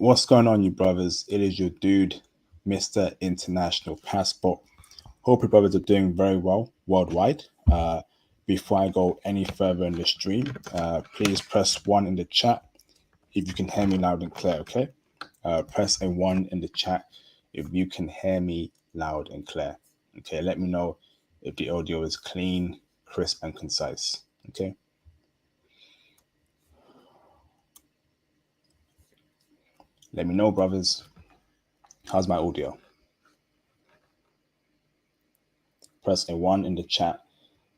What's going on, you brothers? It is your dude, Mr. International Passport. Hope you brothers are doing very well worldwide. Before I go any further in the stream, please press 1 in the chat if you can hear me loud and clear, okay? Press a 1 in the chat if you can hear me loud and clear. Okay, let me know if the audio is clean, crisp, and concise, okay? Let me know, brothers. How's my audio? Press a 1 in the chat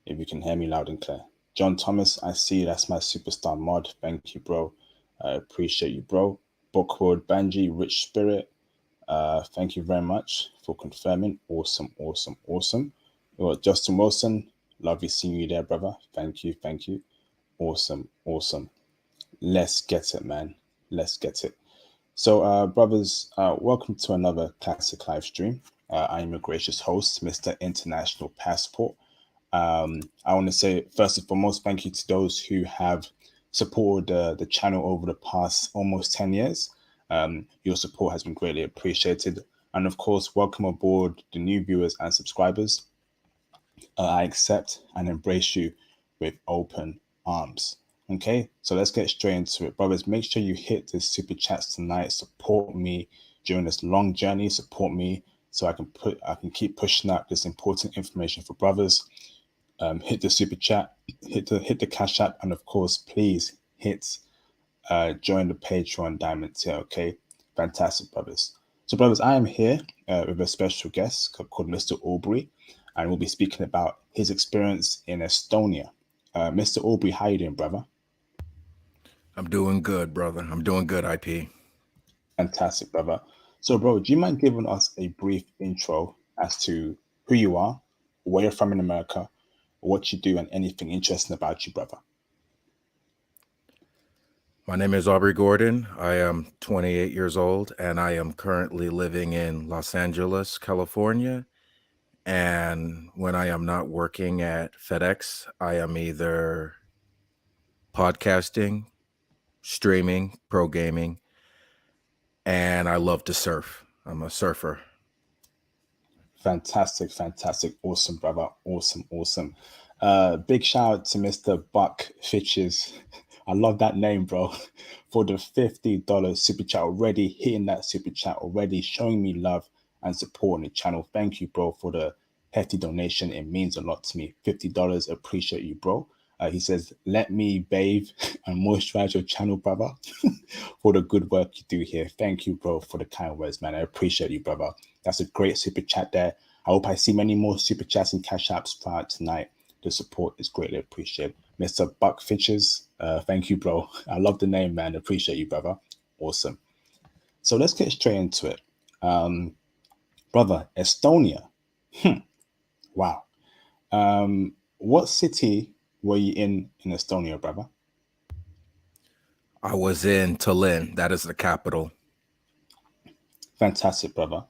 if you can hear me loud and clear. John Thomas, I see that's my superstar mod. Thank you, bro. I appreciate you, bro. Bookwood, Banji, Rich Spirit. Thank you very much for confirming. Awesome, awesome, awesome. Well, Justin Wilson, lovely seeing you there, brother. Thank you, thank you. Awesome, awesome. Let's get it, man. Let's get it. So, brothers, welcome to another classic live stream. I am your gracious host, Mr. International Passport. I want to say, first and foremost, thank you to those who have supported the channel over the past almost 10 years. Your support has been greatly appreciated. And of course, welcome aboard the new viewers and subscribers. I accept and embrace you with open arms. Okay, so let's get straight into it. Brothers, make sure you hit the super chats tonight. Support me during this long journey. Support me so I can keep pushing out this important information for brothers. Hit the super chat, hit the cash app, and of course, please hit join the Patreon diamond tier. Okay, fantastic, brothers. So, brothers, I am here with a special guest called Mr. Aubrey, and we'll be speaking about his experience in Estonia. Mr. Aubrey, how you doing, brother? I'm doing good, brother. I'm doing good, IP. Fantastic, brother. So, bro, do you mind giving us a brief intro as to who you are, where you're from in America, what you do, and anything interesting about you, brother? My name is Aubrey Gordon. I am 28 years old, and I am currently living in Los Angeles, California. And when I am not working at FedEx, I am either podcasting, streaming, pro gaming, and I love to surf. I'm a surfer. Fantastic, fantastic, awesome, brother, awesome, awesome. Big shout out to Mr. Buck Fitches. I love that name, bro. For the $50 super chat already, hitting that super chat already, showing me love and supporting the channel. Thank you, bro, for the hefty donation. It means a lot to me. $50, appreciate you, bro. He says, let me bathe and moisturize your channel, brother, for the good work you do here. Thank you, bro, for the kind words, man. I appreciate you, brother. That's a great super chat there. I hope I see many more super chats and cash apps throughout tonight. The support is greatly appreciated. Mr. Buck Fitches, thank you, bro. I love the name, man. Appreciate you, brother. Awesome. So let's get straight into it. Brother, Estonia. Wow. What city were you in Estonia, brother? I was in Tallinn. That is the capital. Fantastic, brother.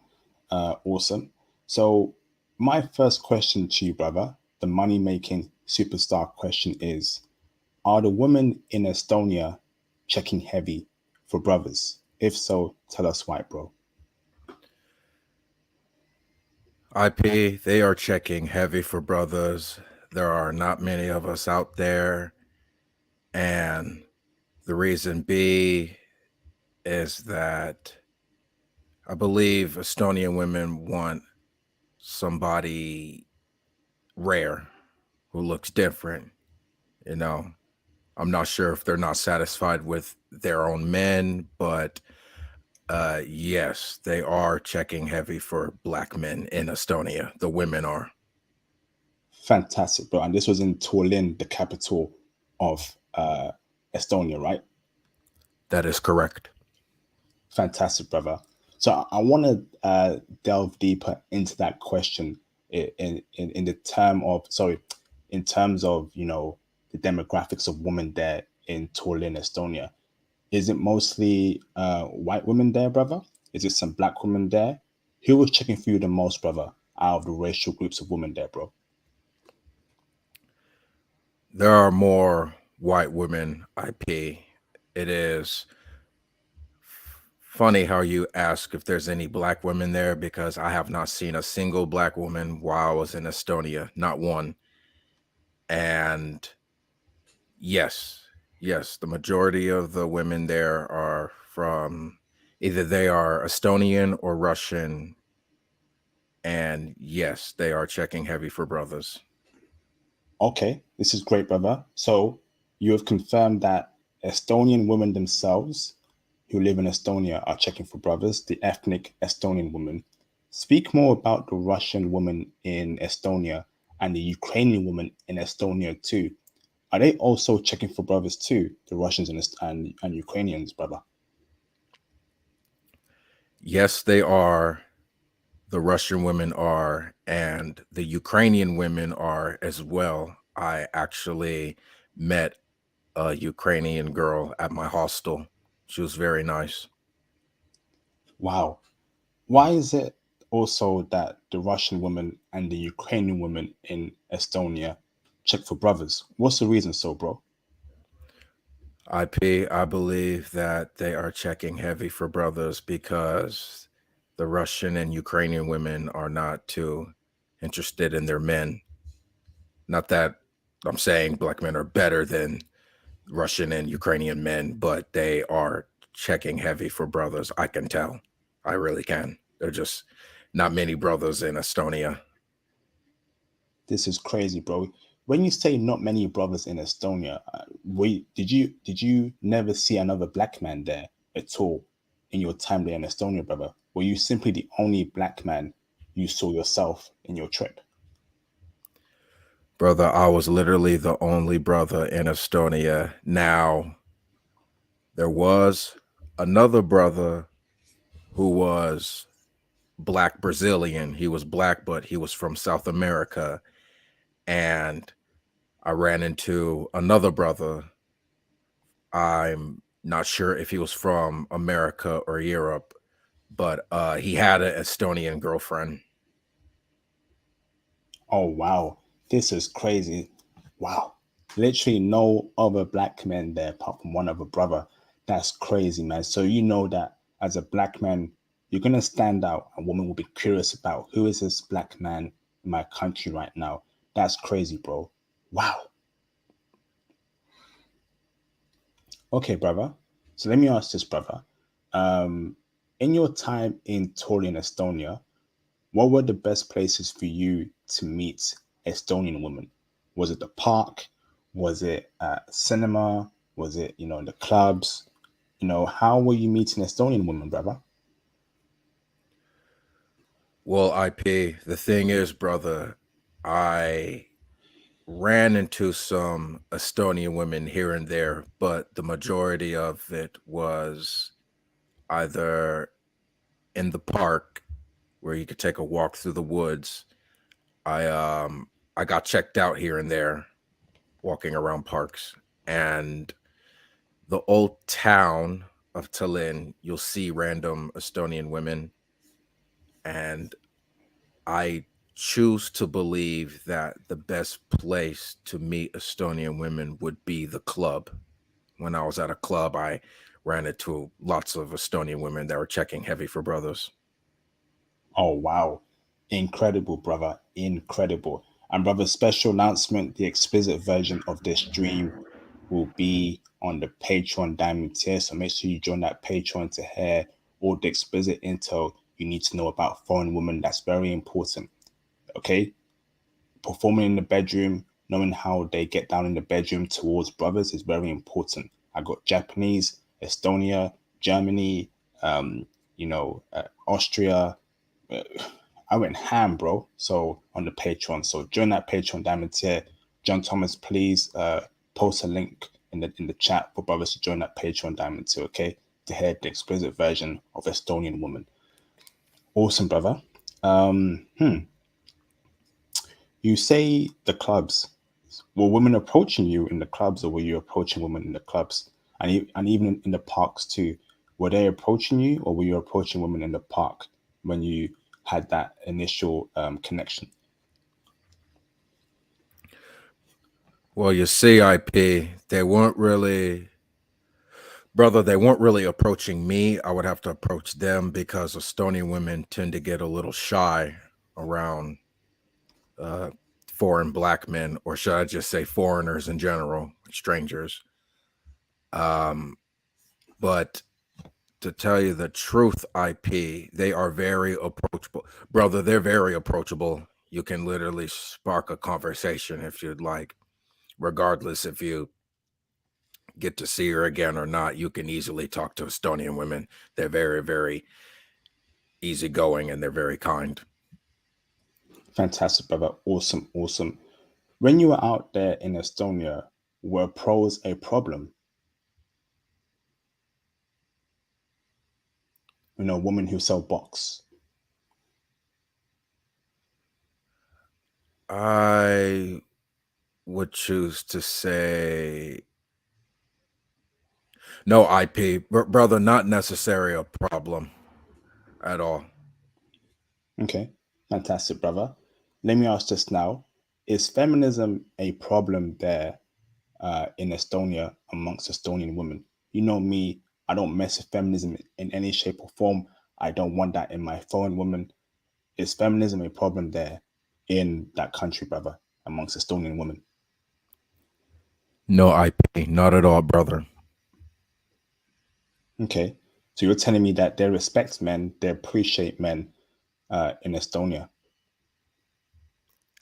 Awesome. So my first question to you, brother, the money-making superstar question is, are the women in Estonia checking heavy for brothers? If so, tell us why, bro. IP, they are checking heavy for brothers. There are not many of us out there. And the reason B is that I believe Estonian women want somebody rare who looks different. You know, I'm not sure if they're not satisfied with their own men, but yes, they are checking heavy for black men in Estonia. The women are. Fantastic, bro. And this was in Tallinn, the capital of Estonia, right? That is correct. Fantastic, brother. So I want to delve deeper into that question in the in terms of the demographics of women there in Tallinn, Estonia. Is it mostly white women there, brother? Is it some black women there? Who was checking for you the most, brother, out of the racial groups of women there, bro? There are more white women, IP. It is funny how you ask if there's any black women there because I have not seen a single black woman while I was in Estonia, not one. And yes, yes, the majority of the women there are from either they are Estonian or Russian. And yes, they are checking heavy for brothers. Okay, this is great, brother. So you have confirmed that Estonian women themselves who live in Estonia are checking for brothers, the ethnic Estonian women. Speak more about the Russian woman in Estonia and the Ukrainian woman in Estonia too. Are they also checking for brothers too, the Russians and Ukrainians, brother? Yes, they are. The Russian women are, and the Ukrainian women are as well. I actually met a Ukrainian girl at my hostel. She was very nice. Wow. Why is it also that the Russian women and the Ukrainian women in Estonia check for brothers? What's the reason so, bro? I believe that they are checking heavy for brothers because the Russian and Ukrainian women are not too interested in their men. Not that I'm saying black men are better than Russian and Ukrainian men, but they are checking heavy for brothers. I can tell. I really can. They're just not many brothers in Estonia. This is crazy, bro. When you say not many brothers in Estonia, did you never see another black man there at all in your time there in Estonia, brother? Were you simply the only black man you saw yourself in your trip? Brother, I was literally the only brother in Estonia. Now, there was another brother who was black Brazilian. He was black, but he was from South America. And I ran into another brother. I'm not sure if he was from America or Europe, but he had an Estonian girlfriend. Oh wow, this is crazy. Wow. Literally no other black men there apart from one other brother. That's crazy, man. So you know that as a black man, you're gonna stand out. A woman will be curious about who is this black man in my country right now. That's crazy, bro. Wow. Okay, brother. So let me ask this, brother. Um, in your time in Tallinn, Estonia, what were the best places for you to meet Estonian women? Was it the park? Was it cinema? Was it, in the clubs? How were you meeting Estonian women, brother? Well, IP, the thing is, brother, I ran into some Estonian women here and there, but the majority of it was either in the park where you could take a walk through the woods. I got checked out here and there walking around parks, and the old town of Tallinn, you'll see random Estonian women, and I choose to believe that the best place to meet Estonian women would be the club. When I was at a club, I ran into lots of Estonian women that were checking heavy for brothers. Oh, wow. Incredible, brother. Incredible. And, brother, special announcement, the explicit version of this stream will be on the Patreon Diamond tier. So make sure you join that Patreon to hear all the explicit intel you need to know about foreign women. That's very important. Okay? Performing in the bedroom, knowing how they get down in the bedroom towards brothers is very important. I got Japanese, Estonia, Germany, Austria. uh, I went ham, bro. So on the Patreon. So join that Patreon diamond tier. John Thomas, please post a link in the chat for brothers to join that Patreon diamond tier, okay? To hear the explicit version of Estonian woman. Awesome, brother. Um, hmm. You say the clubs. Were women approaching you in the clubs, or were you approaching women in the clubs? And even in the parks too. Were they approaching you, or were you approaching women in the park when you had that initial connection? Well, you see, IP, they weren't really Brother, they weren't really approaching me. I would have to approach them because Estonian women tend to get a little shy around foreign black men, or should I just say foreigners in general, strangers. But to tell you the truth, IP, they are very approachable. Brother, they're very approachable. You can literally spark a conversation if you'd like, regardless if you get to see her again or not. You can easily talk to Estonian women. They're very, very easygoing and they're very kind. Fantastic, brother. Awesome, awesome. When you were out there in Estonia, were pros a problem? You know, women who sell box. I would choose to say no, IP, brother, not necessarily a problem at all. Okay, fantastic, brother. Let me ask this now. Is feminism a problem there in Estonia amongst Estonian women? You know me, I don't mess with feminism in any shape or form. I don't want that in my foreign women. Is feminism a problem there in that country, brother, amongst Estonian women? No, IP, not at all, brother. Okay, so you're telling me that they respect men, they appreciate men in Estonia.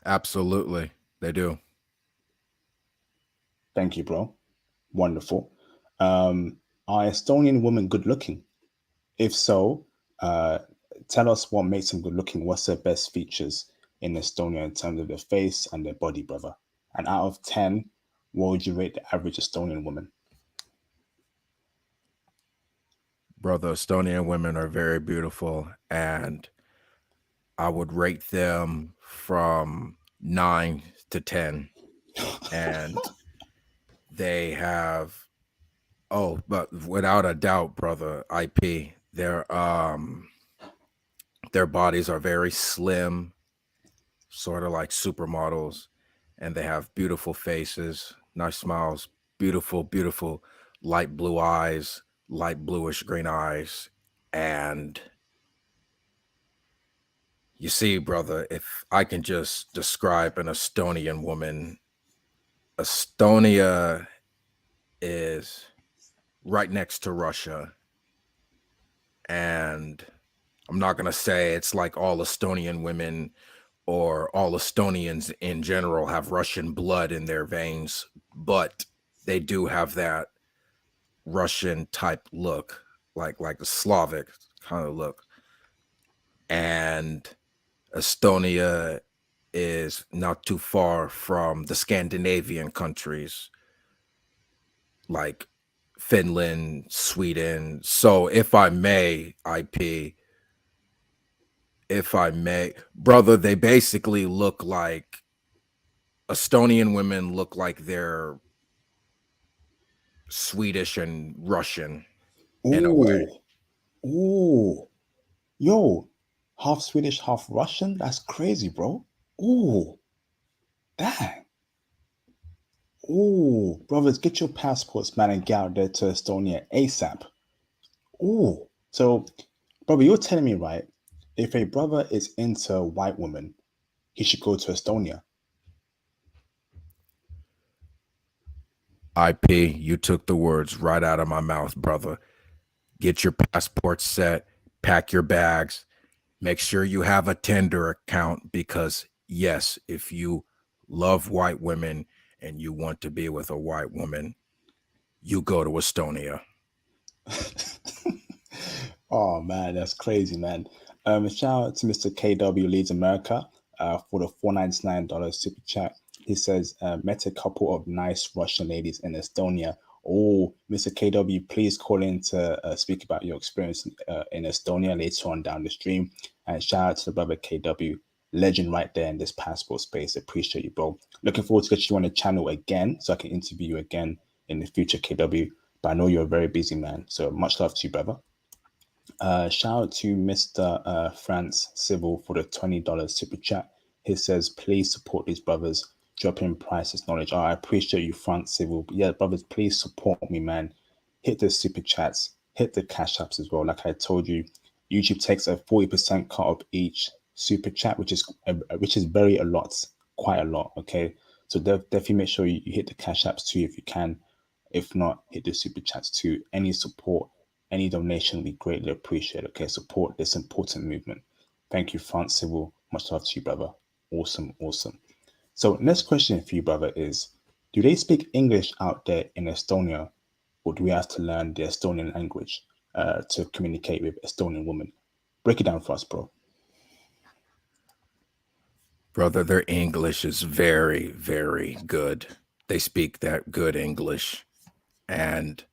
Absolutely, they do. Thank you, bro. Wonderful. Are Estonian women good looking? If so, uh, tell us what makes them good looking. What's their best features in Estonia in terms of their face and their body, brother? And out of 10, what would you rate the average Estonian woman? Brother, Estonian women are very beautiful, and I would rate them from 9 to 10. And they have, oh, but without a doubt, brother, IP, their bodies are very slim, sort of like supermodels, and they have beautiful faces, nice smiles, beautiful, beautiful light blue eyes, light bluish green eyes. And you see, brother, if I can just describe an Estonian woman, Estonia is right next to Russia. And I'm not going to say it's like all Estonian women or all Estonians in general have Russian blood in their veins, but they do have that Russian type look, like a Slavic kind of look. And Estonia is not too far from the Scandinavian countries like Finland, Sweden. So if I may, IP, if I may, brother, they basically look like Estonian women look like they're Swedish and Russian in a way. Ooh, ooh, yo, half Swedish, half Russian? That's crazy, bro. Ooh, dang. Ooh, brothers, get your passports, man, and get out there to Estonia ASAP. Ooh. So, brother, you're telling me, right? If a brother is into a white woman, he should go to Estonia. IP, you took the words right out of my mouth, brother. Get your passport set, pack your bags, make sure you have a Tinder account because, yes, if you love white women and you want to be with a white woman, you go to Estonia. Oh man, that's crazy, man. Shout out to Mr. KW Leeds America for the $4.99 super chat. He says, met a couple of nice Russian ladies in Estonia. Oh, Mr. KW, please call in to speak about your experience in Estonia later on down the stream. And shout out to the brother KW, legend right there in this passport space. Appreciate you, bro. Looking forward to getting you on the channel again so I can interview you again in the future, KW. But I know you're a very busy man, so much love to you, brother. Shout out to Mr. France Civil for the $20 super chat. He says, please support these brothers. Drop in prices knowledge. Oh, I appreciate you, France Civil. But yeah, brothers, please support me, man. hit the super chats, hit the cash apps as well. Like I told you, YouTube takes a 40% cut of each super chat, which is very a lot, quite a lot. Okay, so definitely make sure you hit the cash apps too if you can. If not, hit the super chats too. Any support, any donation, we greatly appreciate. Okay, support this important movement. Thank you, France Civil. Much love to you, brother. Awesome, awesome. So next question for you, brother, is: do they speak English out there in Estonia, or do we have to learn the Estonian language to communicate with Estonian women? Break it down for us, bro. Brother, their English is very, very good. They speak that good English. And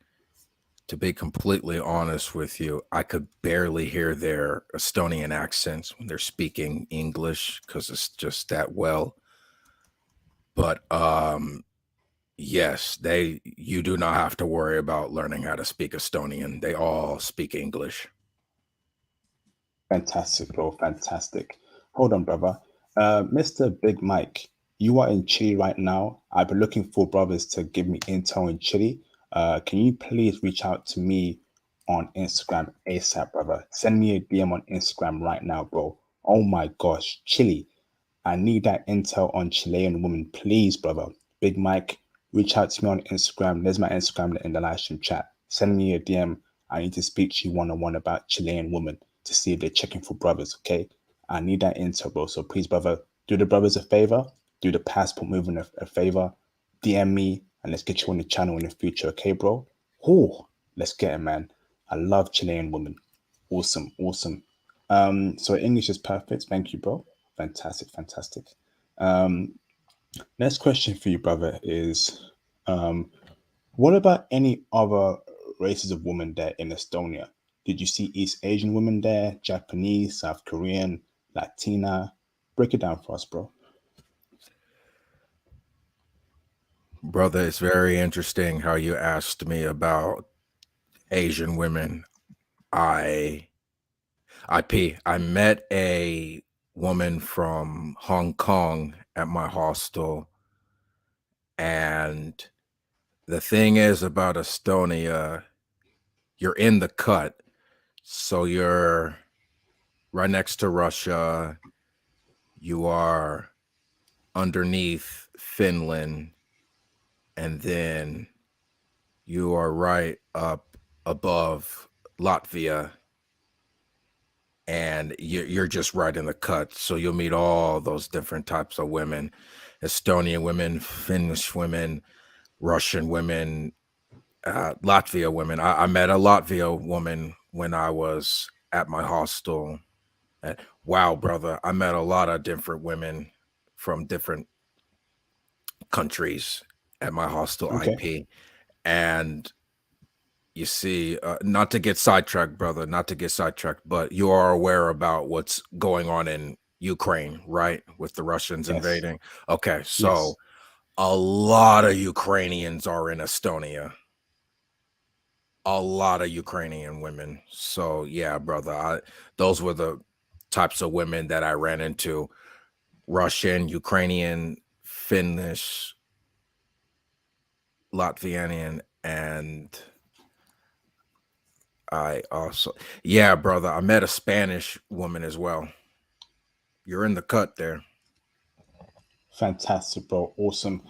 to be completely honest with you, I could barely hear their Estonian accents when they're speaking English because it's just that well. But yes, you do not have to worry about learning how to speak Estonian. They all speak English. Fantastic, bro. Fantastic. Hold on, brother. Mr. Big Mike, you are in Chile right now. I've been looking for brothers to give me intel in Chile. Can you please reach out to me on Instagram ASAP, brother? Send me a DM on Instagram right now, bro. Oh my gosh, Chile. I need that intel on Chilean women, please, brother. Big Mike, reach out to me on Instagram. There's my Instagram in the live stream chat. Send me a DM. I need to speak to you one on one about Chilean women to see if they're checking for brothers, okay? I need that intel, bro. So please, brother, do the brothers a favor, do the passport movement a favor, DM me, and let's get you on the channel in the future, okay, bro? Oh, let's get it, man. I love Chilean women. Awesome, awesome. So English is perfect. Thank you, bro. Fantastic, fantastic. Next question for you, brother, is what about any other races of women there in Estonia? Did you see East Asian women there, Japanese, South Korean, Latina? Break it down for us, bro. Brother, it's very interesting how you asked me about Asian women. I met a woman from Hong Kong at my hostel, and the thing is about Estonia, you're in the cut, so you're right next to Russia. You are underneath Finland, and then you are right up above Latvia, and you're just right in the cut. So you'll meet all those different types of women: Estonian women, Finnish women, Russian women, Latvia women. I met a Latvia woman when I was at my hostel. Wow, brother, I met a lot of different women from different countries at my hostel Okay. IP. And you see, not to get sidetracked, brother, not to get sidetracked, but you are aware about what's going on in Ukraine, right? With the Russians Yes. invading. Okay, so Yes. a lot of Ukrainians are in Estonia. A lot of Ukrainian women. So yeah, brother, those were the types of women that I ran into: Russian, Ukrainian, Finnish, Latvian, and I also, yeah, brother, I met a Spanish woman as well. You're in the cut there. Fantastic, bro. Awesome.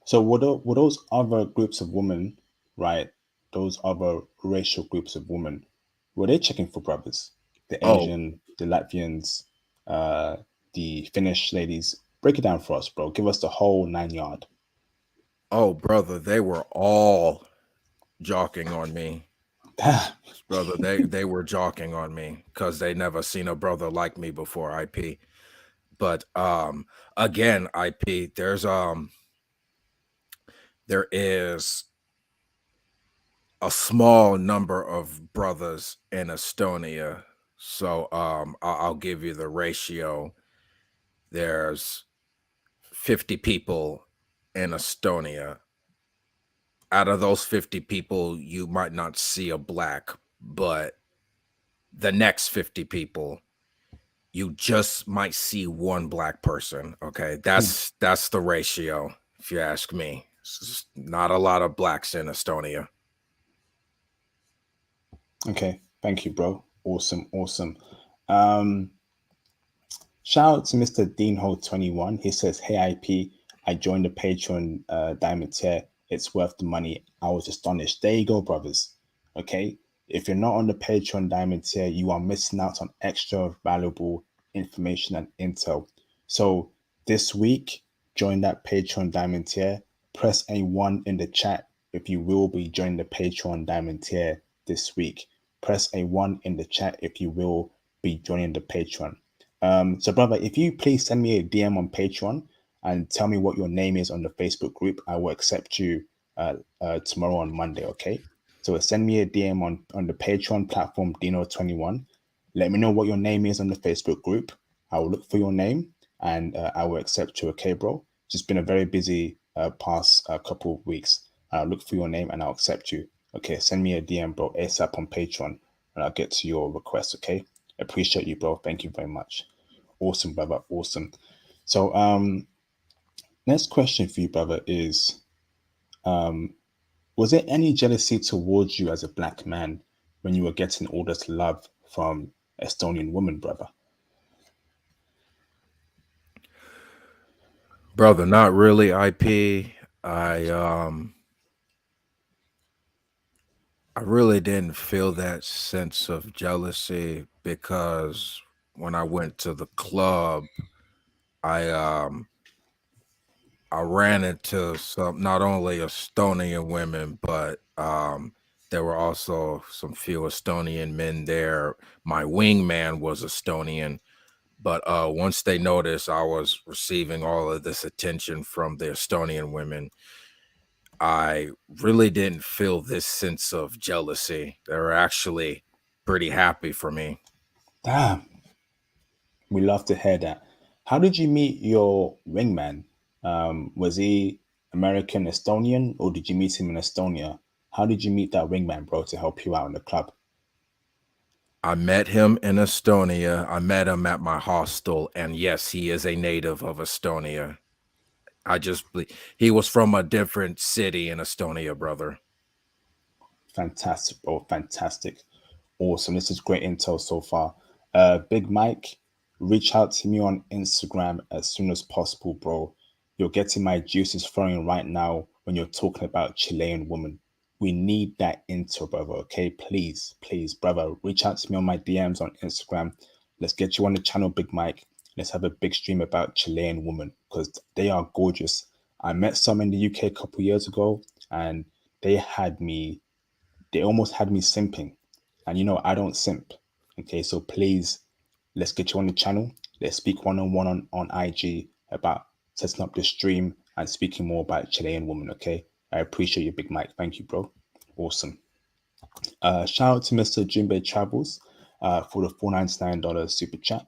So were those other groups of women, right? Those other racial groups of women, were they checking for brothers? The Oh, Asian, the Latvians, uh, the Finnish ladies. Break it down for us, bro. Give us the whole 9 yard. oh, brother, they were all jockeying on me. Brother, they were jockeying on me because they never seen a brother like me before, IP. But again, IP, there is a small number of brothers in Estonia. So I'll give you the ratio. There's 50 people in Estonia. Out of those 50 people, you might not see a black, but the next 50 people, you just might see one black person. Okay, that's the ratio, if you ask me. It's just not a lot of blacks in Estonia. Okay, thank you, bro. Awesome, awesome. Um, Shout out to Mr. Deanho21. He says, "Hey IP, I joined the Patreon diamond tier. It's worth the money. I was astonished." There you go, brothers. Okay, if you're not on the Patreon diamond tier, you are missing out on extra valuable information and intel. So this week, join that Patreon diamond tier. Press A1 in the chat if you will be joining the Patreon diamond tier this week. Press A1 in the chat if you will be joining the Patreon. So, brother, if you please send me a DM on Patreon and tell me what your name is on the Facebook group, I will accept you tomorrow on Monday. Okay. So send me a DM on the Patreon platform Dino21. Let me know what your name is on the Facebook group. I will look for your name and I will accept you. Okay, bro. Just been a very busy past couple of weeks. I'll look for your name and I'll accept you. Okay, send me a DM, bro, ASAP on Patreon, and I'll get to your request. Okay, appreciate you, bro. Thank you very much. Awesome, brother. Awesome. So, next question for you, brother, is was there any jealousy towards you as a black man when you were getting all this love from Estonian women, brother? Brother, not really, IP. I really didn't feel that sense of jealousy because when I went to the club, I um I ran into some not only Estonian women, but there were also some few Estonian men there. My wingman was Estonian, but once they noticed I was receiving all of this attention from the Estonian women, I really didn't feel this sense of jealousy. They were actually pretty happy for me. Damn, we love to hear that. How did you meet your wingman? Was he American Estonian or did you meet him in Estonia? How did you meet that wingman, bro, to help you out in the club? I met him in Estonia. I met him at my hostel, and yes, he is a native of Estonia. He was from a different city in Estonia, brother. Fantastic, bro. Fantastic. Awesome. This is great intel so far. Big Mike, reach out to me on Instagram as soon as possible, bro. You're getting my juices flowing right now when you're talking about Chilean woman. We need that intel, brother. Okay, please, please, brother, reach out to me on my DMs on Instagram. Let's get you on the channel, Big Mike. Let's have a big stream about Chilean women because they are gorgeous. I met some in the UK a couple years ago, and they had me they almost had me simping. And you know, I don't simp. Okay, so please, let's get you on the channel. Let's speak one on one on IG about setting up the stream and speaking more about Chilean woman. Okay, I appreciate you, Big Mike. Thank you, bro. Awesome. Shout out to Mr. Jinbei Travels for the $499 super chat.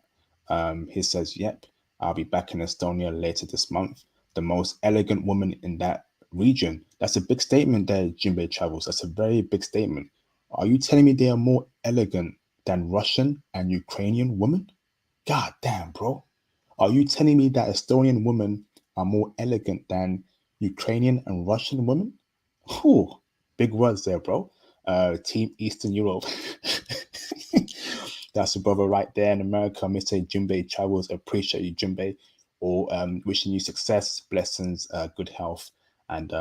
He says, "Yep, I'll be back in Estonia later this month. The most elegant woman in that region." That's a big statement there, Jinbei Travels. That's a very big statement. Are you telling me they are more elegant than Russian and Ukrainian women? God damn, bro. Are you telling me that Estonian women are more elegant than Ukrainian and Russian women? Whew, big words there, bro. Team Eastern Europe. That's a brother right there in America. Mr. Junbei Travels. Appreciate you, Junbei. Or wishing you success, blessings, good health, and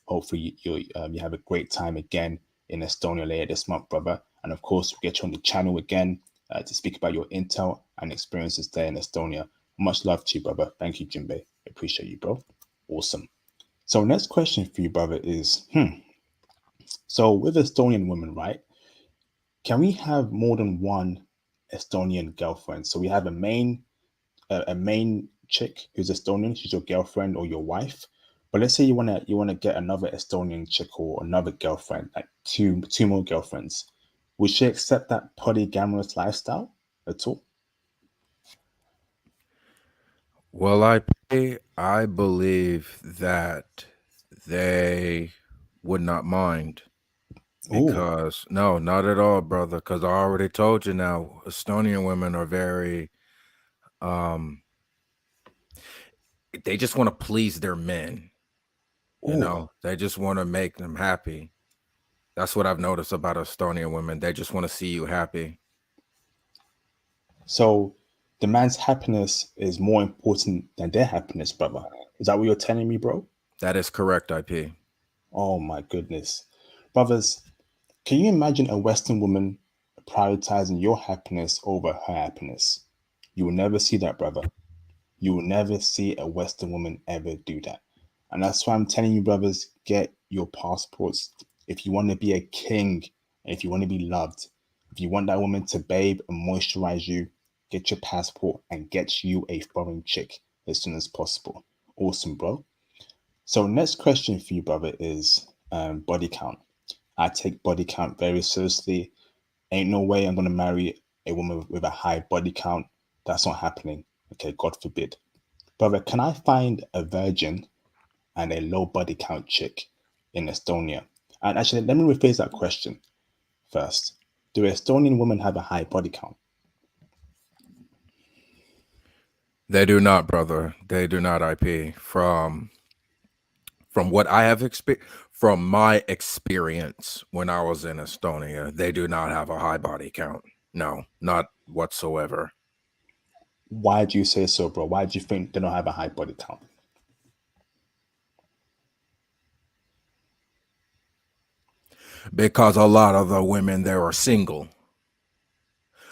hopefully you have a great time again in Estonia later this month, brother. And of course, we'll get you on the channel again to speak about your intel and experiences there in Estonia. Much love to you, brother. Thank you, Junbei. Appreciate you, bro. Awesome. So next question for you, brother, is so with Estonian women, right? Can we have more than one Estonian girlfriend? So we have a main chick who's Estonian, she's your girlfriend or your wife. But let's say you wanna get another Estonian chick or another girlfriend, like two more girlfriends. Would she accept that polygamous lifestyle at all? Well, I believe that they would not mind Oh, because no, not at all, brother. Because I already told you now, Estonian women are very um they just want to please their men. oh, They just want to make them happy. That's what I've noticed about Estonian women. They just want to see you happy. So the man's happiness is more important than their happiness, brother. Is that what you're telling me, bro? That is correct, IP. Oh my goodness. Brothers, can you imagine a Western woman prioritizing your happiness over her happiness? You will never see that, brother. You will never see a Western woman ever do that. And that's why I'm telling you, brothers, get your passports. If you want to be a king, if you want to be loved, if you want that woman to bathe and moisturize you, get your passport and get you a foreign chick as soon as possible. Awesome, bro. So next question for you, brother, is body count. I take body count very seriously. Ain't no way I'm gonna marry a woman with a high body count. That's not happening. Okay, God forbid. Brother, can I find a virgin and a low body count chick in Estonia? And actually, let me rephrase that question first. Do Estonian women have a high body count? They do not, brother. They do not, IP. From what I have from my experience when I was in Estonia, they do not have a high body count. No, not whatsoever. Why do you say so, bro? Why do you think they don't have a high body count? Because a lot of the women there are single.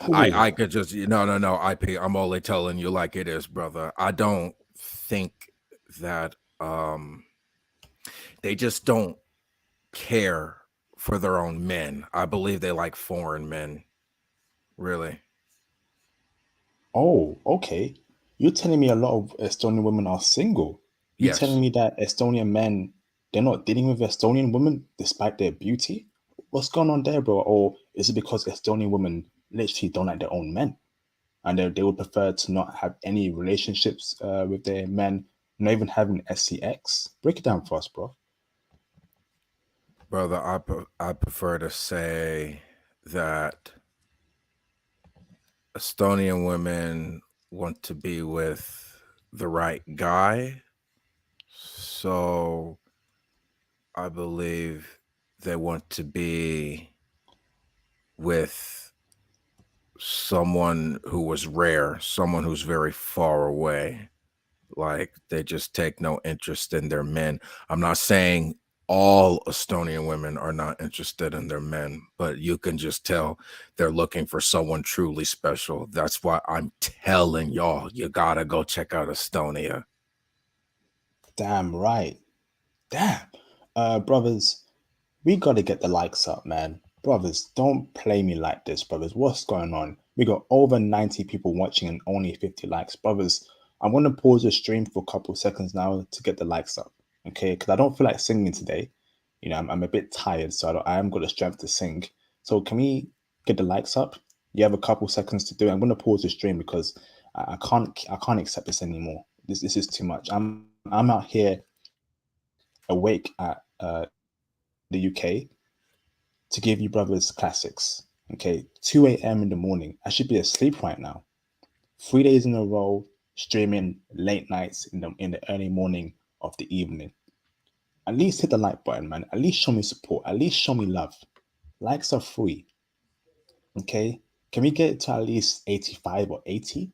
Ooh. I could just no, IP. I'm only telling you like it is, brother. I don't think that they just don't care for their own men. I believe they like foreign men. Really. Oh, okay. You're telling me a lot of Estonian women are single. You telling Yes, me that Estonian men, they're not dealing with Estonian women despite their beauty? What's going on there, bro? Or is it because Estonian women literally don't like their own men and they would prefer to not have any relationships with their men, not even having SCX? Break it down for us, bro. brother. I prefer to say that Estonian women want to be with the right guy. So I believe they want to be with someone who was rare, someone who's very far away. Like they just take no interest in their men. I'm not saying all Estonian women are not interested in their men, but you can just tell they're looking for someone truly special. That's why I'm telling y'all, you gotta go check out Estonia. Damn right. Damn. Brothers, we gotta get the likes up, man. Brothers, don't play me like this, brothers. What's going on? We got over 90 people watching and only 50 likes. Brothers, I'm gonna pause the stream for a couple seconds now to get the likes up. Okay, because I don't feel like singing today. You know, I'm a bit tired, so I haven't got the strength to sing. So can we get the likes up? You have a couple seconds to do it. I'm gonna pause the stream because I can't accept this anymore. This is too much. I'm out here awake at the UK to give you brothers classics. Okay, 2 a.m. in the morning. I should be asleep right now. 3 days in a row, streaming late nights in the early morning of the evening. At least hit the like button, man. At least show me support. At least show me love. Likes are free. Okay? Can we get it to at least 85 or 80?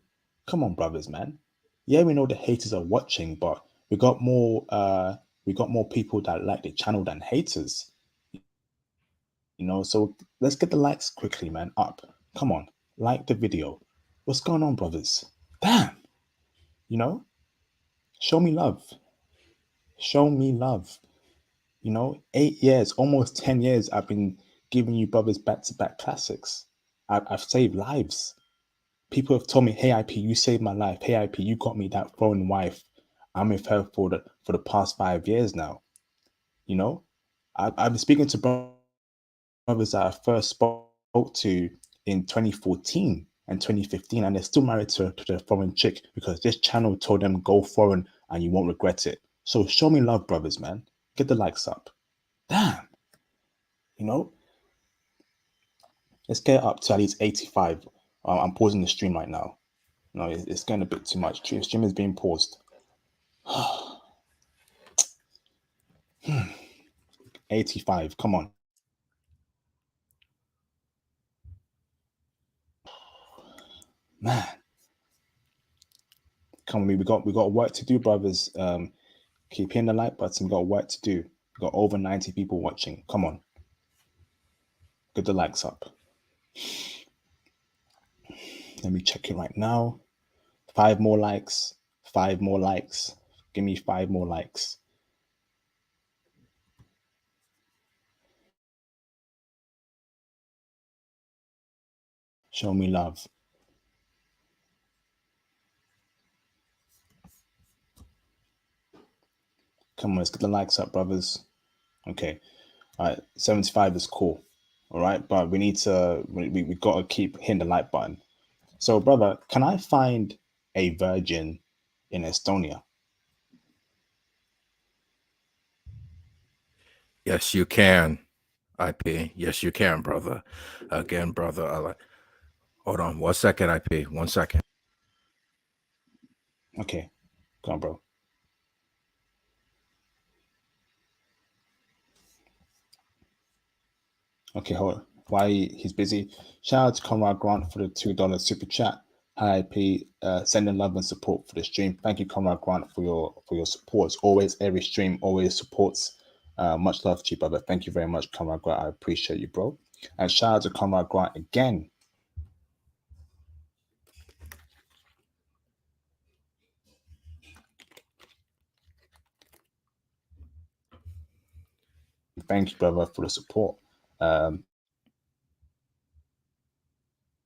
Come on, brothers, man. Yeah, we know the haters are watching, but we got more people that like the channel than haters. So let's get the likes quickly, man. Up. Come on. Like the video. What's going on, brothers? Damn. You know, show me love. Show me love. 8 years, almost 10 years, I've been giving you brothers back to back classics. I've saved lives. People have told me, hey, IP, you saved my life. Hey, IP, you got me that foreign wife. I'm with her for the past 5 years now. You know, I've been speaking to brothers that I first spoke to in 2014 and 2015, and they're still married to their foreign chick because this channel told them go foreign and you won't regret it. So show me love, brothers, man. Get the likes up. Damn. You know, let's get up to at least 85. I'm pausing the stream right now. No, it's getting a bit too much. Stream is being paused. 85. Come on. Man, come on, we got work to do, brothers. Keep hitting the like button. We got work to do. We got over 90 people watching. Come on, get the likes up. Let me check it right now. 5 more likes. 5 more likes. Give me 5 more likes. Show me love. Come on, let's get the likes up, brothers. Okay. All right. 75 is cool. All right. But we need to, we got to keep hitting the like button. So, brother, can I find a virgin in Estonia? Yes, you can. IP. Yes, you can, brother. Again, brother. Hold on 1 second, IP. 1 second. Okay. Come on, bro. Okay, hold on. Why he's busy? Shout out to Conrad Grant for the $2 super chat. Hi, IP. Sending love and support for the stream. Thank you, Conrad Grant, for your support. Always, every stream always supports. Much love to you, brother. Thank you very much, Conrad Grant. I appreciate you, bro. And shout out to Conrad Grant again. Thank you, brother, for the support.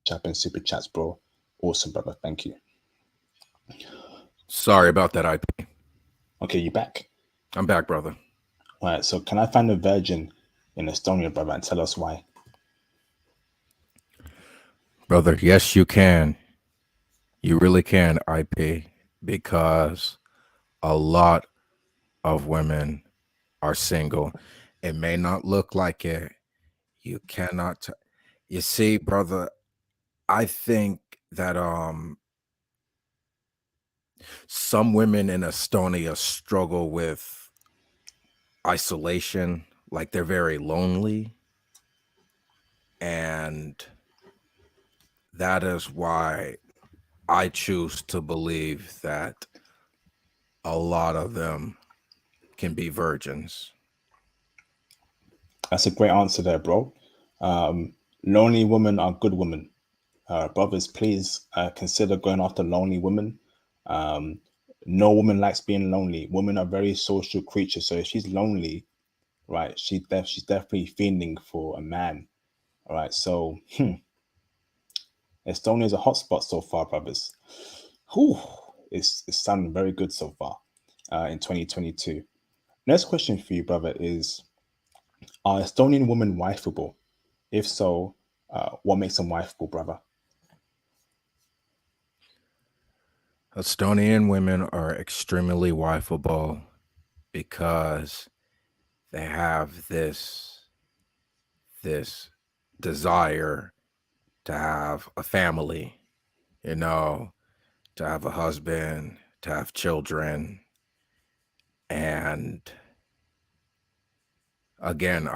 Chapping super chats, bro. Awesome, brother. Thank you. Sorry about that, IP. Okay, you back? I'm back, brother. All right. So, can I find a virgin in Estonia, brother, and tell us why? Brother, yes, you can. You really can, IP, because a lot of women are single. It may not look like it. You cannot. You see, brother, I think that some women in Estonia struggle with isolation, like they're very lonely. And that is why I choose to believe that a lot of them can be virgins. That's a great answer there, bro. Lonely women are good women. Brothers, please consider going after lonely women. No woman likes being lonely. Women are very social creatures. So if she's lonely, right, she's definitely fiending for a man. All right. So Estonia is a hotspot so far, brothers. Whew, it's sounding very good so far in 2022. Next question for you, brother, is: are Estonian women wifeable? If so, what makes them wifeable, brother? Estonian women are extremely wifeable because they have this desire to have a family, you know, to have a husband, to have children. And again,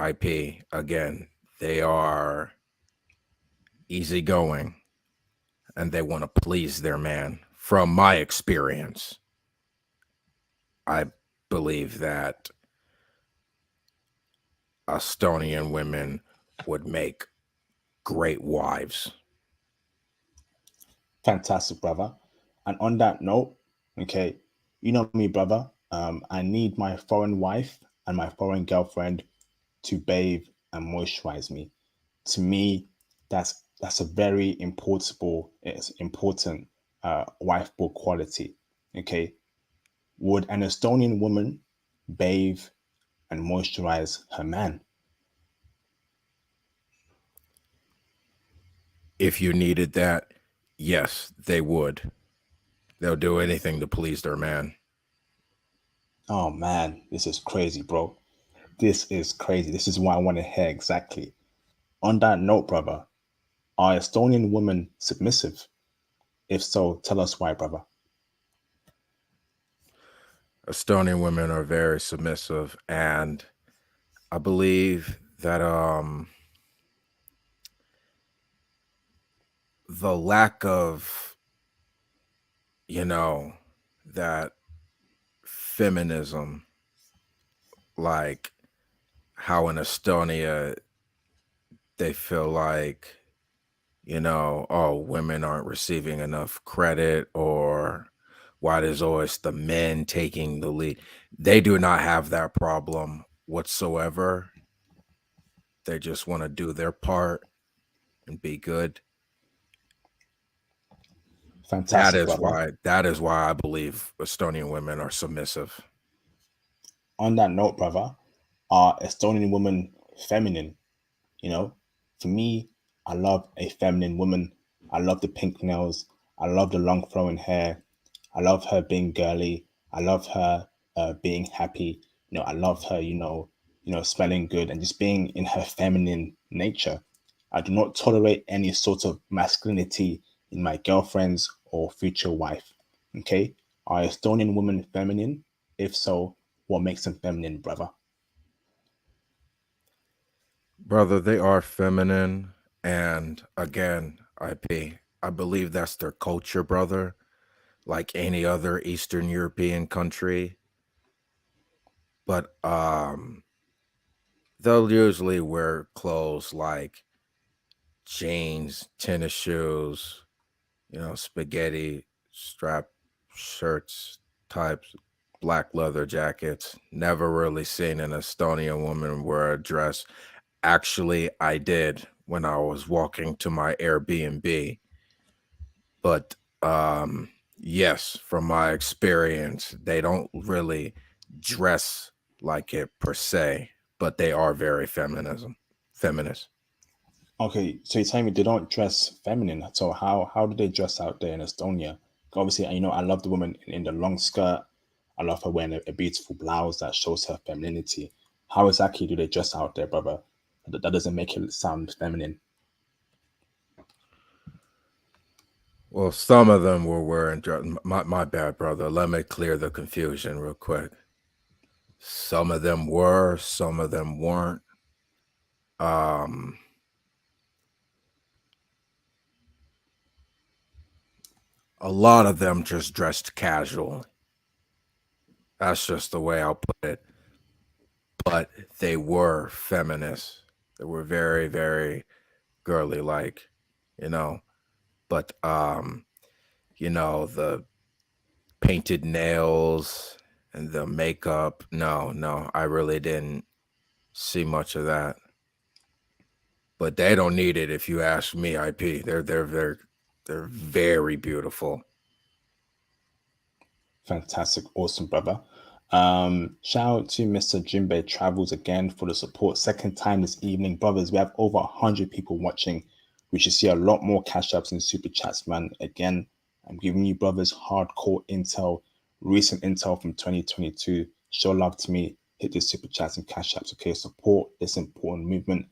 they are easygoing and they want to please their man. From my experience, I believe that Estonian women would make great wives. Fantastic, brother. And on that note, okay, you know me, brother. I need my foreign wife and my foreign girlfriend to bathe and moisturize me. To me, that's a very important wife book quality. Okay, would an Estonian woman bathe and moisturize her man? If you needed that, yes, they would. They'll do anything to please their man. Oh man, this is crazy, bro. This is crazy. This is what I want to hear exactly. On that note, brother, are Estonian women submissive? If so, tell us why, brother. Estonian women are very submissive, and I believe that the lack of you know, that feminism, like how in Estonia they feel like, oh, women aren't receiving enough credit, or why there's always the men taking the lead. They do not have that problem whatsoever. They just want to do their part and be good. Fantastic, brother. That is why I believe Estonian women are submissive. On that note, brother, are Estonian women feminine? You know, for me, I love a feminine woman. I love the pink nails. I love the long flowing hair. I love her being girly. I love her being happy. I love her, smelling good and just being in her feminine nature. I do not tolerate any sort of masculinity in my girlfriends or future wife. Okay? Are Estonian women feminine? If so, what makes them feminine, brother? Brother, they are feminine. And again, I believe that's their culture, brother, like any other Eastern European country. But they'll usually wear clothes like jeans, tennis shoes, spaghetti strap shirts types, black leather jackets. Never really seen an Estonian woman wear a dress. Actually, I did when I was walking to my Airbnb. But yes, from my experience, they don't really dress like it per se, but they are very feminist. Okay, so you're telling me they don't dress feminine. So how do they dress out there in Estonia? Obviously, I love the woman in the long skirt. I love her wearing a beautiful blouse that shows her femininity. How exactly do they dress out there, brother? That doesn't make it sound feminine. Well, some of them were wearing my bad, brother. Let me clear the confusion real quick. Some of them were, some of them weren't. Um, a lot of them just dressed casual. That's just the way I'll put it. But they were feminists. They were very, very girly like, you know. But the painted nails and the makeup, no, I really didn't see much of that. But they don't need it if you ask me, IP. They're very beautiful. Fantastic, awesome, brother. Shout out to Mr. Jimbe Travels again for the support. Second time this evening, brothers. We have over 100 people watching. We should see a lot more cash ups and super chats, man. Again, I'm giving you brothers hardcore intel, recent intel from 2022. Show love to me. Hit the super chats and cash ups, okay? Support this important movement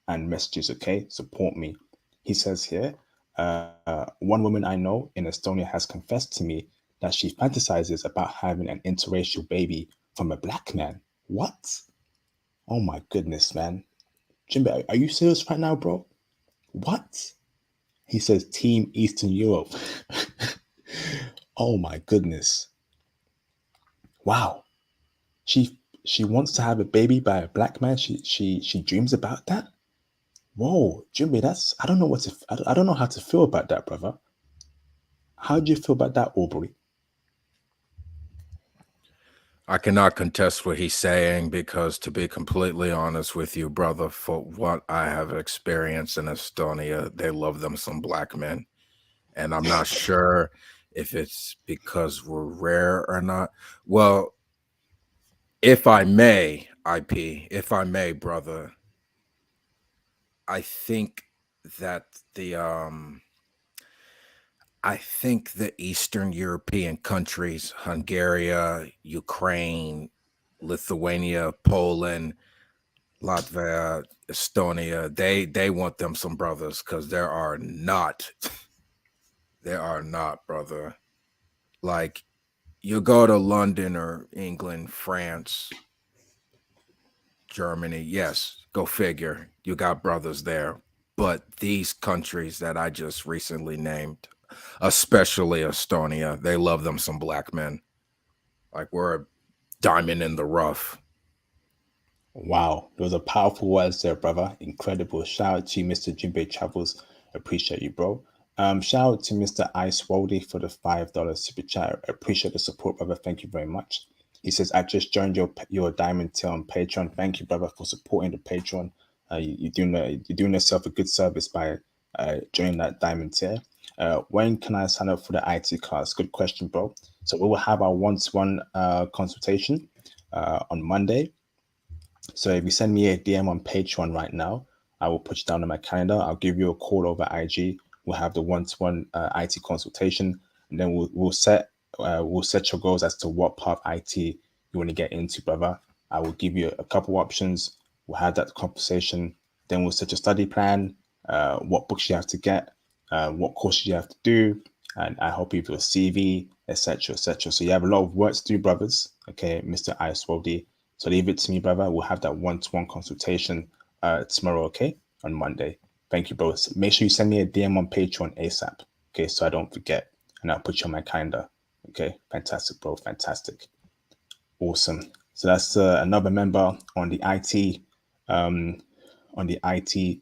and messages, okay? Support me. He says here, one woman I know in Estonia has confessed to me that she fantasizes about having an interracial baby from a black man. What? Oh my goodness, man. Jimbo, are you serious right now, bro? What? He says Team Eastern Europe. Oh my goodness. Wow. She wants to have a baby by a black man. She dreams about that. Whoa, Jimmy, that's I don't know what to I don't know how to feel about that, brother. How do you feel about that, Aubrey? I cannot contest what he's saying because, to be completely honest with you, brother, for what I have experienced in Estonia, they love them some black men. And I'm not sure if it's because we're rare or not. Well, if I may, IP, if I may, brother, I think that the I think the Eastern European countries, Hungary, Ukraine, Lithuania, Poland, Latvia, Estonia, they want them some brothers because there are not, brother. Like you go to London or England, France, Germany, yes, go figure. You got brothers there. But these countries that I just recently named, especially Estonia. They love them some black men. Like we're a diamond in the rough. Wow, those are powerful words there, brother. Incredible. Shout out to you, Mr. Jimbe Travels. Appreciate you, bro. Shout out to Mr. Ice Woldy for the $5 super chat. Appreciate the support, brother. Thank you very much. He says, I just joined your diamond tier on Patreon. Thank you, brother, for supporting the Patreon. You're doing yourself a good service by joining that diamond tier. When can I sign up for the IT class? Good question, bro. So we will have our one-to-one consultation on Monday. So if you send me a DM on Patreon right now, I will put you down on my calendar. I'll give you a call over IG. We'll have the one-to-one IT consultation, and then we'll set your goals as to what part of IT you want to get into, brother. I will give you a couple options. We'll have that conversation. Then we'll set your study plan, what books you have to get, what courses you have to do, and I help you with your CV, etc., etc. So you have a lot of work to do, brothers. Okay, Mr. Ice So leave it to me, brother. We'll have that one-to-one consultation tomorrow, okay? On Monday. Thank you, bro. Make sure you send me a DM on Patreon ASAP, okay? So I don't forget, and I'll put you on my calendar, okay? Fantastic, bro. Fantastic. Awesome. So that's another member on the IT, on the IT,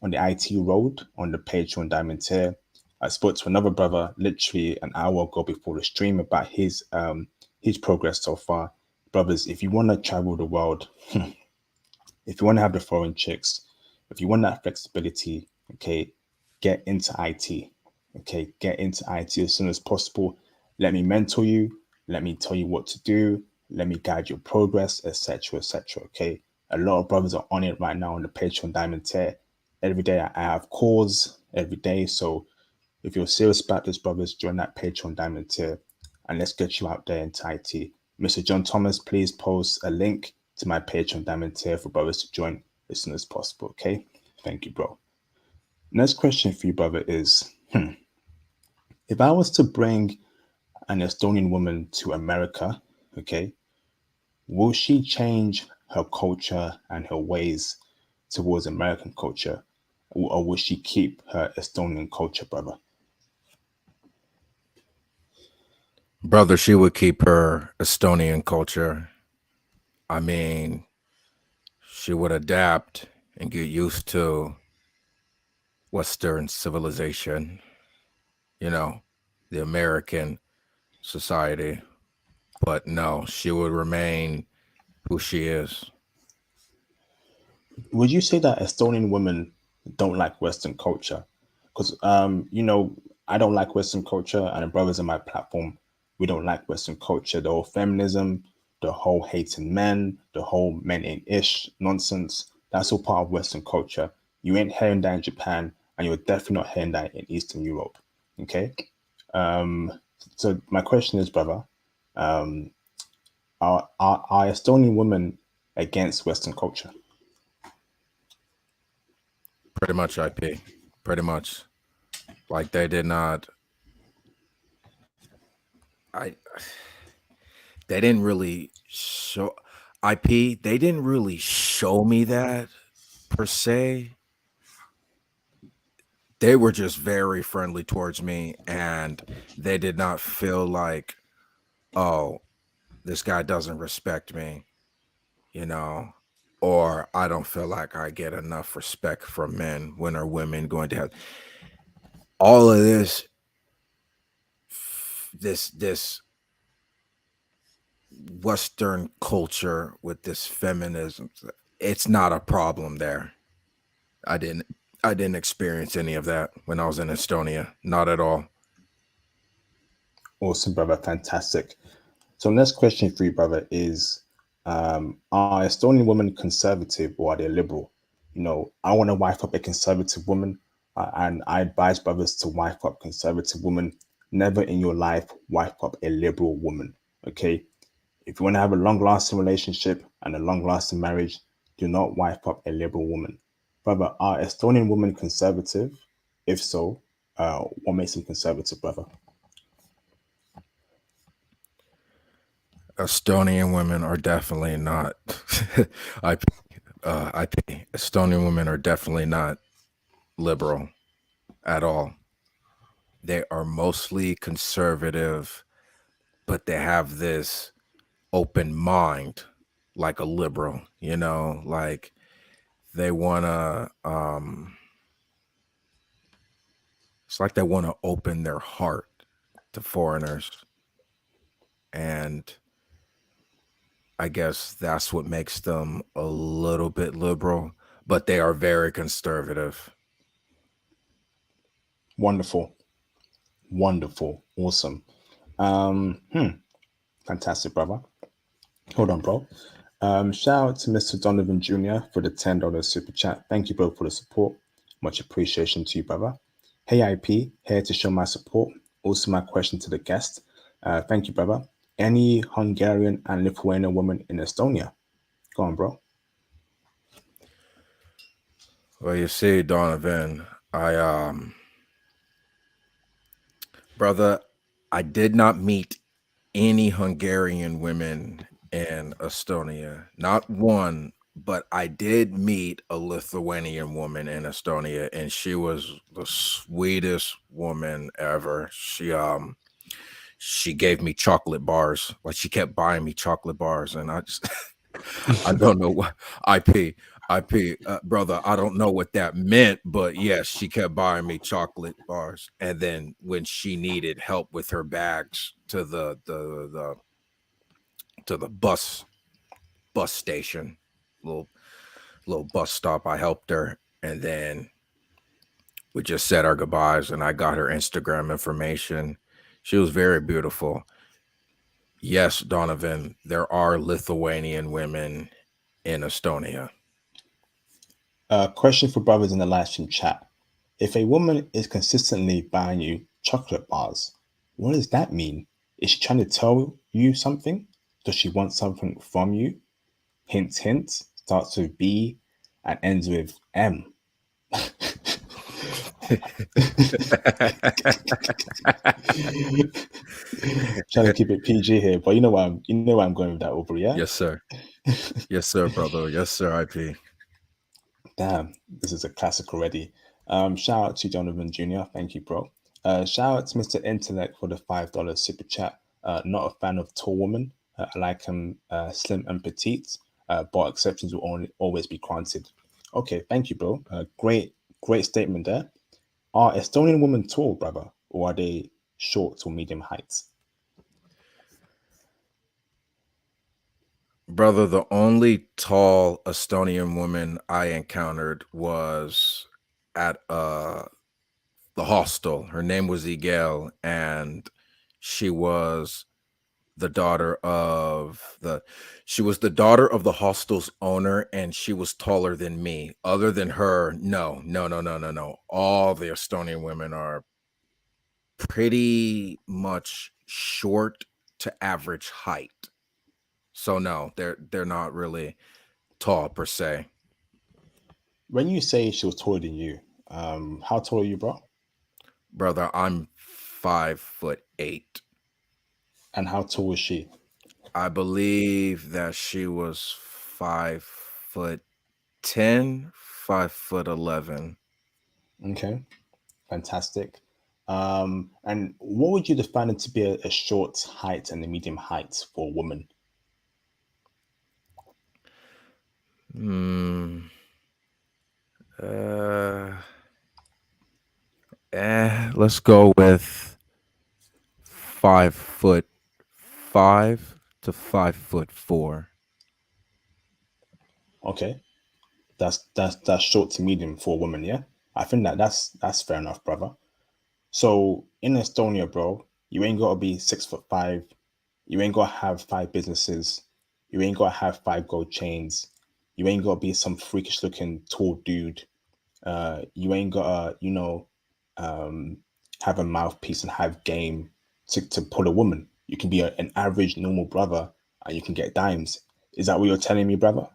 on the IT road on the Patreon diamond tier. I spoke to another brother literally an hour ago before the stream about his progress so far. Brothers, if you want to travel the world, if you want to have the foreign chicks, if you want that flexibility, okay, get into IT. Okay, get into IT as soon as possible. Let me mentor you. Let me tell you what to do. Let me guide your progress, etc., etc. Okay, a lot of brothers are on it right now on the Patreon diamond tier. Every day I have calls every day. So if you're serious about this, brothers, join that Patreon diamond tier and let's get you out there into IT. Mr. John Thomas, please post a link to my Patreon diamond tier for brothers to join as soon as possible. Okay, thank you, bro. Next question for you, brother, is if I was to bring an Estonian woman to America, okay, will she change her culture and her ways towards American culture, or will she keep her Estonian culture, brother? Brother, she would keep her Estonian culture. I mean, she would adapt and get used to Western civilization, you know, the American society. But no, she would remain who she is. Would you say that Estonian women don't like Western culture? Because I don't like Western culture, and the brothers on my platform, we don't like Western culture. The whole feminism, the whole hating men, the whole men ain't ish nonsense. That's all part of Western culture. You ain't hearing that in Japan, and you're definitely not hearing that in Eastern Europe. Okay. So my question is, brother, are Estonian women against Western culture? Pretty much IP. Pretty much. Like they did not I they didn't really show IP, they didn't really show me that per se. They were just very friendly towards me and they did not feel like, oh, this guy doesn't respect me, you know, or I don't feel like I get enough respect from men. When are women going to have all of this Western culture with this feminism? It's not a problem there. I didn't experience any of that when I was in Estonia. Not at all. Awesome, brother. Fantastic. So next question for you, brother, is are Estonian women conservative or are they liberal? I want to wife up a conservative woman, and I advise brothers to wife up conservative women. Never in your life wife up a liberal woman. Okay, if you want to have a long-lasting relationship and a long-lasting marriage, do not wife up a liberal woman. Brother, are Estonian women conservative? If so, what makes them conservative, brother? Estonian women are definitely not. I think Estonian women are definitely not liberal at all. they are mostly conservative, but they have this open mind, like a liberal, like they want to, it's like they want to open their heart to foreigners. And I guess that's what makes them a little bit liberal, but they are very conservative. Wonderful. Wonderful. Awesome. Fantastic, brother. Hold on, bro. Shout out to Mr. Donovan Jr. for the $10 super chat. Thank you, bro, for the support. Much appreciation to you, brother. Hey, IP, here to show my support. Also, my question to the guest. Thank you, brother. Any Hungarian and Lithuanian woman in Estonia? Go on, bro. Well, you see, Donovan, brother, I did not meet any Hungarian women in Estonia. Not one, but I did meet a Lithuanian woman in Estonia, and she was the sweetest woman ever. She gave me chocolate bars. Like, she kept buying me chocolate bars, and I just I don't know what IP, brother. I don't know what that meant, but yes, she kept buying me chocolate bars. And then when she needed help with her bags to the bus station, little bus stop, I helped her, and then we just said our goodbyes. And I got her Instagram information. She was very beautiful. Yes, Donovan, there are Lithuanian women in Estonia. Question for brothers in the live stream chat. If a woman is consistently buying you chocolate bars, what does that mean? Is she trying to tell you something? Does she want something from you? Hint, hint. Starts with B and ends with M. Trying to keep it PG here, but you know where I'm going with that, Aubrey, yeah? Yes, sir. Yes, sir, brother. Yes, sir, IP. Damn, this is a classic already. Shout out to Donovan Jr. Thank you, bro. Shout out to Mr. Intellect for the $5 super chat. Not a fan of tall women. I like him slim and petite, but exceptions will only always be granted. Okay, thank you, bro. Great statement there. Are Estonian women tall, brother, or are they short or medium heights? Brother, the only tall Estonian woman I encountered was at the hostel. Her name was Igel, and she was the daughter of the hostel's owner, and she was taller than me. Other than her, no. All the Estonian women are pretty much short to average height. So no, they're not really tall per se. When you say she was taller than you, how tall are you, bro? Brother, I'm 5'8". And how tall was she? I believe that she was 5'10", 5'11". Okay, fantastic. And what would you define it to be a short height and a medium height for a woman? Hmm. Uh. Let's go with 5'5" to 5'4". Okay, that's short to medium for a woman, yeah. I think that's fair enough, brother. So in Estonia, bro, you ain't gotta be 6'5". You ain't gotta have five businesses. You ain't gotta have five gold chains. You ain't gotta be some freakish looking tall dude. You ain't gotta, have a mouthpiece and have game to pull a woman. You can be an average, normal brother and you can get dimes. Is that what you're telling me, brother?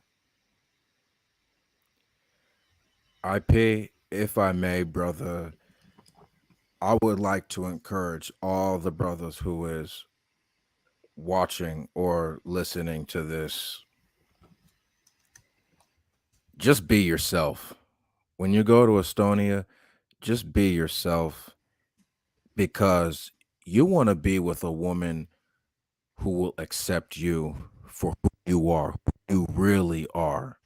IP, if I may, brother, I would like to encourage all the brothers who is watching or listening to this. Just be yourself. When you go to Estonia, just be yourself, because you want to be with a woman who will accept you for who you are, who you really are.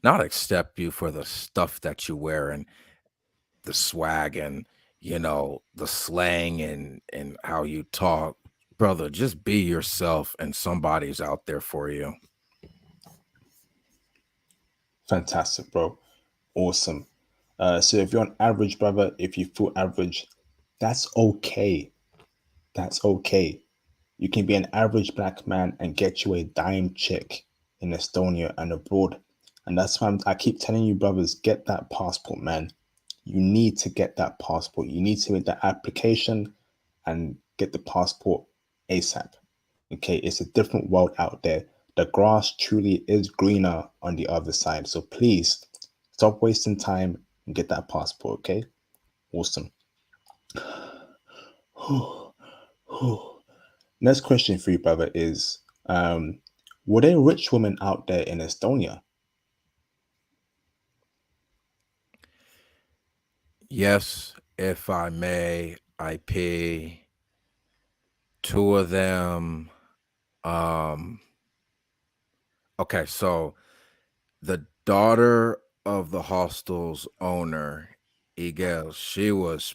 Not accept you for the stuff that you wear and the swag and, the slang and how you talk. Brother, just be yourself and somebody's out there for you. Fantastic, bro. Awesome. So if you're an average brother, if you feel average, that's okay. That's okay. You can be an average black man and get you a dime chick in Estonia and abroad. And that's why I keep telling you, brothers, get that passport, man. You need to get that passport. You need to make that application and get the passport ASAP. Okay, it's a different world out there. The grass truly is greener on the other side. So please stop wasting time and get that passport. Okay, awesome. Next question for you, brother, is were there rich women out there in Estonia? Yes, if I may, IP. Two of them. Um, okay, so the daughter of the hostel's owner, Igel, she was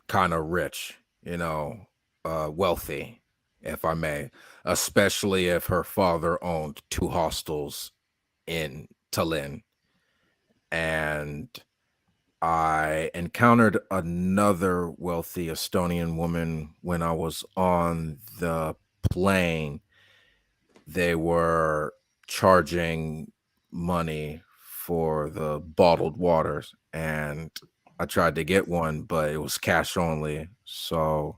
kind of rich, wealthy, if I may, especially if her father owned two hostels in Tallinn. And I encountered another wealthy Estonian woman when I was on the plane. They were charging money for the bottled waters, and I tried to get one, but it was cash only. So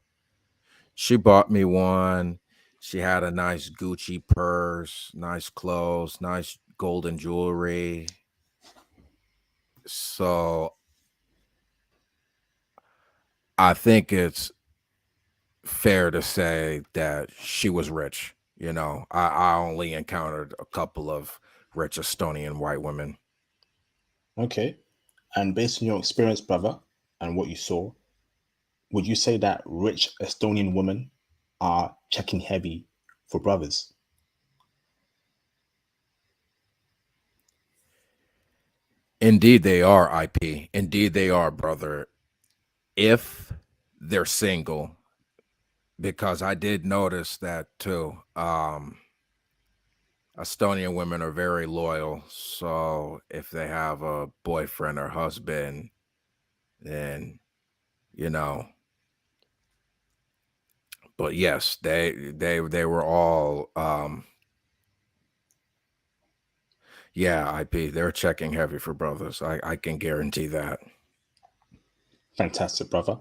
she bought me one. She had a nice Gucci purse, nice clothes, nice golden jewelry. So I think it's fair to say that she was rich. I only encountered a couple of rich Estonian white women. Okay. And based on your experience, brother, and what you saw, would you say that rich Estonian women are checking heavy for brothers? Indeed, they are, IP. Indeed, they are, brother. If they're single, because I did notice that too. Estonian women are very loyal. So if they have a boyfriend or husband, then, you know, but yes, they were all yeah, IP, they're checking heavy for brothers. I can guarantee that. Fantastic, brother.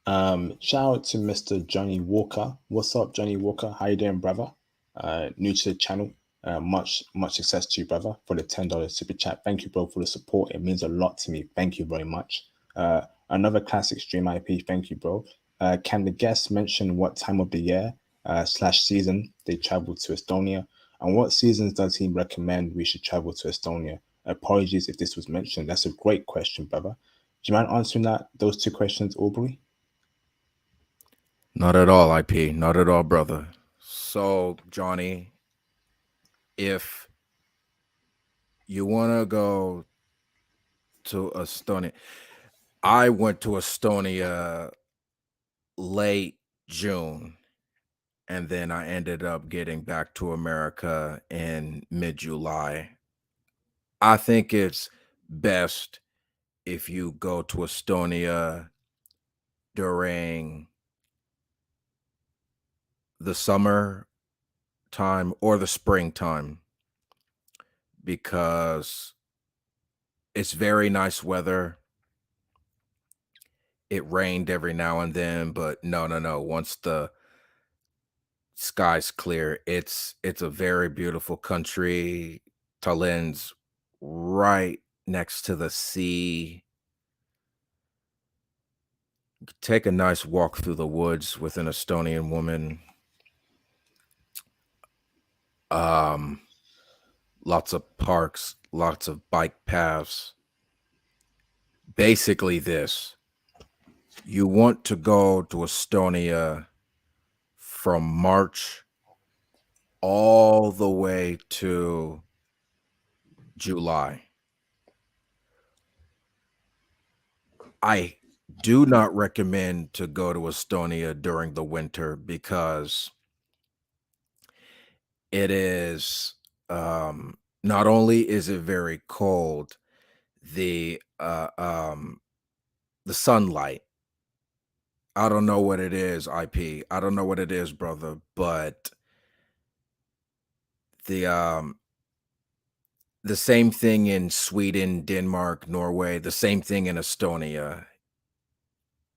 Shout out to Mr. Johnny Walker. What's up, Johnny Walker? How you doing, brother? New to the channel. Much success to you, brother, for the $10 super chat. Thank you, bro, for the support. It means a lot to me. Thank you very much. Another classic stream IP. Thank you, bro. Can the guests mention what time of the year slash season they travel to Estonia, and what seasons does he recommend we should travel to Estonia? Apologies if this was mentioned. That's a great question, brother. Do you mind answering those two questions, Aubrey? Not at all, IP. Not at all, brother. So, Johnny, if you want to go to Estonia, I went to Estonia late June, and then I ended up getting back to America in mid July. I think it's best if you go to Estonia during the summer time or the springtime because it's very nice weather. It rained every now and then, but no. Once the sky's clear, it's a very beautiful country. Tallinn's right next to the sea. Take a nice walk through the woods with an Estonian woman. Um, Lots of parks, lots of bike paths, basically this. You want to go to Estonia from March all the way to July. I do not recommend to go to Estonia during the winter because it is not only is it very cold, the sunlight, I don't know what it is, IP. I don't know what it is, brother, but the same thing in Sweden, Denmark, Norway, the same thing in Estonia.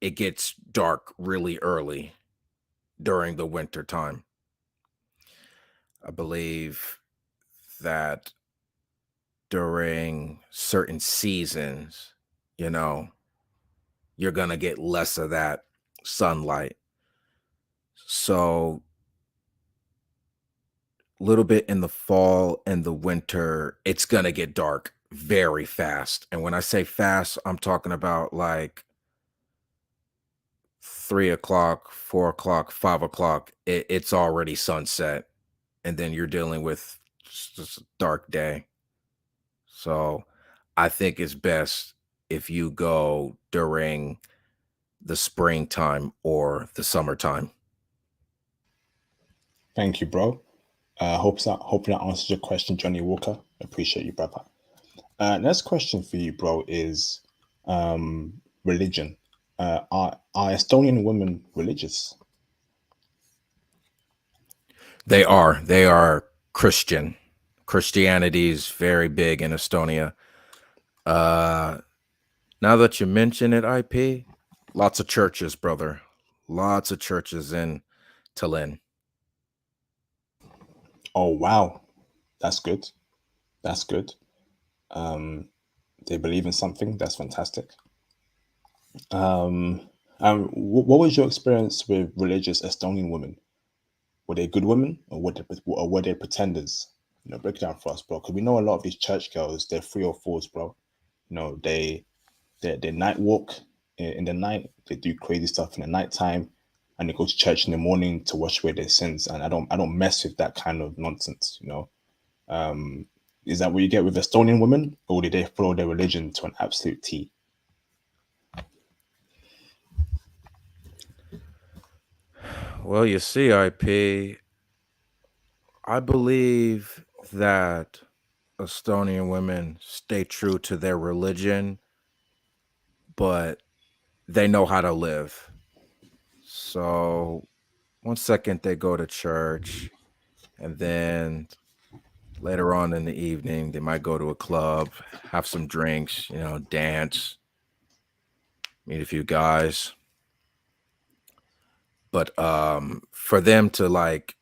It gets dark really early during the winter time. I believe that during certain seasons, you're going to get less of that sunlight. So a little bit in the fall and the winter, it's going to get dark very fast. And when I say fast, I'm talking about like 3 o'clock, 4 o'clock, 5 o'clock. It's already sunset. And then you're dealing with just a dark day. So I think it's best if you go during the springtime or the summertime. Thank you, bro. Hopefully that answers your question, Johnny Walker. Appreciate you, brother. Next question for you, bro, is religion. Are Estonian women religious? They are Christian. Christianity is very big in Estonia. Now that you mention it, IP, lots of churches, brother. Lots of churches in Tallinn. Oh, wow. That's good. That's good. They believe in something. That's fantastic. What was your experience with religious Estonian women? Were they good women, or were they pretenders? Break it down for us, bro. Because we know a lot of these church girls, they're 3 or 4s, bro. They night walk in the night. They do crazy stuff in the nighttime, and they go to church in the morning to wash away their sins. And I don't mess with that kind of nonsense. Is that what you get with Estonian women, or did they follow their religion to an absolute T? Well, you see, IP, I believe that Estonian women stay true to their religion, but they know how to live. So one second they go to church, and then later on in the evening, they might go to a club, have some drinks, dance, meet a few guys. But for them to like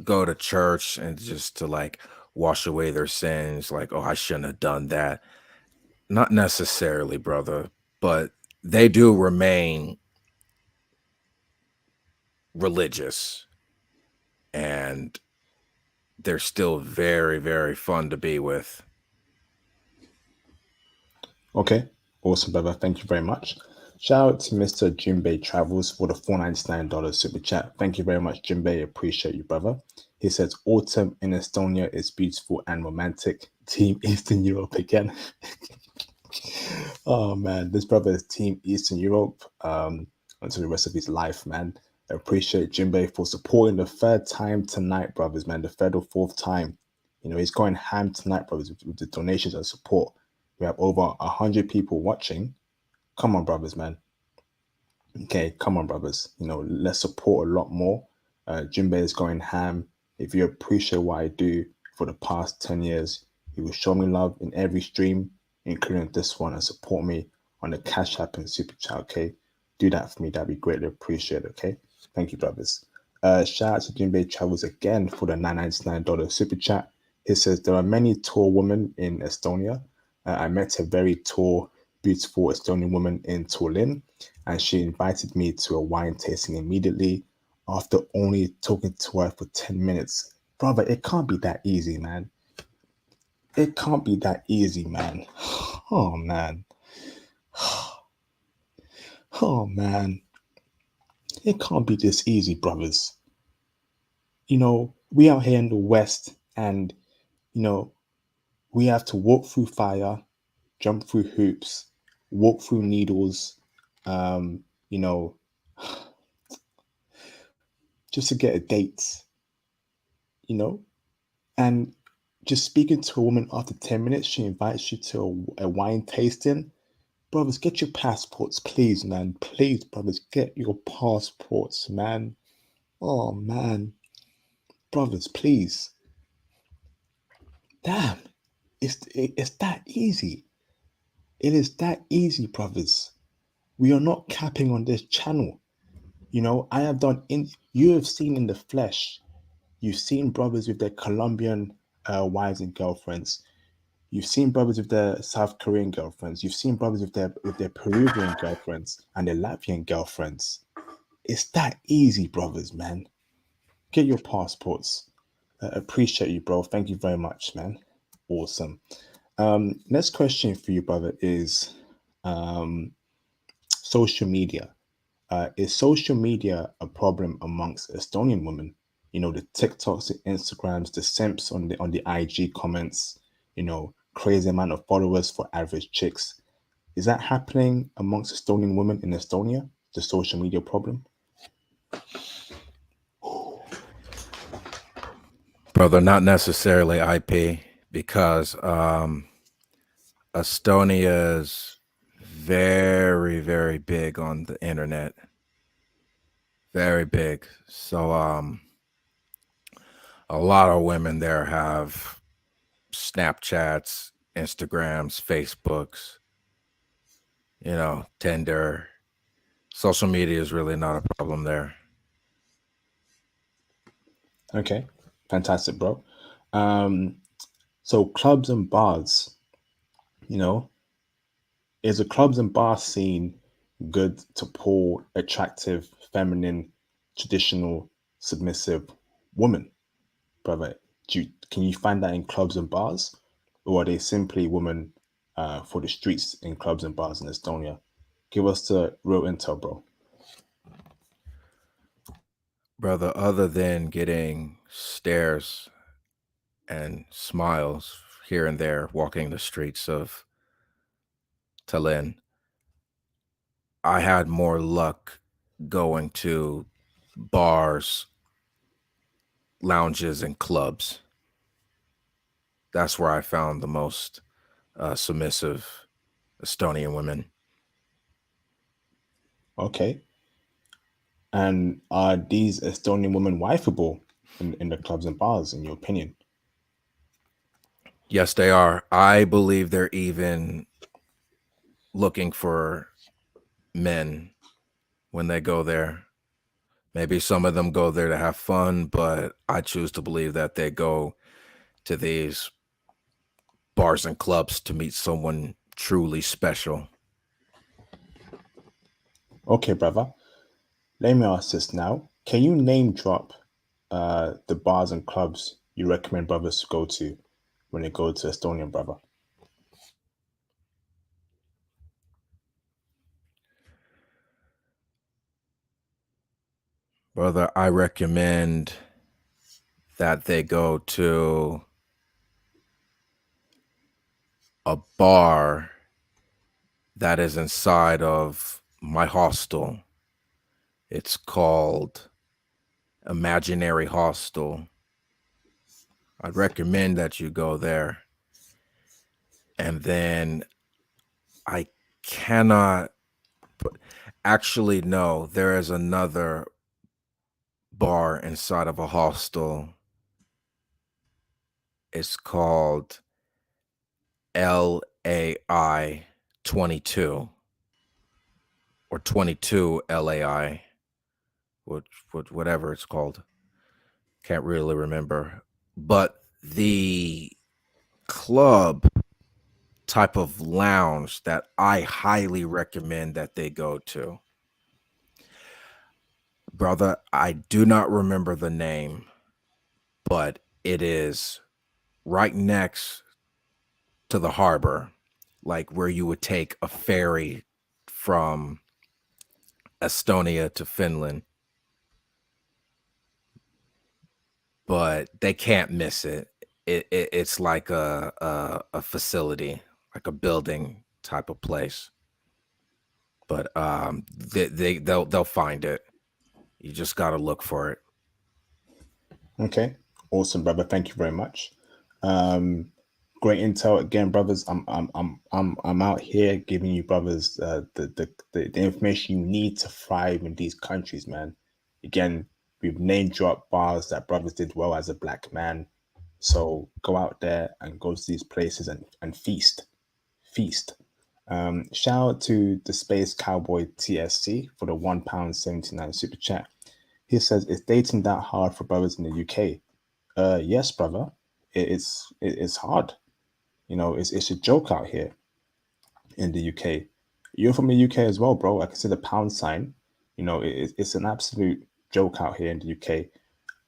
go to church and just to like wash away their sins, like, oh, I shouldn't have done that. Not necessarily, brother, but they do remain religious, and they're still very, very fun to be with. Okay, awesome, brother. Thank you very much. Shout out to Mr. Jinbei Travels for the $499 super chat. Thank you very much, Jinbei. Appreciate you, brother. He says, autumn in Estonia is beautiful and romantic. Team Eastern Europe again. Oh, man. This brother is Team Eastern Europe until the rest of his life, man. I appreciate Jinbei for supporting the third time tonight, brothers, man. The third or fourth time. He's going ham tonight, brothers, with the donations and support. We have over 100 people watching. Come on, brothers, man. Okay, come on, brothers. Let's support a lot more. Jinbei is going ham. If you appreciate what I do for the past 10 years, you will show me love in every stream, including this one, and support me on the Cash App and Super Chat, okay? Do that for me. That'd be greatly appreciated, okay? Thank you, brothers. Shout out to Jinbei Travels again for the $999 Super Chat. He says, there are many tall women in Estonia. I met a very tall, beautiful Estonian woman in Tallinn, and she invited me to a wine tasting immediately after only talking to her for 10 minutes. Brother, it can't be that easy, man. It can't be that easy, man. Oh, man. Oh man, it can't be this easy, brothers. You know, we out here in the West, and you know, we have to walk through fire, jump through hoops, walk through needles, you know, just to get a date, you know? And just speaking to a woman after 10 minutes, she invites you to a wine tasting. Brothers, get your passports, please, man. Please, brothers, get your passports, man. Oh, man. Brothers, please. Damn. It's that easy. It is that easy, brothers. We are not capping on this channel. You know, I have done you have seen in the flesh. You've seen brothers with their Colombian wives and girlfriends. You've seen brothers with their South Korean girlfriends. You've seen brothers with their Peruvian girlfriends and their Latvian girlfriends. It's that easy, brothers, man. Get your passports. Appreciate you, bro. Thank you very much, man. Awesome. Next question for you, brother, is social media. Is social media a problem amongst Estonian women? You know, the TikToks, the Instagrams, the simps on the IG comments, you know, crazy amount of followers for average chicks. Is that happening amongst Estonian women in Estonia? The social media problem? Brother, not necessarily IP, because Estonia's very, very big on the internet. Very big. So a lot of women there have Snapchats, Instagrams, Facebooks, you know, Tinder. Social media is really not a problem there. Okay, fantastic, bro. So clubs and bars, you know, is the clubs and bar scene good to pull attractive, feminine, traditional, submissive women, brother? Can you find that in clubs and bars, or are they simply women for the streets in clubs and bars in Estonia? Give us the real intel, bro. Brother, other than getting stares and smiles here and there walking the streets of Tallinn, I had more luck going to bars, lounges, and clubs. That's where I found the most submissive Estonian women. Okay. And are these Estonian women wifeable in the clubs and bars, in your opinion? Yes, they are. I believe they're even looking for men when they go there. Maybe some of them go there to have fun, but I choose to believe that they go to these bars and clubs to meet someone truly special. Okay, brother. Let me ask this now. Can you name drop the bars and clubs you recommend brothers to go to when they go to Estonian, brother? Brother, I recommend that they go to a bar that is inside of my hostel. It's called Imaginary Hostel. I'd recommend that you go there. And then I cannot actually, no, there is another bar inside of a hostel. It's called LAI 22 or 22 LAI, whatever it's called. Can't really remember. But the club type of lounge that I highly recommend that they go to, brother, I do not remember the name, but it is right next to the harbor. like where you would take a ferry from Estonia to Finland, but they can't miss it. It's like a facility, like a building type of place. But they'll find it. You just got to look for it. Okay, awesome, brother. Thank you very much. Great intel again, brothers. I'm out here giving you brothers the information you need to thrive in these countries, man. Again, we've name dropped bars that brothers did well as a black man. So go out there and go to these places and feast, feast. Shout out to the Space Cowboy TSC for the £1.79 super chat. He says, "Is dating that hard for brothers in the UK?" Yes, brother. It's hard. You know, it's a joke out here in the UK. You're from the UK as well, bro. I can see the pound sign. You know, it's an absolute joke out here in the UK.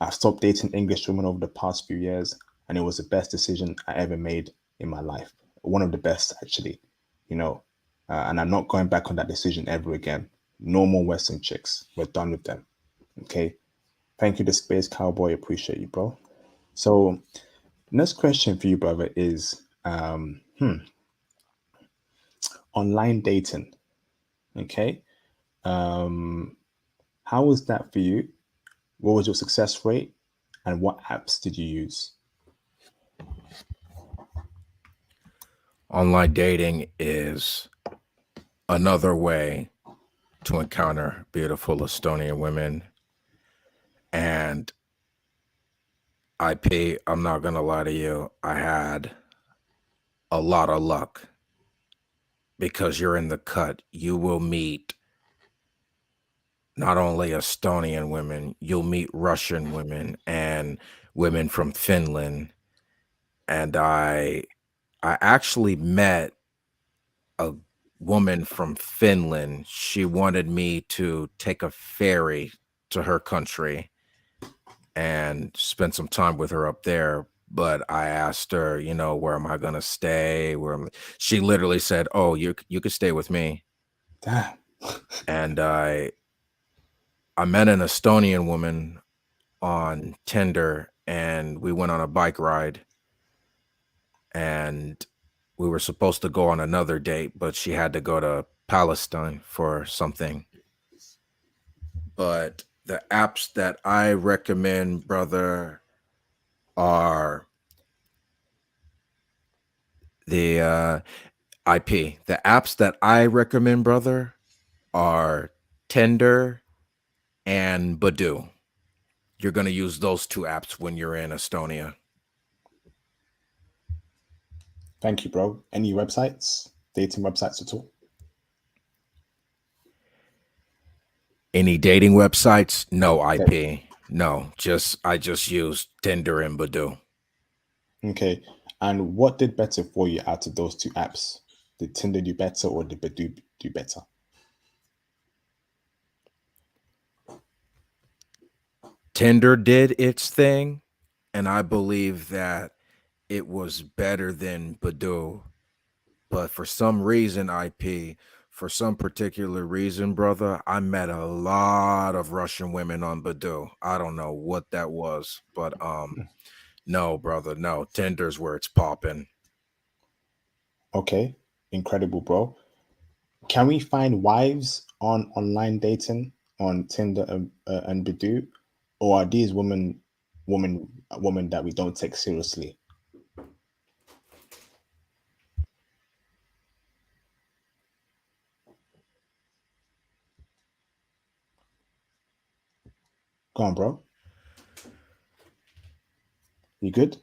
I've stopped dating English women over the past few years, and it was the best decision I ever made in my life. One of the best, actually. You know, and I'm not going back on that decision ever again. Normal Western chicks. We're done with them. Okay. Thank you, the Space Cowboy. Appreciate you, bro. So, next question for you, brother, is online dating. Okay. How was that for you? What was your success rate? And what apps did you use? Online dating is another way to encounter beautiful Estonian women. And I'm not going to lie to you, I had a lot of luck because you're in the cut. You will meet not only Estonian women, you'll meet Russian women and women from Finland. And I actually met a woman from Finland. She wanted me to take a ferry to her country and spend some time with her up there. But I asked her, you know, where am I gonna stay? She literally said, "Oh, you could stay with me." Damn. And I met an Estonian woman on Tinder, and we went on a bike ride. And we were supposed to go on another date, but she had to go to Palestine for something. But the apps that I recommend, brother, are the IP. The apps that I recommend, brother, are Tinder and Badoo. You're going to use those two apps when you're in Estonia. Thank you, bro. Any websites, dating websites at all? Any dating websites? No Okay. IP. No, I just use Tinder and Badoo. Okay. And what did better for you out of those two apps? Did Tinder do better or did Badoo do better? Tinder did its thing, and I believe that it was better than Badoo. But for some reason, for some particular reason, brother, I met a lot of Russian women on Badoo. I don't know what that was, but no, brother, no. Tinder's where it's popping. Okay. Incredible, bro. Can we find wives on online dating on Tinder and Badoo, or are these women that we don't take seriously? Go on, bro. You good?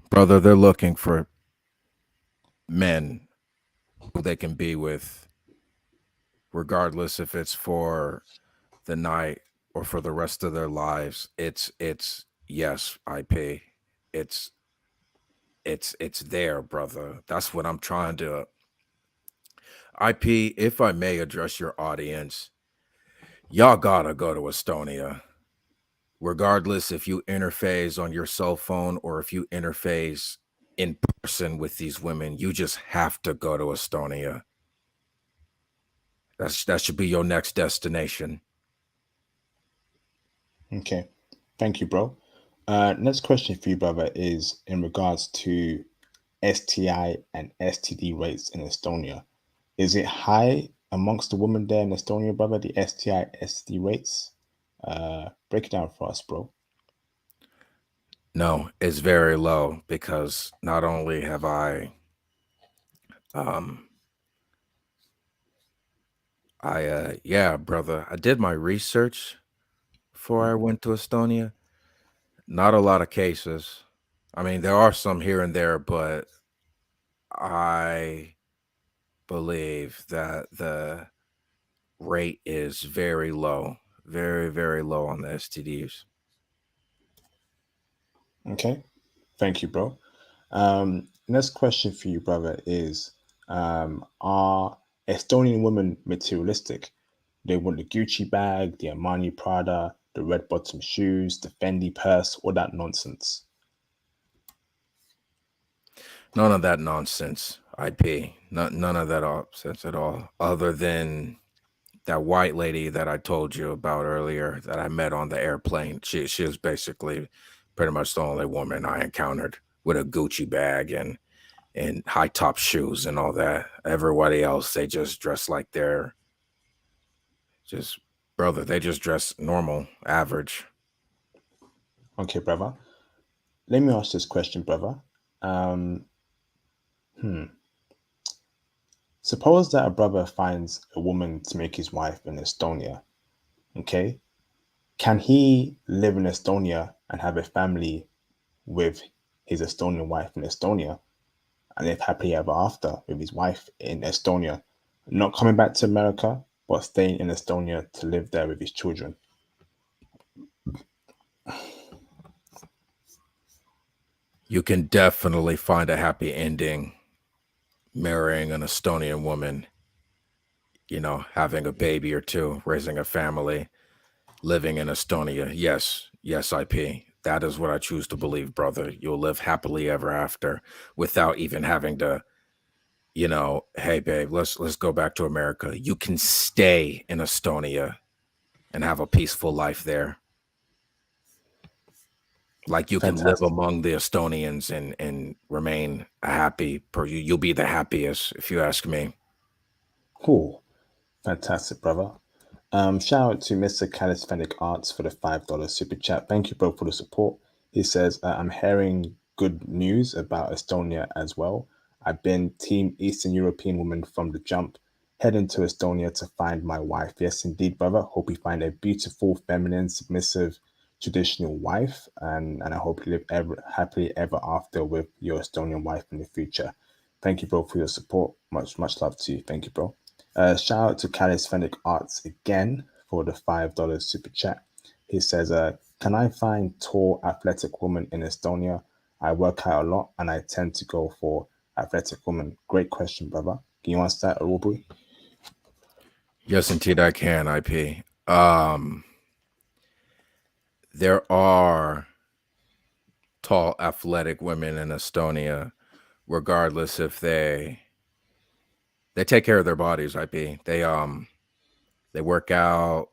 Brother, they're looking for men who they can be with, regardless if it's for the night or for the rest of their lives. It's yes, IP. It's it's there, brother. That's what I'm trying to IP, if I may address your audience, y'all gotta go to Estonia. Regardless if you interface on your cell phone or if you interface in person with these women, you just have to go to Estonia. That should be your next destination. Okay. Thank you, bro. Next question for you, brother, is in regards to STI and STD rates in Estonia. Is it high amongst the women there in Estonia, brother, the STI, STD rates? Break it down for us, bro. No, it's very low because not only have yeah, brother, I did my research before I went to Estonia. Not a lot of cases. I mean, there are some here and there, but I believe that the rate is very low, very, very low on the STDs. Okay. Thank you, bro. Next question for you, brother, is are Estonian women materialistic? They want the Gucci bag, the Armani Prada, the red bottom shoes, the Fendi purse, all that nonsense. None of that nonsense, IP. None of that nonsense at all, other than that white lady that I told you about earlier that I met on the airplane. She was basically pretty much the only woman I encountered with a Gucci bag and high top shoes and all that. Everybody else, they just dress like they're just brother. They just dress normal, average. Okay, brother. Let me ask this question, brother. Um, Suppose that a brother finds a woman to make his wife in Estonia. Okay, can he live in Estonia and have a family with his Estonian wife in Estonia and live happily ever after with his wife in Estonia, not coming back to America, but staying in Estonia to live there with his children? You can definitely find a happy ending marrying an Estonian woman, having a baby or two, raising a family, living in Estonia. Yes, IP. That is what I choose to believe, brother. You'll live happily ever after without even having to, hey babe, let's go back to America. You can stay in Estonia and have a peaceful life there. Like you can live Fantastic. among the Estonians and remain a happy you'll be the happiest if you ask me. Cool. Fantastic, brother. Shout out to Mr. Calisthenic Arts for the $5 super chat. Thank you, bro, for the support. He says, I'm hearing good news about Estonia as well. I've been Team Eastern European woman from the jump, heading to Estonia to find my wife. Yes, indeed, brother. Hope you find a beautiful, feminine, submissive, traditional wife, and I hope you live ever happily ever after with your Estonian wife in the future. Thank you, bro, for your support. Much love to you. Thank you, bro. Shout out to Calisthenic Arts again for the $5 super chat. He says, can I find tall, athletic woman in Estonia? I work out a lot and I tend to go for athletic woman. Great question, brother. Can you answer that, Aubrey? Yes, indeed, I can. IP. There are tall, athletic women in Estonia, regardless if they take care of their bodies. IP. They work out,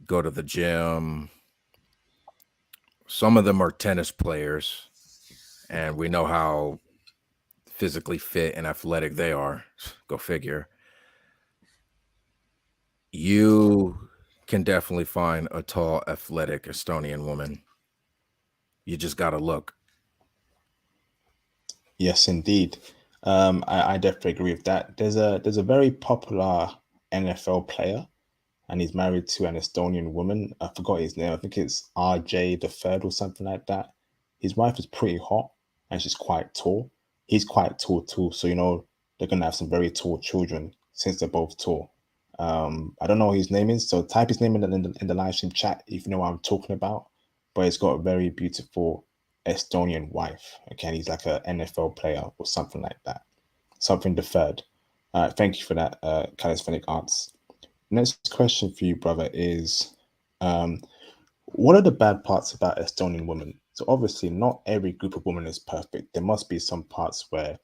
go to the gym. Some of them are tennis players, and we know how physically fit and athletic they are. Go figure. You can definitely find a tall, athletic Estonian woman. You just got to look. Yes, indeed. I definitely agree with that. There's a very popular NFL player and he's married to an Estonian woman. I forgot his name. I think it's RJ the third or something like that. His wife is pretty hot and she's quite tall. He's quite tall too, so they're gonna have some very tall children since they're both tall. I don't know what his name is, so type his name in the live stream chat if you know what I'm talking about. But he's got a very beautiful Estonian wife. Okay, he's like an NFL player or something like that. Something the third. Thank you for that, Calisthenic Arts. Next question for you, brother, is what are the bad parts about Estonian women? So obviously, not every group of women is perfect. There must be some parts where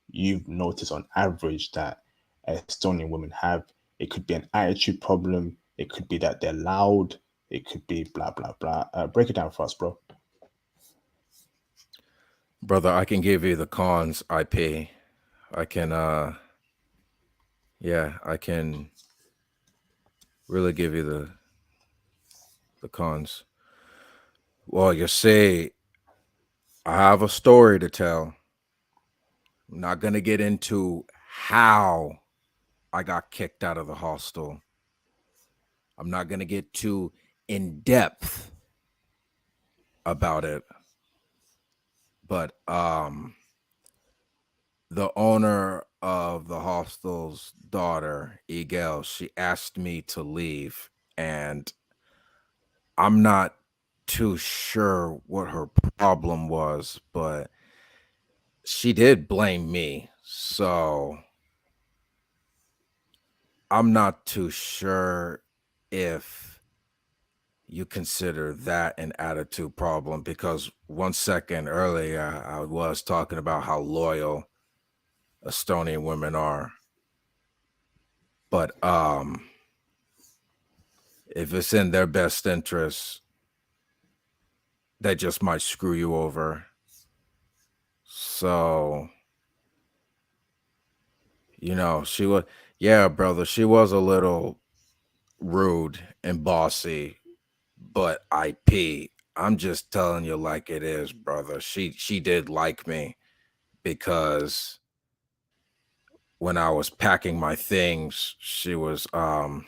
you've noticed on average that Estonian women have. It could be an attitude problem. It could be that they're loud. It could be blah, blah, blah. Break it down for us, bro. Brother, I can give you the cons, IP. I can, I can really give you the cons. Well, you see, I have a story to tell. I'm not going to get into how I got kicked out of the hostel. I'm not going to get too in depth about it. But the owner of the hostel's daughter, Egel, she asked me to leave, and I'm not too sure what her problem was, but she did blame me. So I'm not too sure if you consider that an attitude problem, because 1 second earlier I was talking about how loyal Estonian women are. But if it's in their best interest, they just might screw you over. So, she was, yeah, brother, she was a little rude and bossy, but I'm just telling you like it is, brother. She did like me, because when I was packing my things, she was I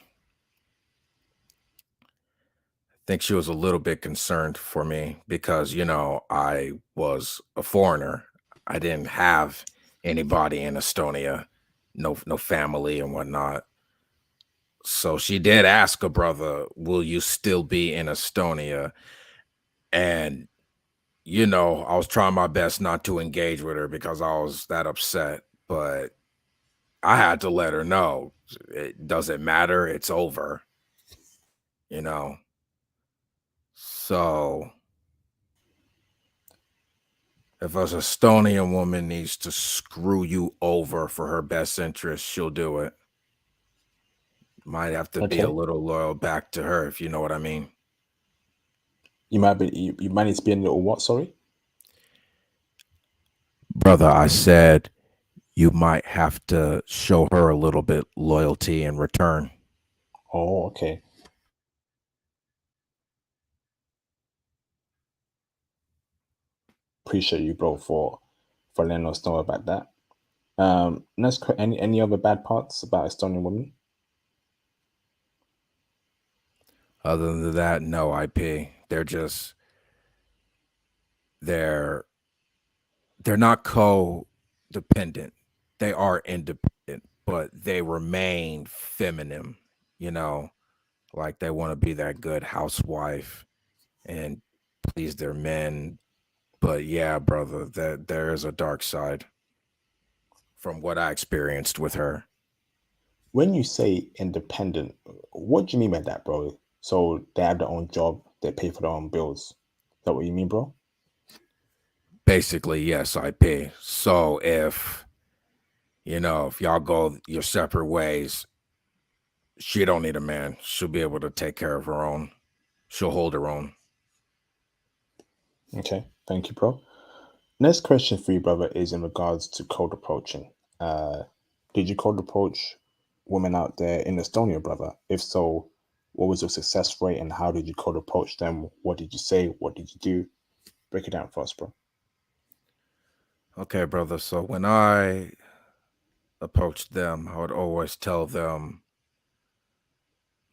think she was a little bit concerned for me, because I was a foreigner. I didn't have anybody in Estonia, no family and whatnot. So she did ask a brother, will you still be in Estonia? And I was trying my best not to engage with her because I was that upset, but I had to let her know it doesn't matter, it's over. So if an Estonian woman needs to screw you over for her best interest, she'll do it. Might have to be a Okay. little loyal back to her, if you know what I mean. You might need to be a little what? Sorry. Brother, I said you might have to show her a little bit loyalty in return. Oh, okay. Appreciate you, bro, for letting us know about that. Any other bad parts about Estonian women? Other than that, no. IP. They're not codependent. They are independent, but they remain feminine, like they want to be that good housewife and please their men. But yeah, brother, that there is a dark side from what I experienced with her. When you say independent, what do you mean by that, bro? So they have their own job, they pay for their own bills. Is that what you mean, bro? Basically, yes, IP. So if y'all go your separate ways, she don't need a man. She'll be able to take care of her own. She'll hold her own. Okay, thank you, bro. Next question for you, brother, is in regards to cold approaching. Did you cold approach women out there in Estonia, brother? If so, what was your success rate and how did you cold approach them? What did you say? What did you do? Break it down for us, bro. Okay, brother. So when I approached them, I would always tell them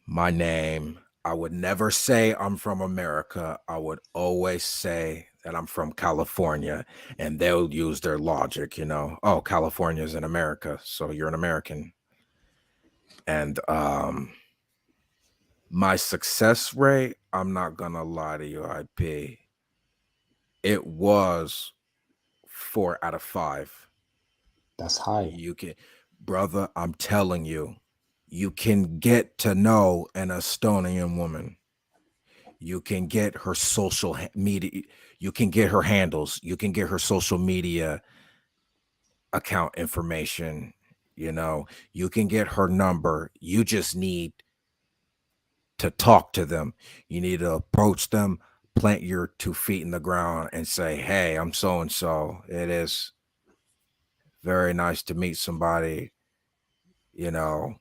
my name. I would never say I'm from America. I would always say that I'm from California, and they'll use their logic, oh, California's in America, so you're an American. And my success rate, I'm not gonna lie to you, IP, it was 4 out of 5. That's high. You can, brother, I'm telling you, you can get to know an Estonian woman. You can get her social media, you can get her handles, you can get her social media account information, you know, you can get her number. You just need to talk to them. You need to approach them, plant your 2 feet in the ground and say, "Hey, I'm so and so. It is very nice to meet somebody, you know,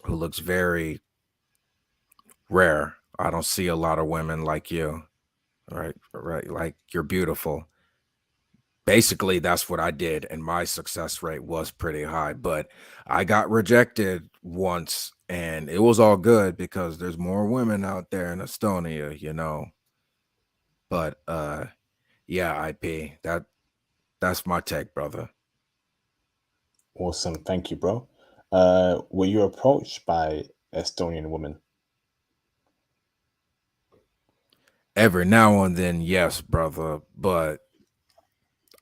who looks very rare. I don't see a lot of women like you." Right, right. Like, you're beautiful. Basically, that's what I did, and my success rate was pretty high. But I got rejected once, and it was all good because there's more women out there in Estonia, you know. But yeah, IP, that's my take, brother. Awesome. Thank you, bro. Were you approached by Estonian women? Every now and then, yes, brother, but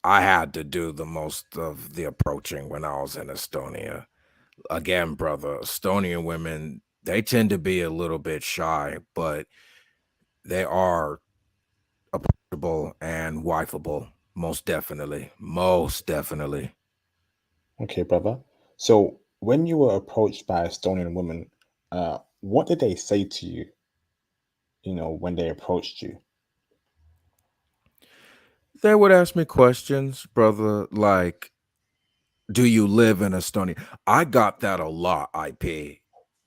I had to do the most of the approaching when I was in Estonia. Again, brother, Estonian women, they tend to be a little bit shy, but they are approachable and wifeable. Most definitely. Most definitely. Okay, brother. So when you were approached by Estonian women, what did they say to you, when they approached you? They would ask me questions, brother, like, do you live in Estonia? I got that a lot, IP.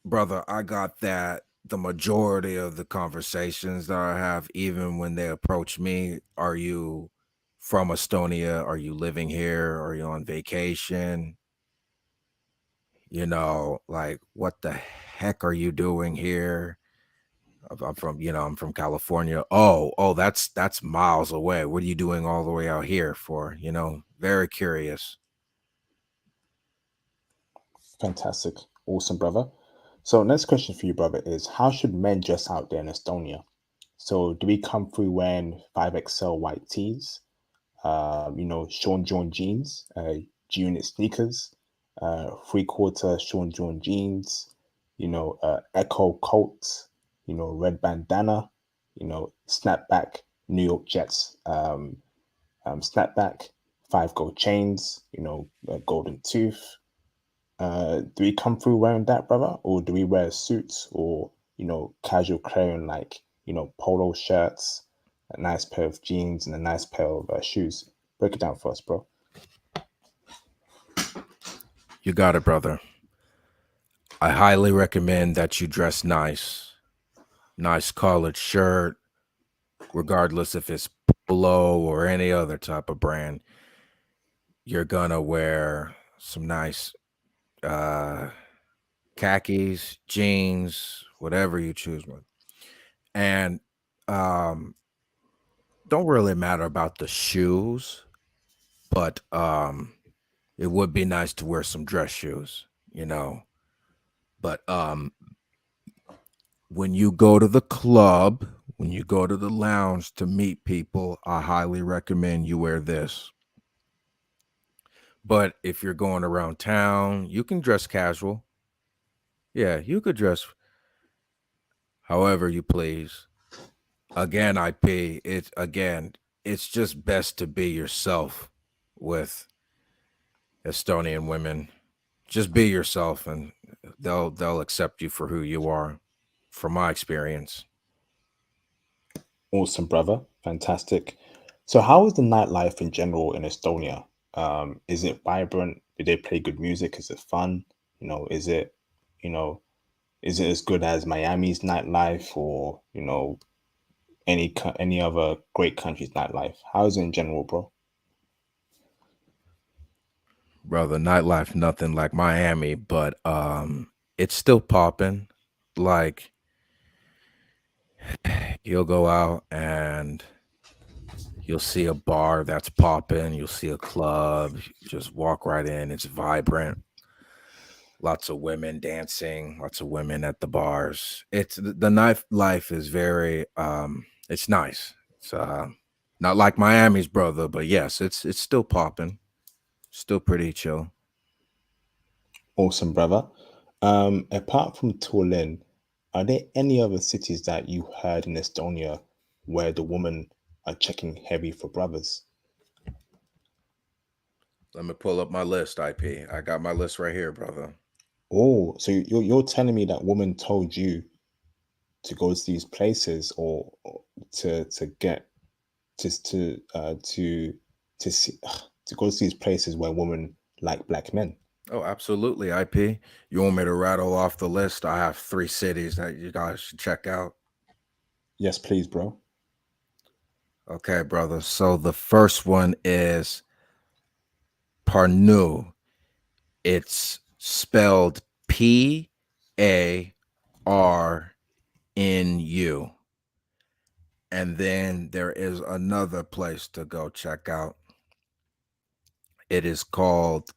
Brother, I got that the majority of the conversations that I have, even when they approach me, are you from Estonia? Are you living here? Are you on vacation? You know, like, what the heck are you doing here? I'm from, I'm from California. Oh, that's miles away. What are you doing all the way out here for? Very curious. Fantastic. Awesome, brother. So next question for you, brother, is how should men dress out there in Estonia? So do we come through wearing 5XL white tees, Sean John jeans, G-Unit sneakers, 3/4 Sean John jeans, Echo coats, red bandana, snapback New York Jets, snapback, 5 gold chains, golden tooth. Do we come through wearing that, brother, or do we wear suits or casual clothing like polo shirts, a nice pair of jeans, and a nice pair of shoes? Break it down for us, bro. You got it, brother. I highly recommend that you dress nice. Nice collared shirt, regardless if it's polo or any other type of brand. You're gonna wear some nice uh khakis, jeans, whatever you choose one. And um don't really matter about the shoes, but it would be nice to wear some dress shoes, you know. But when you go to the club, when you go to the lounge to meet people, I highly recommend you wear this. But if you're going around town, you can dress casual. Yeah, you could dress however you please. Again, it's just best to be yourself with Estonian women. Just be yourself and they'll accept you for who you are, from my experience. Awesome, brother. Fantastic. So, how is the nightlife in general in Estonia? Is it vibrant? Do they play good music? Is it fun? Is it, you know, is it as good as Miami's nightlife or any other great country's nightlife? How is it in general, bro? Brother, nightlife nothing like Miami, but it's still popping. Like, you'll go out and you'll see a bar that's popping, you'll see a club, you just walk right in, it's vibrant. Lots of women dancing, lots of women at the bars. It's the night life is very it's nice. It's not like Miami's, brother, but yes, it's still popping. Still pretty chill. Awesome, brother. Apart from Tuolin, Are there any other cities that you heard in Estonia where the women are checking heavy for brothers? Let me pull up my list, IP. I got my list right here, brother. Oh, so you're telling me that woman told you to go to these places, or to get to see, to go to these places where women like black men? Oh, absolutely, IP. You want me to rattle off the list? I have 3 cities that you guys should check out. Yes, please, bro. Okay, brother. So the first one is Parnu. It's spelled PARNU. And then there is another place to go check out. It is called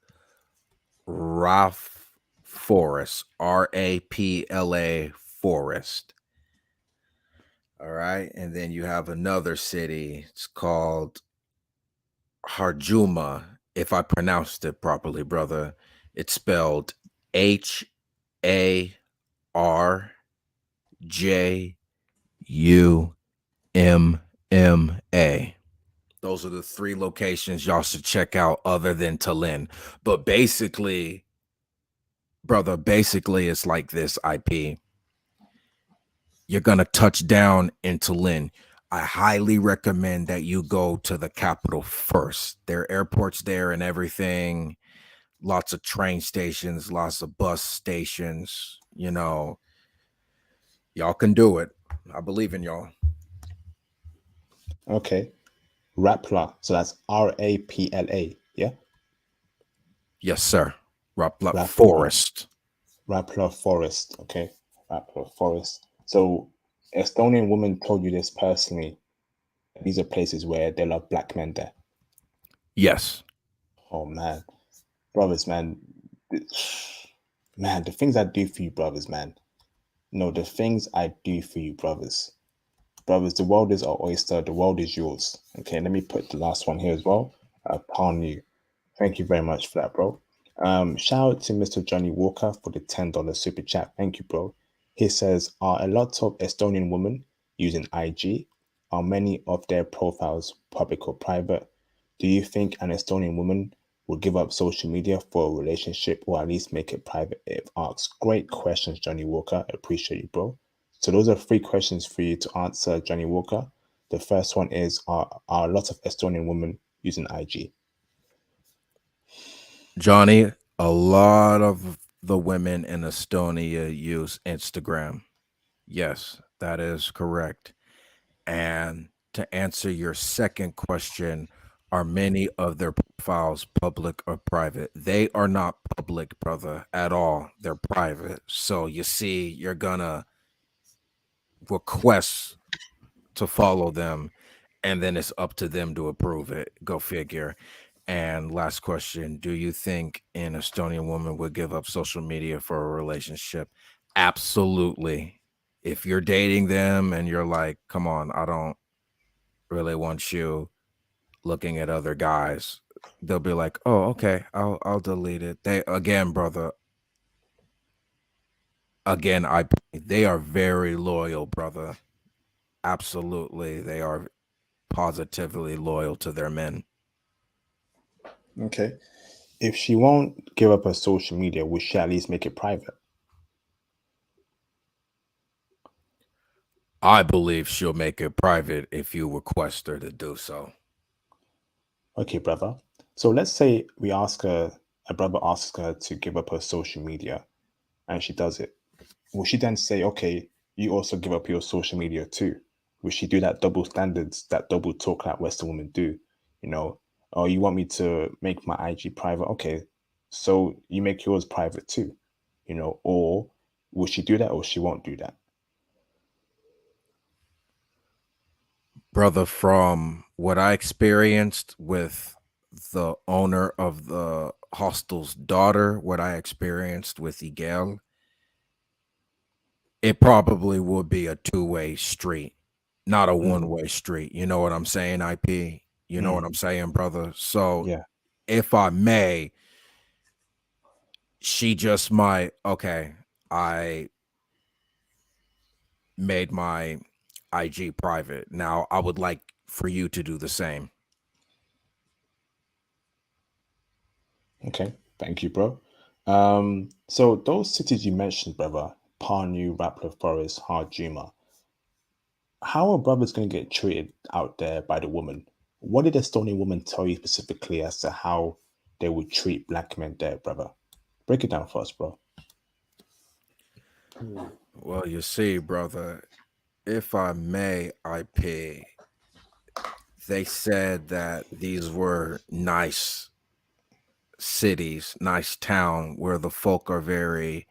Raf Forest, RAPLA Forest. All right. And then you have another city. It's called Harjuma. If I pronounced it properly, brother, it's spelled HARJUMMA. Those are the 3 locations y'all should check out other than Tallinn. But basically, brother, it's like this, IP. You're going to touch down in Tallinn. I highly recommend that you go to the capital first. There are airports there and everything. Lots of train stations, lots of bus stations. You know, y'all can do it. I believe in y'all. Okay. Rapla. So that's RAPLA. Yeah. Yes, sir. Rapla Rapla. Forest. Rapla Forest. Okay. Rapla Forest. So Estonian woman told you this personally. These are places where they love black men there. Yes. Oh man. Brothers, man. Man, the things I do for you, brothers, man. No, the things I do for you, brothers. Brothers, the world is our oyster. The world is yours. Okay, let me put the last one here as well. Upon you. Thank you very much for that, bro. Shout out to Mr. Johnny Walker for the $10 super chat. Thank you, bro. He says, are a lot of Estonian women using IG? Are many of their profiles public or private? Do you think an Estonian woman will give up social media for a relationship, or at least make it private if asked? Great questions, Johnny Walker. I appreciate you, bro. So those are 3 questions for you to answer, Johnny Walker. The first one is, are a lot of Estonian women using IG? Johnny, a lot of the women in Estonia use Instagram. Yes, that is correct. And to answer your second question, are many of their profiles public or private? They are not public, brother, at all. They're private. So you see, you're gonna request to follow them, and then it's up to them to approve it. Go figure. And last question, do you think an Estonian woman would give up social media for a relationship? Absolutely. If you're dating them and you're like, come on, I don't really want you looking at other guys, they'll be like, oh, okay, I'll delete it. They, again, brother, again, they are very loyal, brother. Absolutely. They are positively loyal to their men. Okay. If she won't give up her social media, would she at least make it private? I believe she'll make it private if you request her to do so. Okay, brother. So let's say we ask her, a brother asks her to give up her social media and she does it. Will she then say, okay, you also give up your social media too? Will she do that double standards, that double talk that Western women do? You know, oh, you want me to make my IG private? Okay, so you make yours private too, you know, or will she do that or she won't do that? Brother, from what I experienced with the owner of the hostel's daughter, what I experienced with Igel, it probably would be a 2-way street, not a Mm, 1-way street. You know what I'm saying, IP? You know what mm, I'm saying, brother? So yeah. if I may, she just might, okay, I made my IG private. Now, I would like for you to do the same. Okay, thank you, bro. So those cities you mentioned, brother, Parnu, Rapla Forest, Harjuma, how are brothers going to get treated out there by the woman? What did Estonian woman tell you specifically as to how they would treat black men there, brother? Break it down for us, bro. Well, you see, brother, if I may, IP, they said that these were nice cities, nice town where the folk are very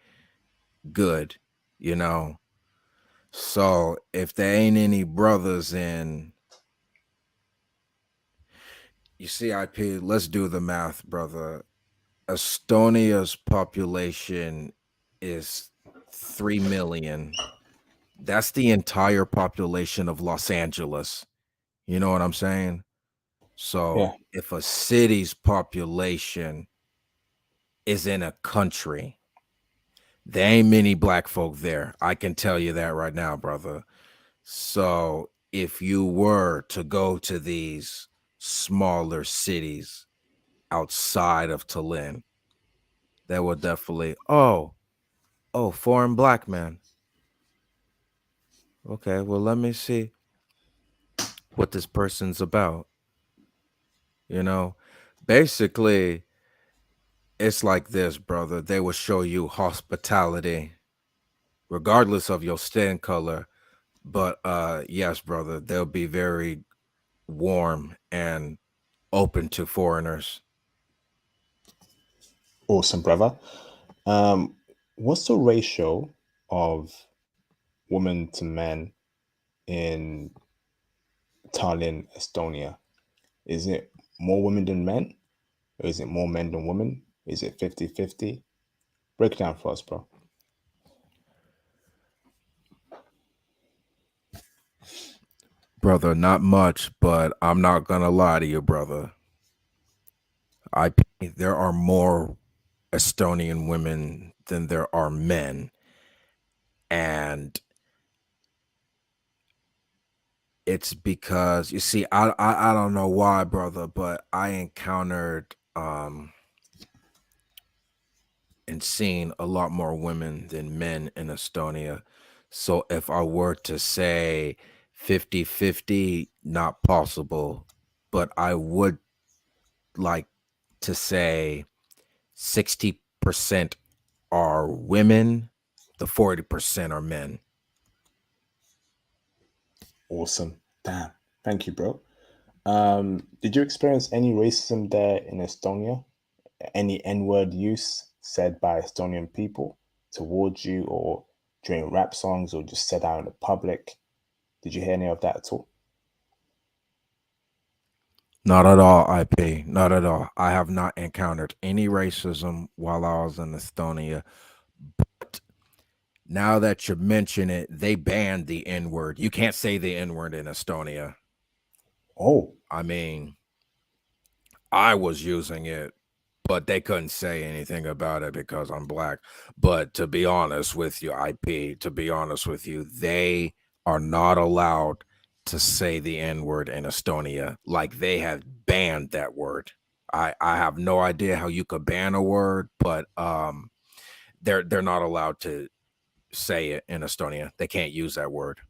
good, you know. So if there ain't any brothers in, you see, IP, let's do the math, brother. Estonia's population is 3 million. That's the entire population of Los Angeles. You know what I'm saying? So Yeah, if a city's population is in a country, there ain't many black folk there. I can tell you that right now, brother. So if you were to go to these smaller cities outside of Tallinn, that would definitely, foreign black man. Okay, well, let me see what this person's about. You know, basically, it's like this, brother. They will show you hospitality regardless of your skin color. But yes, brother, they'll be very warm and open to foreigners. awesome, brother. Um, what's the ratio of women to men in Tallinn, Estonia? Is it more women than men? Or is it more men than women? Is it 50-50? Break it down for us, bro. Brother, not much, but I'm not gonna lie to you, brother. There are more Estonian women than there are men. And it's because you see, I don't know why, brother, but I encountered and seen a lot more women than men in Estonia. So if I were to say 50-50, not possible, but I would like to say 60% are women, the 40% are men. Awesome. Damn. Thank you, bro. Did you experience any racism there in Estonia? Any N-word use said by Estonian people towards you or during rap songs or just said out in the public? Did you hear any of that at all? Not at all, IP. Not at all. I have not encountered any racism while I was in Estonia. But now that you mention it, they banned the N word. You can't say the N word in Estonia. Oh, I mean, I was using it, but they couldn't say anything about it because I'm black. But to be honest with you, IP, to be honest with you, they are not allowed to say the N word in Estonia. Like they have banned that word. I have no idea how you could ban a word, but they're not allowed to say it in Estonia. They can't use that word.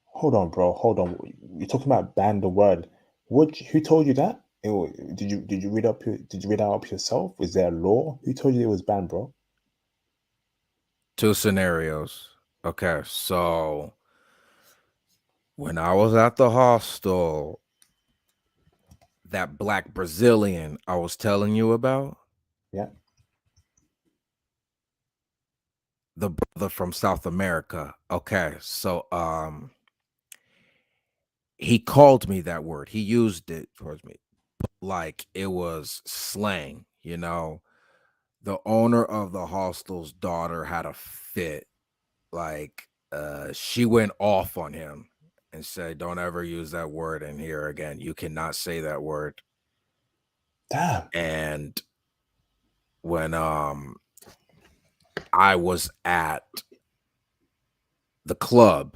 hold on, bro. Hold on. You're talking about ban the word. Who told you that? Did you read up? Did you read that up yourself? Is there a law? Who told you it was banned, bro? Two scenarios. Okay, so when I was at the hostel, that black Brazilian I was telling you about, Yeah. the brother from South America. Okay, so he called me that word. He used it towards me like it was slang, you know. The owner of the hostel's daughter had a fit. Like she went off on him and said, "Don't ever use that word in here again. You cannot say that word." Damn. And when I was at the club,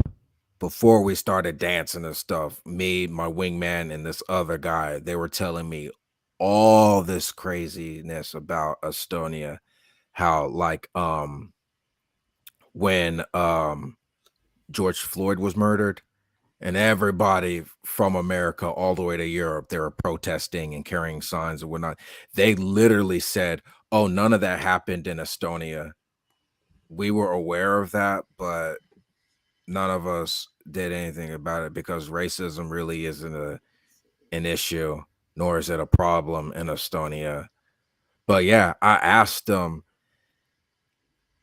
before we started dancing and stuff, me, my wingman, and this other guy, they were telling me all this craziness about Estonia, how like when George Floyd was murdered, and everybody from America all the way to Europe, they were protesting and carrying signs and whatnot. They literally said, "Oh, none of that happened in Estonia. We were aware of that, but none of us did anything about it because racism really isn't an issue, nor is it a problem in Estonia." But yeah, I asked them,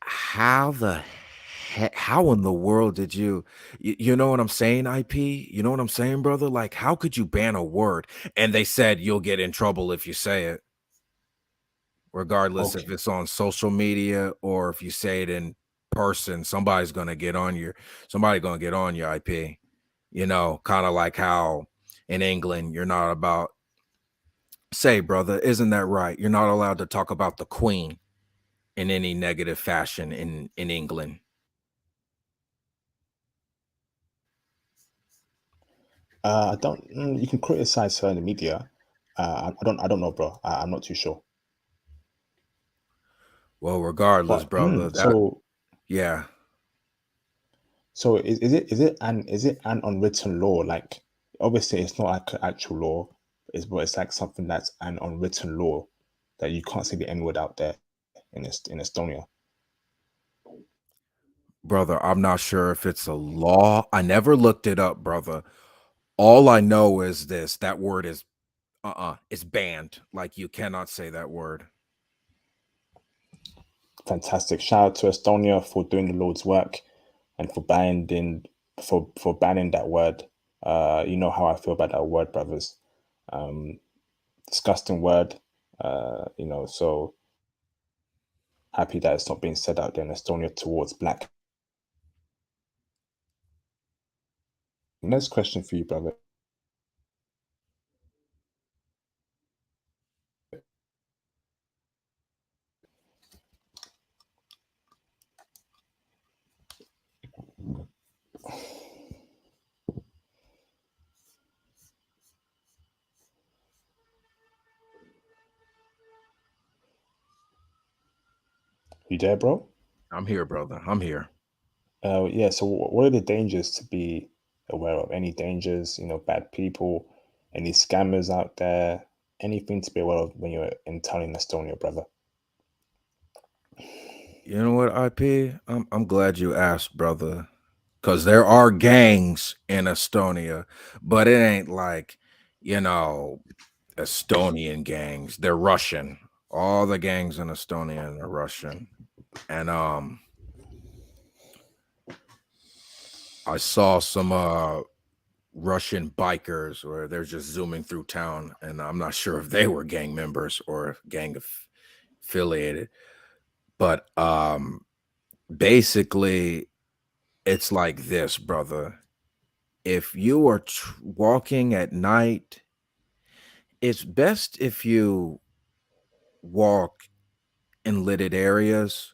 how the heck, how in the world did you know what I'm saying, IP? You know what I'm saying, brother? Like, how could you ban a word? And they said you'll get in trouble if you say it, regardless if Okay. it's on social media or if you say it in person. Somebody's gonna get on your IP. You know, kind of like how in England you're not about, say, brother, isn't that right? You're not allowed to talk about the Queen in any negative fashion in England. I don't. You can criticize her in the media. I don't. I don't know, bro. I'm not too sure. Well, regardless, But brother, that so yeah. is it an unwritten law? Like, obviously, it's not like an actual law. It's like something that's an unwritten law that you can't say the N word out there in Estonia. Brother, I'm not sure if it's a law. I never looked it up, brother. All I know is this, that word is it's banned. Like you cannot say that word. Fantastic! Shout out to Estonia for doing the Lord's work and for banning that word. You know how I feel about that word, brothers. Disgusting word. So happy that it's not being said out there in Estonia towards black. Next question for you, brother. You there, bro? I'm here, brother. I'm here. Yeah. So, what are the dangers to be aware of? Any dangers? Bad people, any scammers out there? Anything to be aware of when you're in town in Estonia, brother? You know what, IP? I'm glad you asked, brother. Cause there are gangs in Estonia, but it ain't like, you know, Estonian gangs. They're Russian. All the gangs in Estonia are Russian. And I saw some Russian bikers where they're just zooming through town, and I'm not sure if they were gang members or affiliated, but basically it's like this, brother. If you are walking at night, it's best if you walk in lighted areas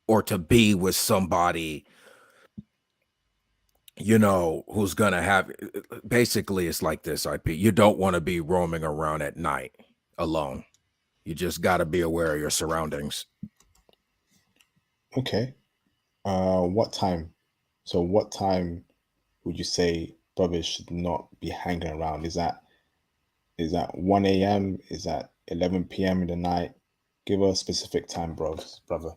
or to be with somebody, who's gonna have, basically it's like this, IP. You don't want to be roaming around at night alone. You just got to be aware of your surroundings. Okay. What time? So, what time would you say brothers should not be hanging around? Is that 1 a.m.? Is that 11 p.m. in the night? Give us a specific time, bros, brother.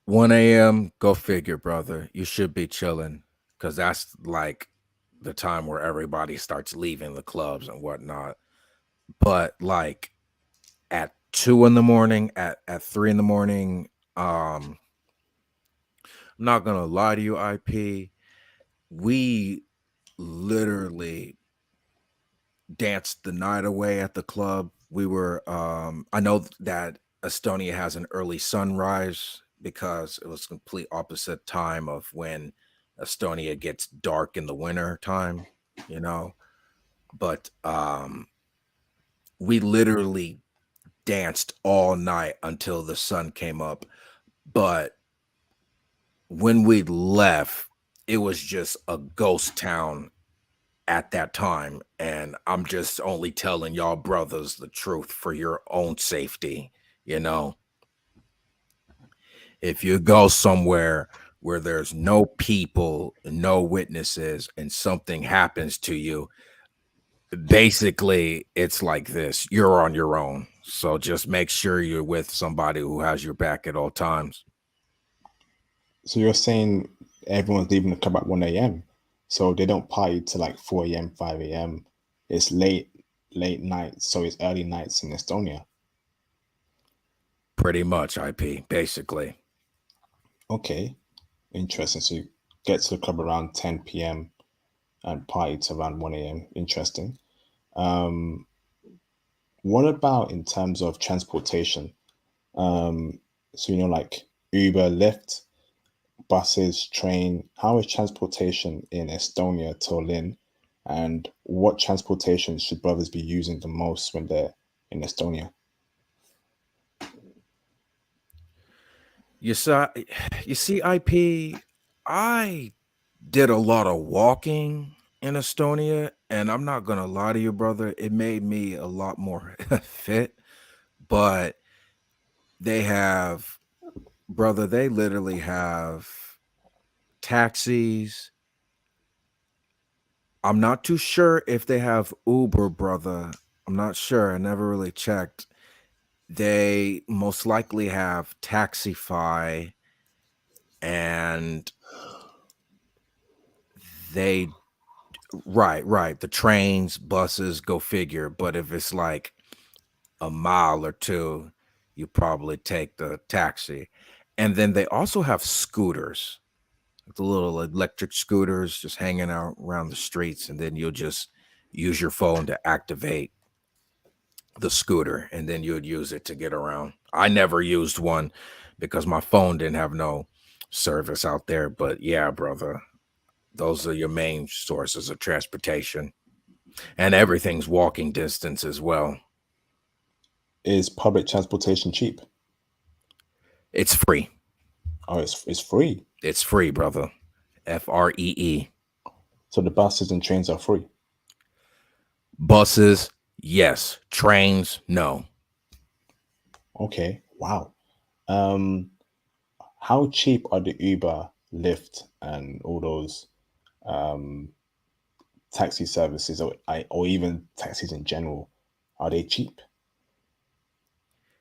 1 a.m., go figure, brother. You should be chilling because that's like the time where everybody starts leaving the clubs and whatnot. But like at 2 in the morning, at 3 in the morning, I'm not gonna lie to you, IP. We literally danced the night away at the club. We were I know that Estonia has an early sunrise because it was complete opposite time of when Estonia gets dark in the winter time, you know. But we literally danced all night until the sun came up. But when we left, it was just a ghost town at that time. And I'm just only telling y'all brothers the truth for your own safety. You know, if you go somewhere where there's no people, no witnesses, and something happens to you, basically it's like this: you're on your own. So just make sure you're with somebody who has your back at all times. So you're saying everyone's leaving the club at 1 a.m. So they don't party till like 4 a.m., 5 a.m. It's late night, so it's early nights in Estonia. Pretty much, IP, basically. Okay, interesting. So you get to the club around 10 p.m. and party to around 1 a.m. Interesting. Um, what about in terms of transportation? So like Uber, Lyft, buses, train. How is transportation in Estonia to Tallinn? And what transportation should brothers be using the most when they're in Estonia? You saw, you see, IP. I did a lot of walking in Estonia, and I'm not gonna lie to you, brother. It made me a lot more fit. But they have, brother, they literally have taxis. I'm not too sure if they have Uber, brother. I'm not sure. I never really checked. They most likely have Taxify, and they right. The trains, buses, go figure. But if it's like a mile or two, you probably take the taxi. And then they also have scooters, the little electric scooters just hanging out around the streets, and then you'll just use your phone to activate the scooter, and then you would use it to get around. I never used one because my phone didn't have no service out there. But yeah, brother, those are your main sources of transportation, and everything's walking distance as well. Is public transportation cheap? It's free. Oh, it's free. It's free, brother. Free. So the buses and trains are free. Buses, yes. Trains, no. Okay. Wow. Um, how cheap are the Uber, Lyft, and all those um taxi services, or even taxis in general? Are they cheap?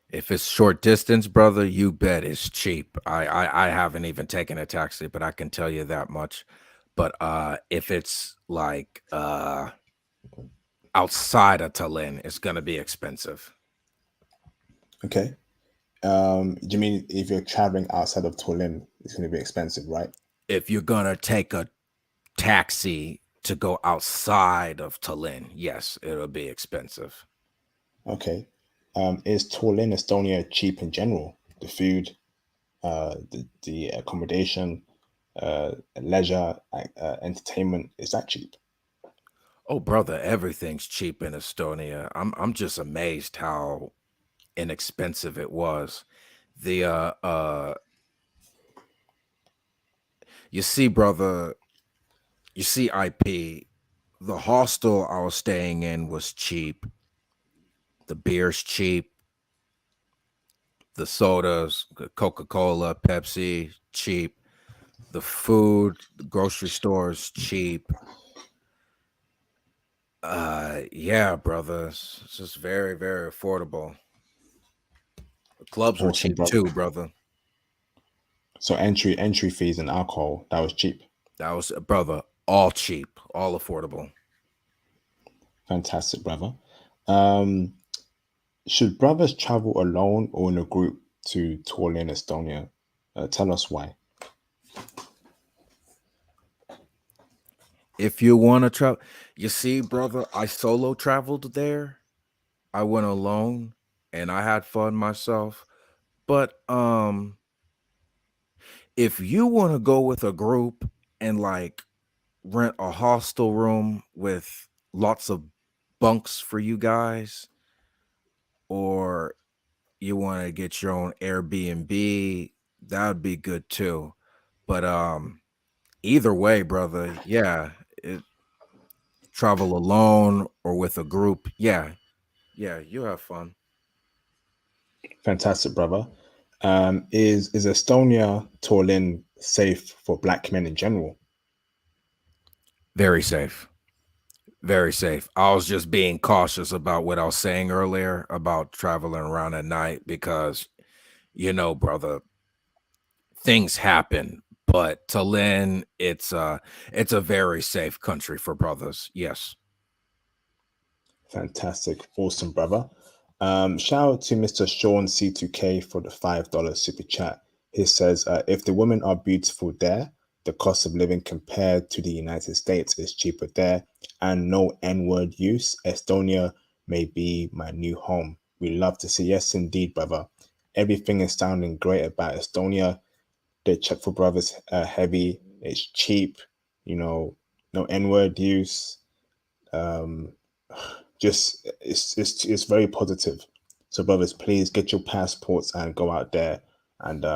If it's short distance, brother, you bet it's cheap. I haven't even taken a taxi, but I can tell you that much. But if it's like outside of Tallinn, it's gonna be expensive. Okay. Do you mean if you're traveling outside of Tallinn, it's going to be expensive, right? If you're gonna take a taxi to go outside of Tallinn, yes, it'll be expensive. Okay. Is Tallinn, Estonia cheap in general? The food, the accommodation, leisure, entertainment, is that cheap? Oh, brother, everything's cheap in Estonia. I'm just amazed how inexpensive it was. The you see, brother, you see, IP, the hostel I was staying in was cheap. The beer's cheap. The sodas, Coca-Cola, Pepsi, cheap. The food, the grocery stores, cheap. Yeah, brother. It's just very, very affordable. The clubs were Awesome, cheap brother. too, brother. So entry fees and alcohol, that was cheap. That was, brother, all cheap, all affordable. Fantastic, brother. Um, should brothers travel alone or in a group to Tallinn, Estonia? Tell us why. If you want to travel, you see, brother, I solo traveled there. I went alone and I had fun myself. But if you want to go with a group and like rent a hostel room with lots of bunks for you guys, or you want to get your own Airbnb, that would be good too. But either way, brother, yeah, travel alone or with a group, yeah, you have fun. Fantastic, brother. Is Estonia Tallinn safe for black men in general? Very safe. Very safe. I was just being cautious about what I was saying earlier about traveling around at night because, brother, things happen. But Tallinn, it's a very safe country for brothers. Yes. Fantastic. Awesome, brother. Shout out to Mr. Sean C2K for the $5 super chat. He says, if the women are beautiful there, the cost of living compared to the United States is cheaper there, and no N-word use, Estonia may be my new home. We love to see. Yes, indeed, brother. Everything is sounding great about Estonia. The check for brothers heavy. It's cheap. No N-word use. Just it's very positive. So brothers, please get your passports and go out there and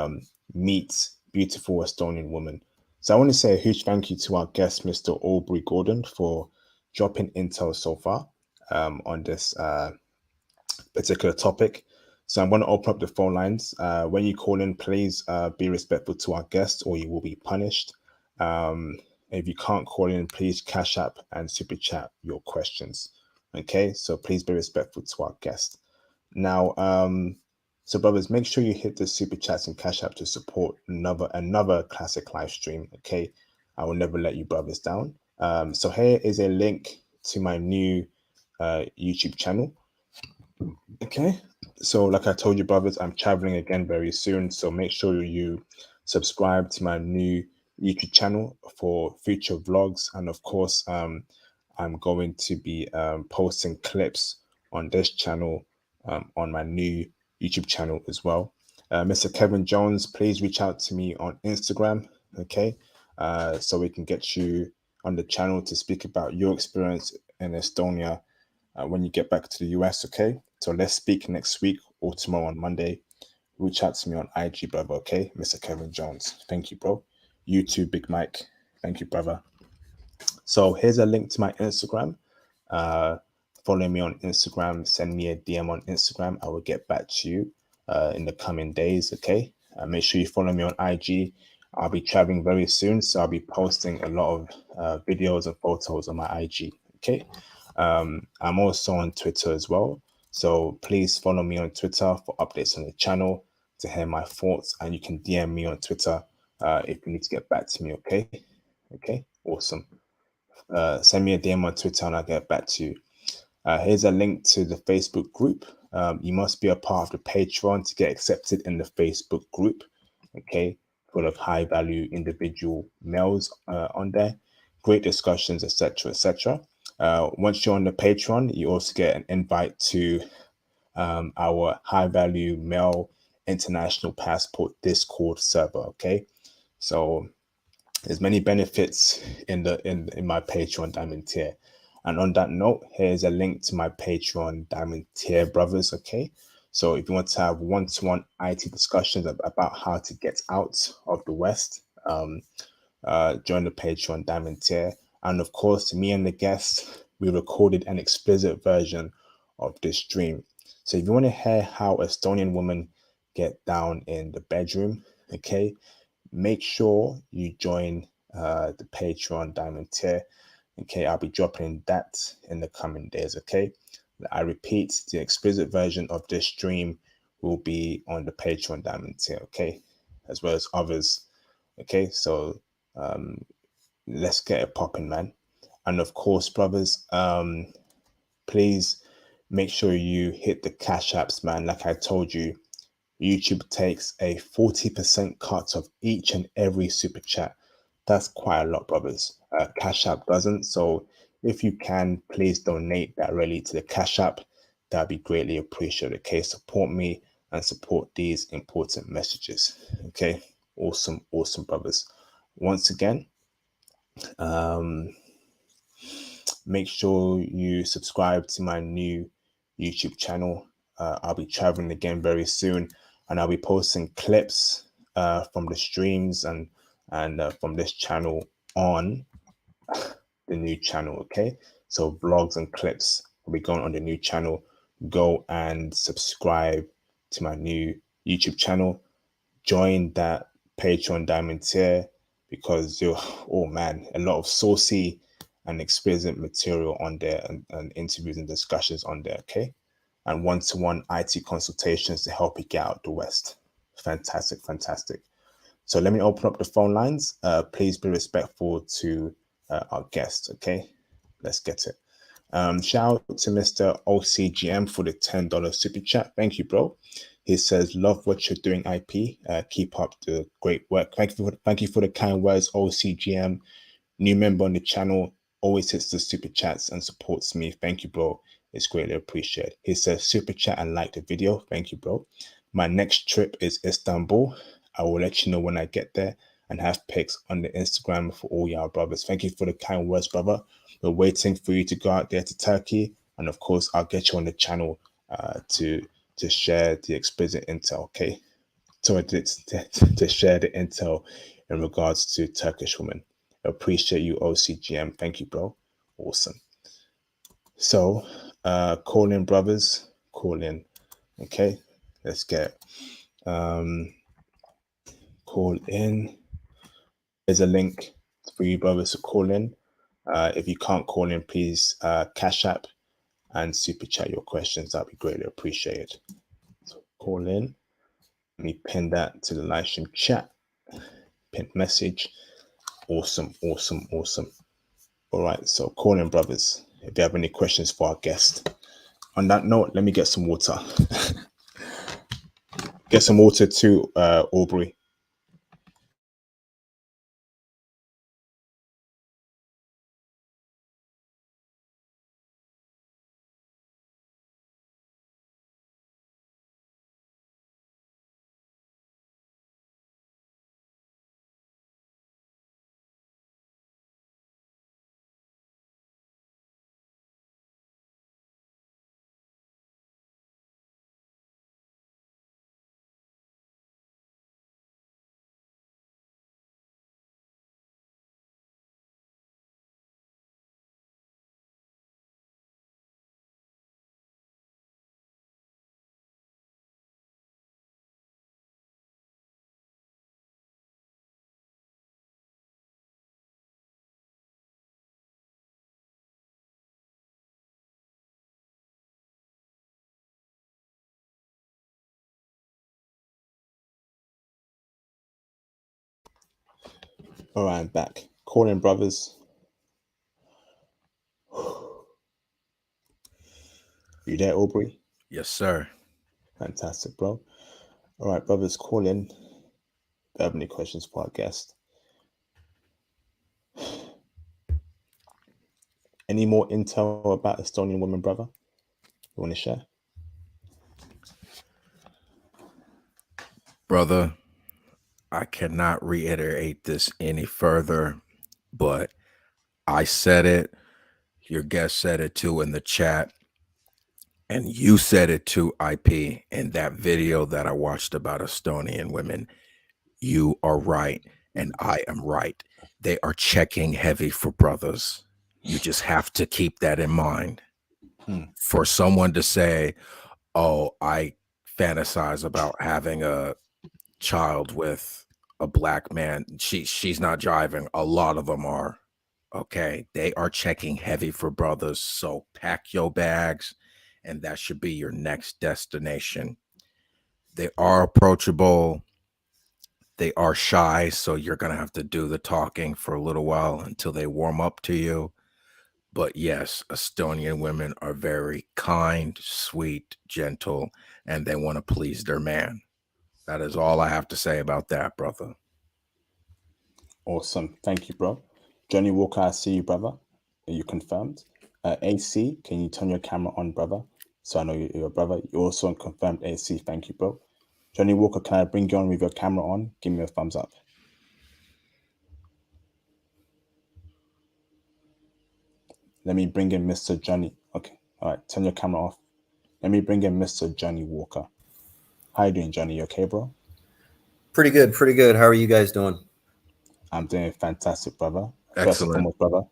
meet beautiful Estonian women. So I want to say a huge thank you to our guest, Mr. Aubrey Gordon, for dropping intel so far on this particular topic. So I'm going to open up the phone lines. When you call in, please be respectful to our guest, or you will be punished. Um, if you can't call in, please cash app and super chat your questions. Okay, so please be respectful to our guest. Now, so brothers, make sure you hit the super chats and cash app to support another classic live stream. Okay, I will never let you brothers down. So here is a link to my new YouTube channel. Okay. So, like I told you, brothers, I'm traveling again very soon. So, make sure you subscribe to my new YouTube channel for future vlogs. And of course, I'm going to be posting clips on this channel, on my new YouTube channel as well. Mr. Kevin Jones, please reach out to me on Instagram. Okay. So we can get you on the channel to speak about your experience in Estonia when you get back to the US, okay? So let's speak next week or tomorrow on Monday. Reach out to me on IG, brother, okay? Mr. Kevin Jones. Thank you, bro. You too, Big Mike. Thank you, brother. So here's a link to my Instagram. Uh, Follow me on Instagram. Send me a DM on Instagram. I will get back to you in the coming days, okay? Make sure you follow me on IG. I'll be traveling very soon, so I'll be posting a lot of videos and photos on my IG, okay? I'm also on Twitter as well. So please follow me on Twitter for updates on the channel to hear my thoughts. And you can DM me on Twitter if you need to get back to me, okay? Okay, awesome. Send me a DM on Twitter and I'll get back to you. Here's a link to the Facebook group. You must be a part of the Patreon to get accepted in the Facebook group, okay? Full of high value individual males on there. Great discussions, etc., etc. Once you're on the Patreon, you also get an invite to our high value male international passport Discord server. Okay, so there's many benefits in my Patreon diamond tier. And on that note, here's a link to my Patreon diamond tier brothers. Okay, so if you want to have one-to-one IT discussions about how to get out of the West, join the Patreon Diamond tier. And of course, me and the guests, we recorded an explicit version of this stream. So if you want to hear how Estonian women get down in the bedroom, okay, make sure you join the Patreon Diamond tier. Okay, I'll be dropping that in the coming days. Okay, I repeat, the explicit version of this stream will be on the Patreon Diamond tier. Okay, as well as others. Okay, so let's get it popping, man. And of course, brothers, please make sure you hit the cash apps, man. Like I told you, YouTube takes a 40% cut of each and every super chat. That's quite a lot, brothers. Cash app doesn't. So if you can, please donate that really to the cash app. That'd be greatly appreciated. Okay, support me and support these important messages. Okay, awesome, awesome, brothers. Once again, make sure you subscribe to my new YouTube channel. I'll be traveling again very soon, and I'll be posting clips from the streams and and from this channel on the new channel. Okay, so vlogs and clips will be going on the new channel. Go and subscribe to my new YouTube channel. Join that Patreon diamond tier, because you're, oh man, a lot of saucy and explicit material on there, and interviews and discussions on there. Okay, and one-to-one IT consultations to help you get out the West. Fantastic, fantastic. So let me open up the phone lines. Please be respectful to our guests. Okay, let's get it. Shout out to Mr. OCGM for the $10 super chat. Thank you, bro. He says, "Love what you're doing, IP. Keep up the great work." Thank you for the kind words, OCGM. New member on the channel, always hits the super chats and supports me. Thank you, bro. It's greatly appreciated. He says, "Super chat and like the video." Thank you, bro. "My next trip is Istanbul. I will let you know when I get there and have pics on the Instagram for all y'all brothers." Thank you for the kind words, brother. We're waiting for you to go out there to Turkey, and of course, I'll get you on the channel to share the explicit intel. Okay, to share the intel in regards to Turkish women. Appreciate you, OCGM. Thank you, bro. Awesome. So, call in, brothers. Call in. Okay, let's get call in. There's a link for you, brothers, to call in. If you can't call in, please Cash App and super chat your questions. That'd be greatly appreciated. So call in. Let me pin that to the live stream chat. Pin message. Awesome, awesome, awesome. All right, so call in, brothers, if you have any questions for our guest. On that note, let me get some water. Get some water too, Aubrey. All right, I'm back. Call in, brothers. You there, Aubrey? Yes, sir. Fantastic, bro. All right, brothers, call in. If you have any questions for our guest. Any more intel about Estonian women, brother? You want to share? Brother, I cannot reiterate this any further, but I said it. Your guest said it too in the chat. And you said it too, IP, in that video that I watched about Estonian women. You are right, and I am right. They are checking heavy for brothers. You just have to keep that in mind. For someone to say, "Oh, I fantasize about having a child with a black man," she's not jiving. A lot of them are. Okay, they are checking heavy for brothers. So pack your bags, and that should be your next destination. They are approachable. They are shy, so you're going to have to do the talking for a little while until they warm up to you. But yes, Estonian women are very kind, sweet, gentle, and they want to please their man. That is all I have to say about that, brother. Awesome. Thank you, bro. Johnny Walker, I see you, brother. Are you confirmed? AC, can you turn your camera on, brother? So I know you're a brother. You're also confirmed, AC. Thank you, bro. Johnny Walker, can I bring you on with your camera on? Give me a thumbs up. Let me bring in Mr. Johnny. Okay. All right. Turn your camera off. Let me bring in Mr. Johnny Walker. How you doing, Johnny? You okay, bro? Pretty good. Pretty good. How are you guys doing? I'm doing fantastic, brother. First and Excellent. foremost, brother,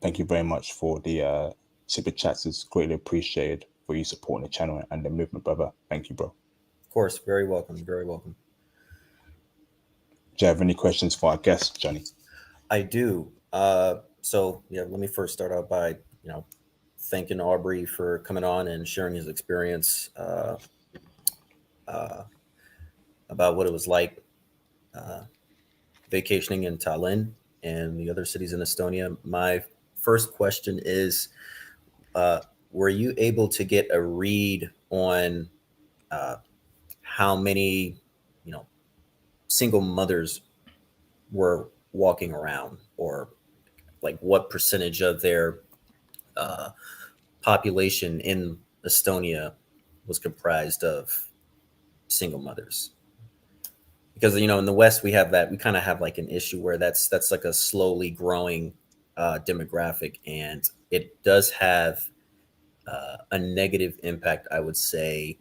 thank you very much for the super chats. It's greatly appreciated for you supporting the channel and the movement, brother. Thank you, bro. Of course, very welcome, very welcome. Do you have any questions for our guest, Johnny? I do. So yeah, let me first start out by thanking Aubrey for coming on and sharing his experience uh, about what it was like uh, vacationing in Tallinn and the other cities in Estonia. My first question is, uh, were you able to get a read on uh, how many, you know, single mothers were walking around, or like what percentage of their uh, population in Estonia was comprised of single mothers? Because in the West we have that, we kind of have like an issue where that's like a slowly growing demographic, and it does have a negative impact, I would say,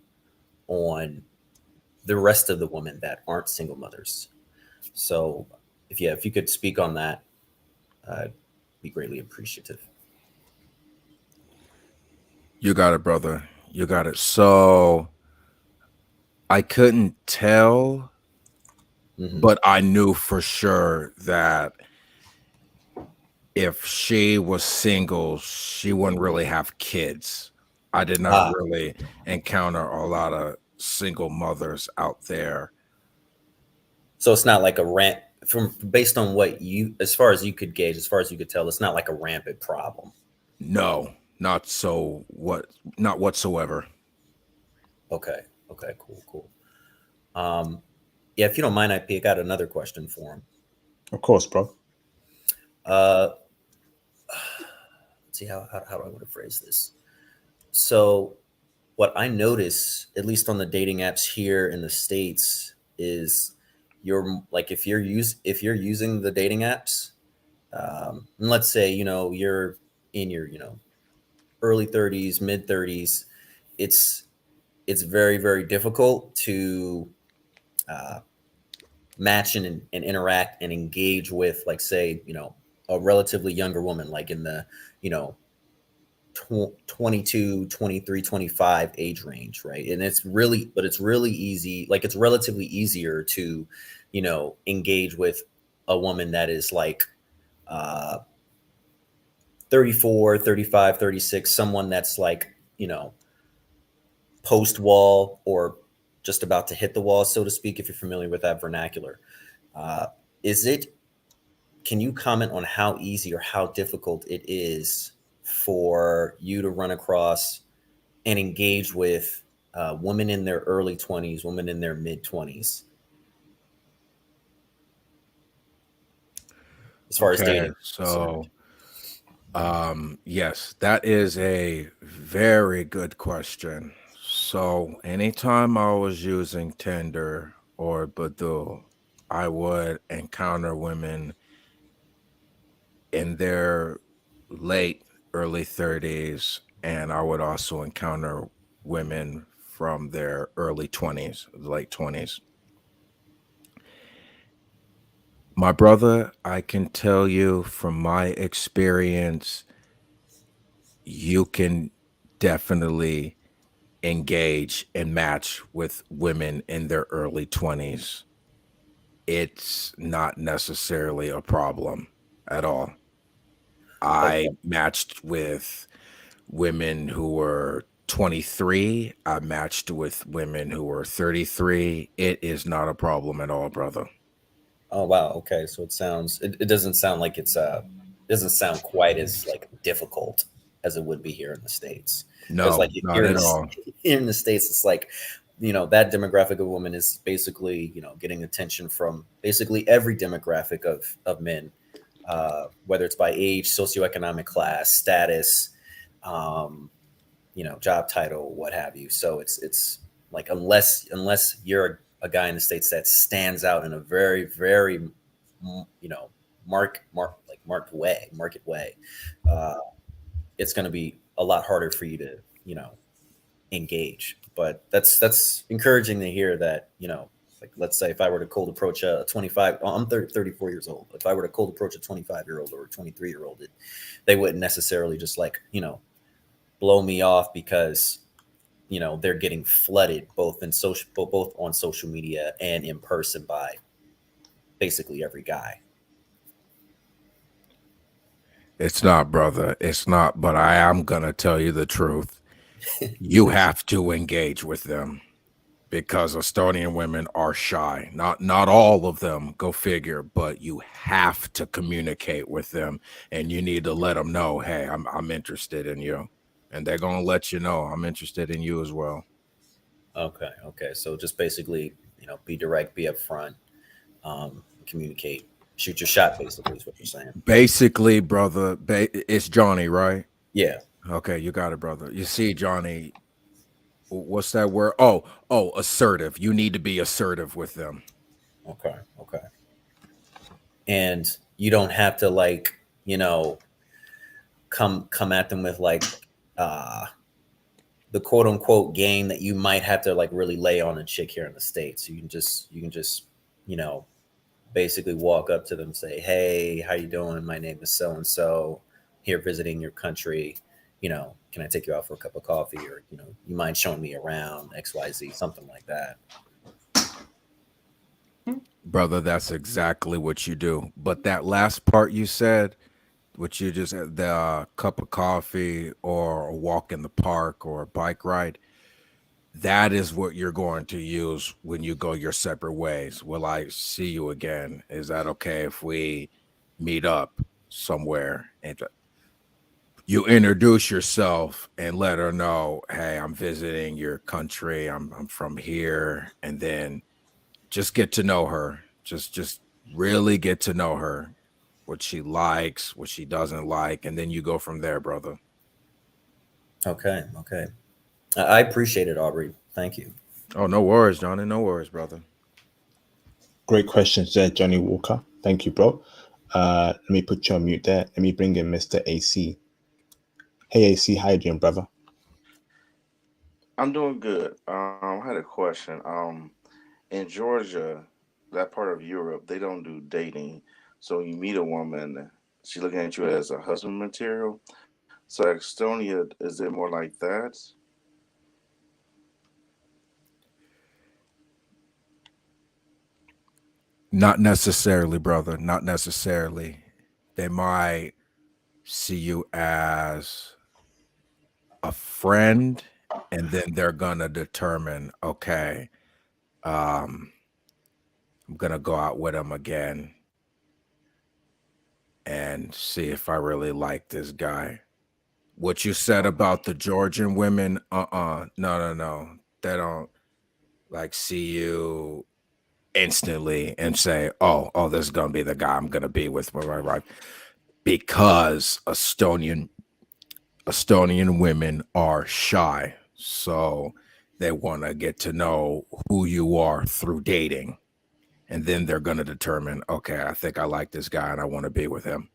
on the rest of the women that aren't single mothers. So if you could speak on that, I'd be greatly appreciative. You got it, brother. You got it. So I couldn't tell, Mm-hmm. but I knew for sure that if she was single, she wouldn't really have kids. I did not Ah, really encounter a lot of single mothers out there. so it's not like a rant from based on what you, as far as you could gauge, as far as you could tell, it's not like a rampant problem. No, not whatsoever. Okay. Okay. Cool. Cool. Yeah. If you don't mind, I got another question for him. Of course, bro. Uh, let's see how do I want to phrase this. So, what I notice, at least on the dating apps here in the States, is you're like if you're using the dating apps, and let's say you're in your early 30s, mid 30s, it's it's very very difficult to uh, match and interact and engage with, like, say, a relatively younger woman, like in the you know 22, 23, 25 age range, right? And it's really easy, like it's relatively easier to engage with a woman that is like uh 34, 35, 36, someone that's like post wall, or just about to hit the wall, so to speak, if you're familiar with that vernacular. uh is it Can you comment on how easy or how difficult it is for you to run across and engage with women in their early 20s, women in their mid 20s, as far as Okay, dating is concerned? so yes, that is a very good question. So anytime I was using Tinder or Badoo, I would encounter women in their late early 30s, and I would also encounter women from their early 20s, late 20s. My brother, I can tell you from my experience, you can definitely engage and match with women in their early 20s. It's not necessarily a problem at all. I Okay. matched with women who were 23. I matched with women who were 33. It is not a problem at all, brother. Oh wow. Okay. So it doesn't sound like doesn't sound quite as like difficult as it would be here in the States. Because No, like not at all. here in the States, it's like that demographic of woman is basically getting attention from basically every demographic of men, whether it's by age, socioeconomic class, status, um, job title, what have you. So it's like, unless you're a guy in the States that stands out in a very very market way, uh, it's going to be a lot harder for you to engage. But that's encouraging to hear that Like, let's say if I were to cold approach a 25, I'm 34 years old. If I were to cold approach a 25-year-old or a 23-year-old, they wouldn't necessarily just like, blow me off because, they're getting flooded both on social media and in person by basically every guy. It's not, brother. It's not, but I am going to tell you the truth. You have to engage with them because Estonian women are shy. Not all of them, go figure, but you have to communicate with them and you need to let them know, hey, I'm interested in you. And they're going to let you know I'm interested in you as well. Okay. So just basically, be direct, be upfront, communicate, shoot your shot, basically, is what you're saying. Basically, brother, it's Johnny, right? Yeah. Okay, you got it, brother. You see, Johnny, what's that word? Oh, assertive. You need to be assertive with them. Okay. And you don't have to like, come at them with like the quote unquote game that you might have to like really lay on a chick here in the States. You can just, basically walk up to them, say, hey, how you doing? My name is so and so, here visiting your country. Can I take you out for a cup of coffee? Or, you mind showing me around XYZ, something like that. Brother, that's exactly what you do. But that last part you said, what you just the cup of coffee or a walk in the park or a bike ride, that is what you're going to use when you go your separate ways. Will I see you again? Is that okay if we meet up somewhere? And you introduce yourself and let her know, hey, I'm visiting your country. I'm from here. And then just get to know her. Just really get to know her, what she likes, what she doesn't like, and then you go from there, brother. Okay. I appreciate it, Aubrey. Thank you. Oh, no worries, Johnny. No worries, brother. Great questions there, Johnny Walker. Thank you, bro. Let me put you on mute there. Let me bring in Mr. AC. Hey, AC, how you doing, brother? I'm doing good. I had a question. In Georgia, that part of Europe, they don't do dating. So when you meet a woman, she's looking at you as a husband material. So Estonia, is it more like that? Not necessarily, brother. Not necessarily. They might see you as a friend, and then they're gonna determine, okay, I'm gonna go out with him again and see if I really like this guy. What you said about the Georgian women, no. They don't like see you instantly and say, oh, this is gonna be the guy I'm gonna be with when I arrive. Because Estonian women are shy, so they want to get to know who you are through dating, and then they're going to determine, okay, I think I like this guy and I want to be with him.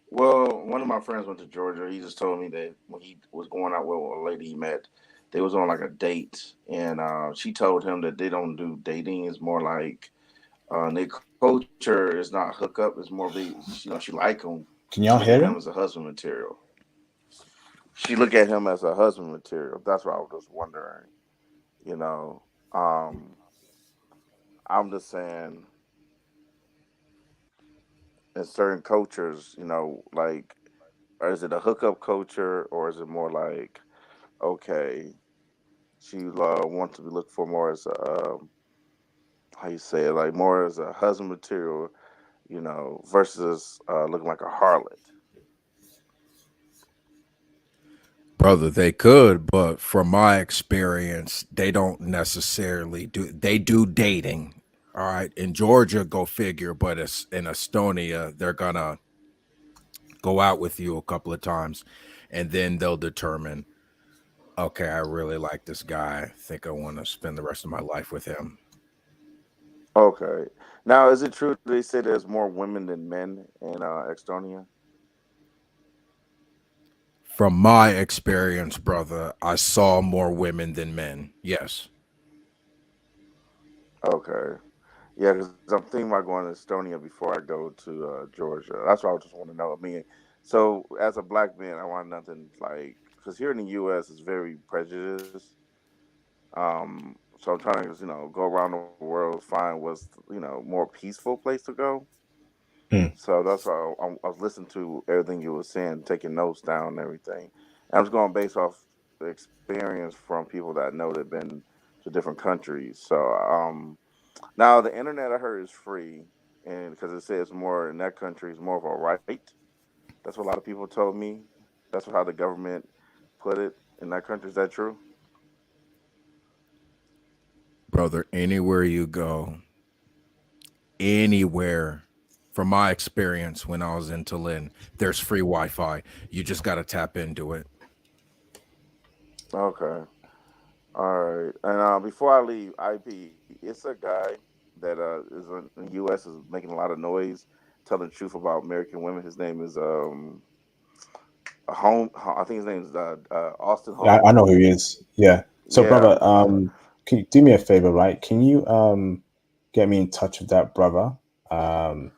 Well, one of my friends went to Georgia. He just told me that when he was going out with a lady he met, they was on like a date, and she told him that they don't do dating. It's more like their culture is not hookup. It's more of she like him. Can She y'all look at hear him him? as a husband material. She look at him as a husband material. That's what I was just wondering. You know, um, I'm just saying in certain cultures, like, or is it a hookup culture or is it more like, okay, she wants to be looked for more as a, how you say it, like more as a husband material, versus looking like a harlot. Brother, they could, but from my experience, they don't necessarily they do dating. All right. In Georgia, go figure, but it's in Estonia, they're gonna go out with you a couple of times and then they'll determine, okay, I really like this guy. I think I want to spend the rest of my life with him. Okay. Now, is it true they say there's more women than men in Estonia? From my experience, brother, I saw more women than men. Yes. Okay. Yeah, because I'm thinking about going to Estonia before I go to Georgia. That's what I just want to know. I mean, so as a black man, I want nothing like because here in the U.S. it's very prejudiced. So I'm trying to go around the world, find what's more peaceful place to go. Hmm. So that's why I was listening to everything you were saying, taking notes down and everything. And I was going based off the experience from people that I know that been to different countries. So now the internet I heard is free, and because it says more in that country is more of a right. That's what a lot of people told me. That's how the government put it in that country. Is that true? Brother, anywhere you go, anywhere, from my experience when I was in Tallinn, there's free Wi-Fi. You just got to tap into it. Okay. All right. And before I leave, IP, it's a guy that is in the U.S. is making a lot of noise, telling the truth about American women. His name is I think his name is Austin I Holmes. know who he is. Yeah. So, Yeah. brother, can you do me a favor, right? Can you get me in touch with that brother? That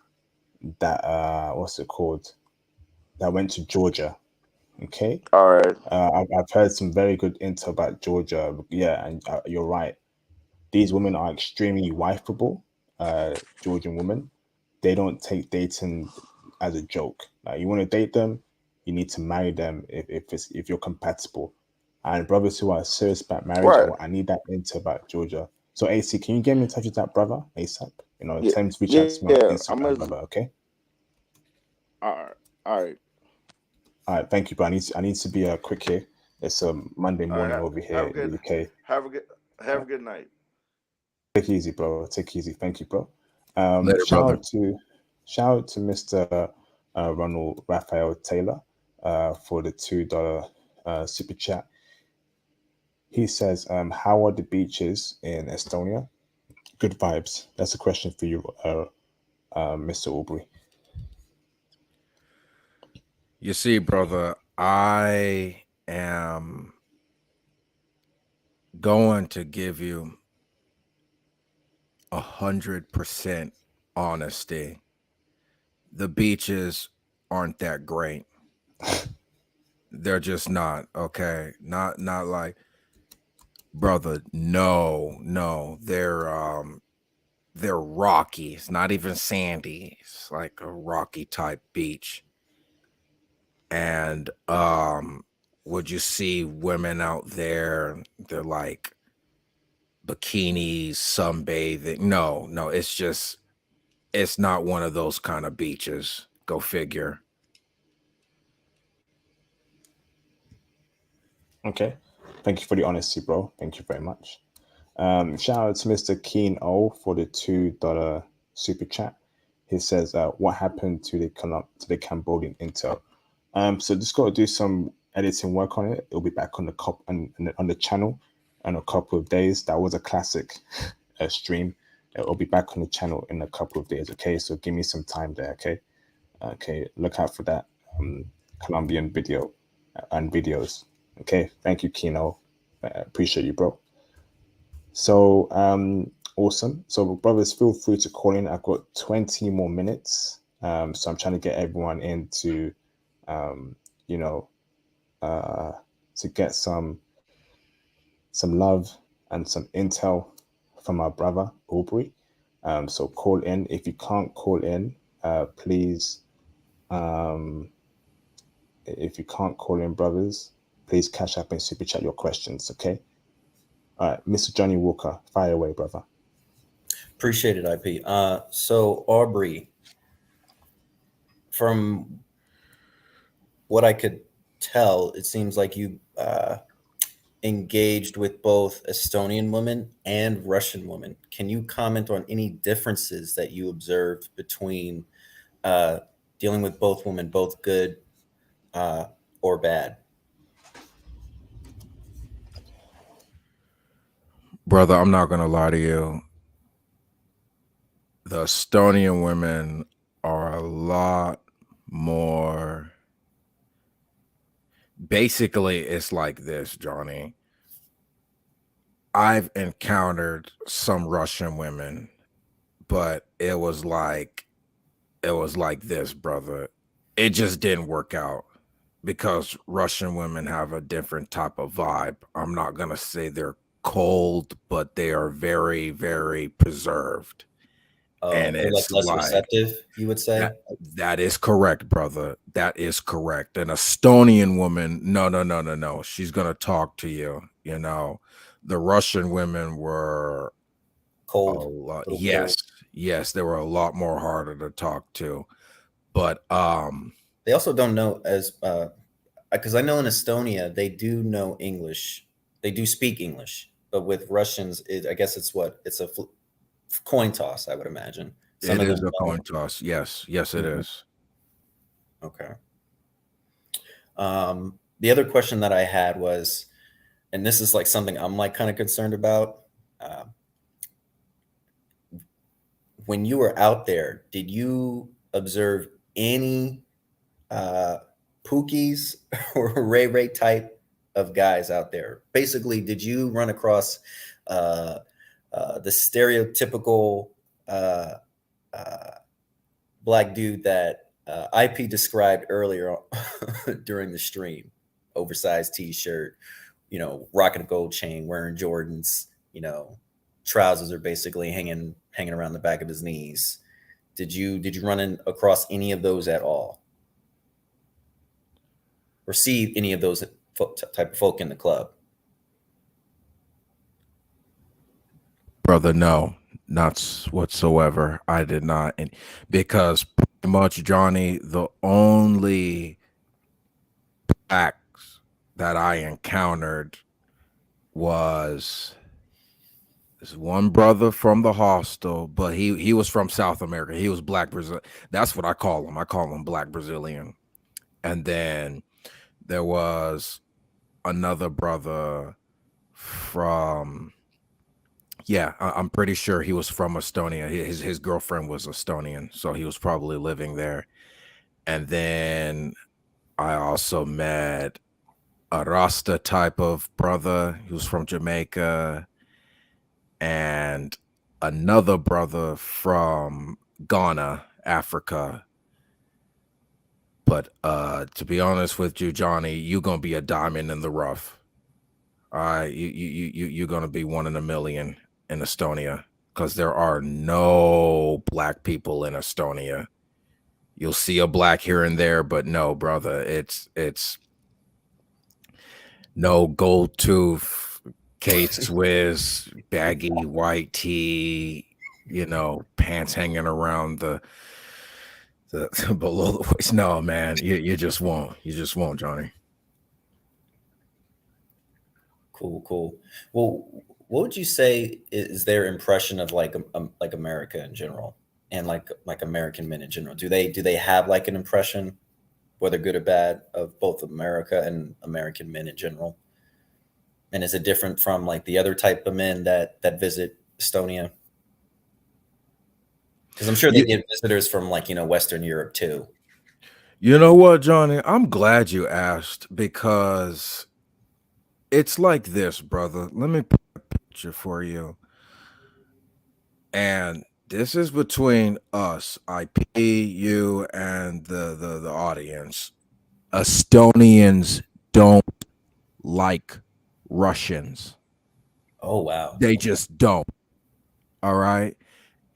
what's it called? That went to Georgia. Okay. All right. I've heard some very good intel about Georgia. Yeah, and you're right. These women are extremely wifeable. Georgian women, they don't take dating as a joke. Like you want to date them, you need to marry them if you're compatible. And brothers who are serious about marriage, Right. I need that intel about Georgia. So AC, can you get me in touch with that brother ASAP? Yeah. Tell him to reach out to me on Yeah. I'm Instagram, gonna. brother. Okay. All right. All right. All right. Thank you, bro. I need to be quick here. It's Monday All right. morning over here Have a in the good. UK. Have a good. Have a good night. Take it easy, bro. Take it easy. Thank you, bro. Later, brother. Shout out to Mr. Ronald Raphael Taylor for the $2 super chat. He says, "How are the beaches in Estonia? Good vibes." That's a question for you, Mr. Aubrey. You see, brother, I am going to give you 100% honesty. The beaches aren't that great. They're just not, okay? Not like, brother, no. They're rocky. It's not even sandy. It's like a rocky type beach. And would you see women out there? They're like bikinis, sunbathing. No, it's not one of those kind of beaches. Go figure. Okay. Thank you for the honesty, bro. Thank you very much. Shout out to Mr. Keen O for the $2 super chat. He says, "What happened to the Cambodian intel?" So just got to do some editing work on it. It'll be back on the channel in a couple of days. That was a classic stream. It'll be back on the channel in a couple of days. Okay, so give me some time there. Okay, look out for that Colombian video and videos. Okay, thank you, Kino. Appreciate you, bro. So awesome. So brothers, feel free to call in. I've got 20 more minutes. So I'm trying to get everyone into you know, to get some love and some intel from our brother Aubrey. So call in. If you can't call in, please. If you can't call in, brothers, please cash up and super chat your questions. Okay. All right, Mr. Johnny Walker, fire away, brother. Appreciate it, IP. So Aubrey, from what I could tell, it seems like you engaged with both Estonian women and Russian women. Can you comment on any differences that you observed between dealing with both women, both good or bad? Brother, I'm not gonna lie to you. The Estonian women are a lot more. Basically, it's like this, Johnny. I've encountered some Russian women, but it was like this, brother. It just didn't work out because Russian women have a different type of vibe. I'm not gonna say they're cold, but they are very, very preserved. And They're like it's less like receptive, you would say. that is correct, brother. That is correct. An Estonian woman, no. She's gonna talk to you. You know, the Russian women were a Cold, lot. little Yes, cold. yes, they were a lot more harder to talk to. But They also don't know as because I know in Estonia they do know English. They do speak English, but with Russians, I guess it's a coin toss. I would imagine some it of is them a don't. coin toss. Yes, yes, it Mhm. is. Okay. The other question that I had was, and this is like something I'm like kind of concerned about. Uh, when you were out there, did you observe any uh, Pookies or Ray Ray type of guys out there? Basically, did you run across uh, the stereotypical uh, uh, black dude that IP described earlier during the stream? Oversized T-shirt, rocking a gold chain, wearing Jordans, trousers are basically hanging around the back of his knees. Did you run across any of those at all, or see any of those type of folk in the club? Brother, no, not whatsoever. I did not. And because pretty much, Johnny, the only acts that I encountered was this one brother from the hostel, but he was from South America. He was Black Brazil. That's what I call him. I call him Black Brazilian. And then there was another brother from, yeah, I'm pretty sure he was from Estonia. His girlfriend was Estonian, so he was probably living there. And then I also met a Rasta type of brother. He was from Jamaica, and another brother from Ghana, Africa. But to be honest with you, Johnny, you're gonna be a diamond in the rough. All right, you're gonna be one in a million in Estonia because there are no black people in Estonia. You'll see a black here and there, but no, brother, it's no gold tooth, K-Swiss, baggy white tee, pants hanging around the below the waist. No, man, you just won't. You just won't, Johnny. Cool. Well, what would you say is their impression of like America in general, and like American men in general? Do they have like an impression, whether good or bad, of both America and American men in general? And is it different from like the other type of men that visit Estonia? Because I'm sure they You, get visitors from like Western Europe too. you know what, Johnny? I'm glad you asked because it's like this, brother. Let me put a picture for you. And this is between us, IP, you, and the audience. Estonians don't like Russians. Oh wow. They just don't. All right.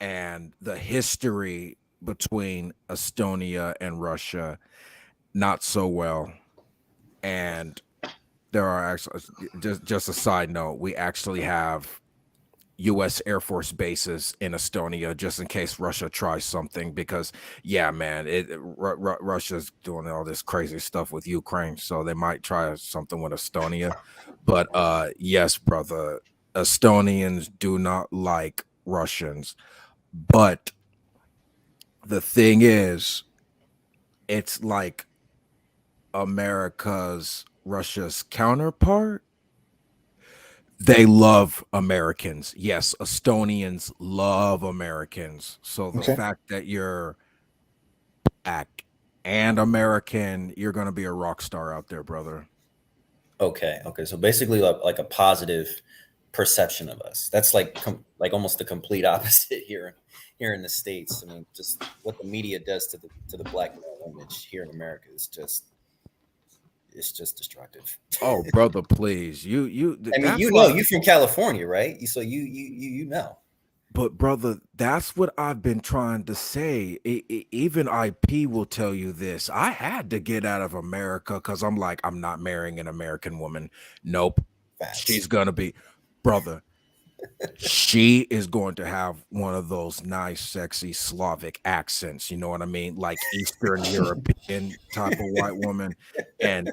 And the history between Estonia and Russia, not so well. And there are actually, just a side note, we actually have U.S. Air Force bases in Estonia just in case Russia tries something. Because, yeah, man, Russia's doing all this crazy stuff with Ukraine, so they might try something with Estonia. But yes, brother, Estonians do not like Russians. But the thing is, it's like Russia's counterpart. They love Americans. Yes, Estonians love Americans. So the Okay. fact that you're black and American, you're going to be a rock star out there, brother. Okay. So basically, like a positive perception of us. That's like almost the complete opposite here in the States. I mean, just what the media does to the black male image here in America is just, it's just destructive. Oh, brother, please. You I mean, that's why, you're from California, right? So you know. but brother, that's what I've been trying to say. Even IP will tell you this. I had to get out of America because I'm like, I'm not marrying an American woman. Nope. Facts. She's gonna be, brother. She is going to have one of those nice, sexy Slavic accents. You know what I mean? Like Eastern European type of white woman. And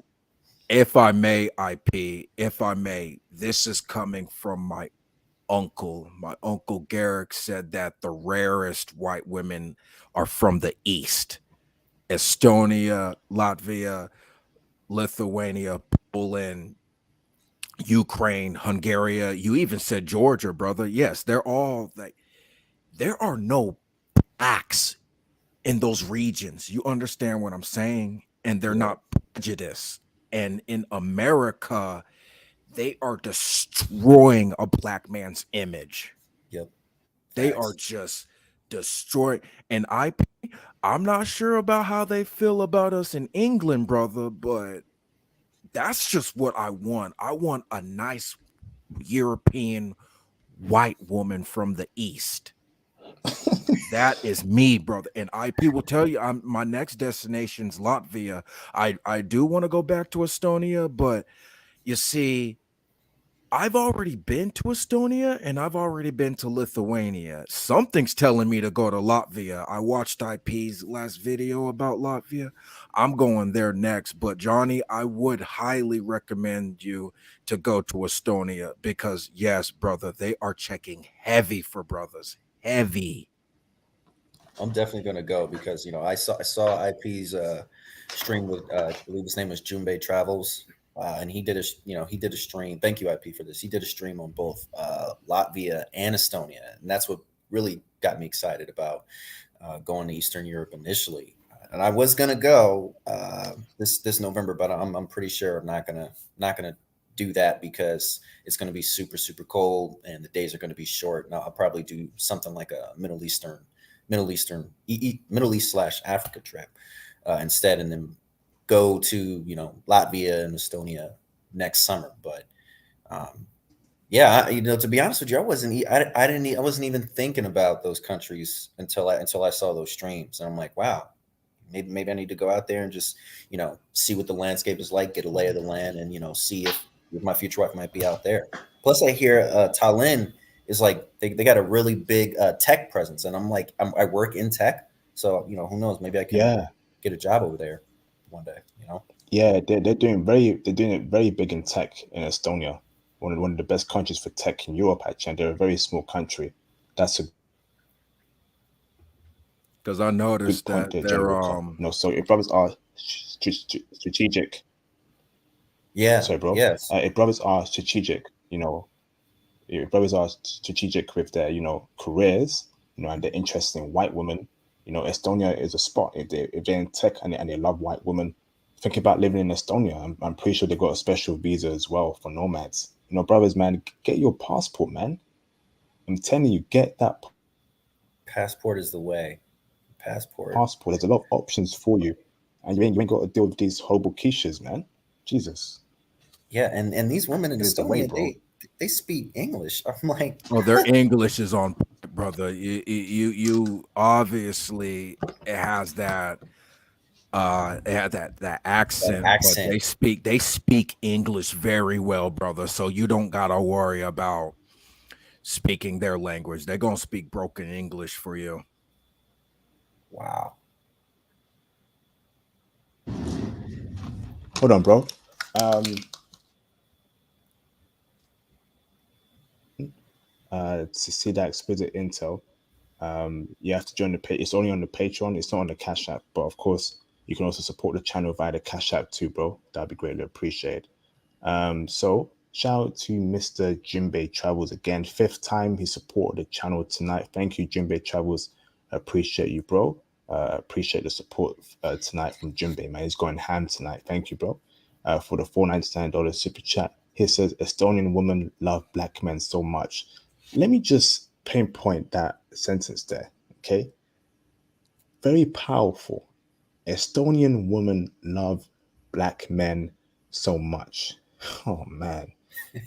if I may, IP, if I may, this is coming from my uncle. My uncle Garrick said that the rarest white women are from the East. Estonia, Latvia, Lithuania, Poland, Ukraine, Hungary. You even said Georgia, brother. Yes, they're all like, there are no blacks in those regions. You understand what I'm saying? And they're not prejudiced. And in America, they are destroying a black man's image. Yep. They are just destroying. And I'm not sure about how they feel about us in England, brother, but that's just what I want. I want a nice European white woman from the East. That is me, brother. And IP will tell you, my next destination's Latvia. I do want to go back to Estonia, but you see, I've already been to Estonia and I've already been to Lithuania. Something's telling me to go to Latvia. I watched IP's last video about Latvia. I'm going there next. But Johnny, I would highly recommend you to go to Estonia because, yes, brother, they are checking heavy for brothers. Heavy. I'm definitely gonna go because I saw IP's stream with I believe his name was Junbei Travels. And he did a stream. Thank you, IP, for this. He did a stream on both Latvia and Estonia, and that's what really got me excited about going to Eastern Europe initially. And I was gonna go this November, but I'm pretty sure I'm not gonna do that because it's gonna be super cold and the days are gonna be short. And I'll probably do something like a Middle East / Africa trip instead, and then go to Latvia and Estonia next summer. But to be honest with you, I wasn't even thinking about those countries until I saw those streams, and I'm like, wow, maybe I need to go out there and just see what the landscape is like, get a lay of the land, and see if my future wife might be out there. Plus, I hear Tallinn is like they got a really big tech presence, and I'm like, I work in tech, so who knows, maybe I can get a job over there one day. Yeah, they're doing it very big in tech in Estonia. One of the best countries for tech in Europe, actually. And they're a very small country. That's a because I noticed good point that there, they're so if brothers are strategic. Yeah. Sorry, bro. Yes. If brothers are strategic, if brothers are strategic with their careers, and they're interested in white women, Estonia is a spot. If they're in tech and they love white women, think about living in Estonia. I'm pretty sure they've got a special visa as well for nomads. Brothers, man, get your passport, man. I'm telling you, get that passport is the way. Passport. There's a lot of options for you, and you ain't got to deal with these horrible quiches, man. Jesus. Yeah, and these women in Estonia, bro. they speak English. I'm like, oh, their English is on, brother. You obviously it has that. It had that accent, but they speak English very well, brother. So you don't gotta worry about speaking their language. They're gonna speak broken English for you. Wow. Hold on, bro. To see that explicit intel, you have to join the page. It's only on the Patreon. It's not on the Cash App, but of course, you can also support the channel via the Cash App too, bro. That'd be greatly appreciated. So shout out to Mr. Junbei Travels again. 5th time he supported the channel tonight. Thank you, Junbei Travels. I appreciate you, bro. Appreciate the support tonight from Junbei, man. He's going ham tonight. Thank you, bro. For the $4.99 super chat. He says Estonian women love black men so much. Let me just pinpoint that sentence there, okay? Very powerful. Estonian women love black men so much. Oh man.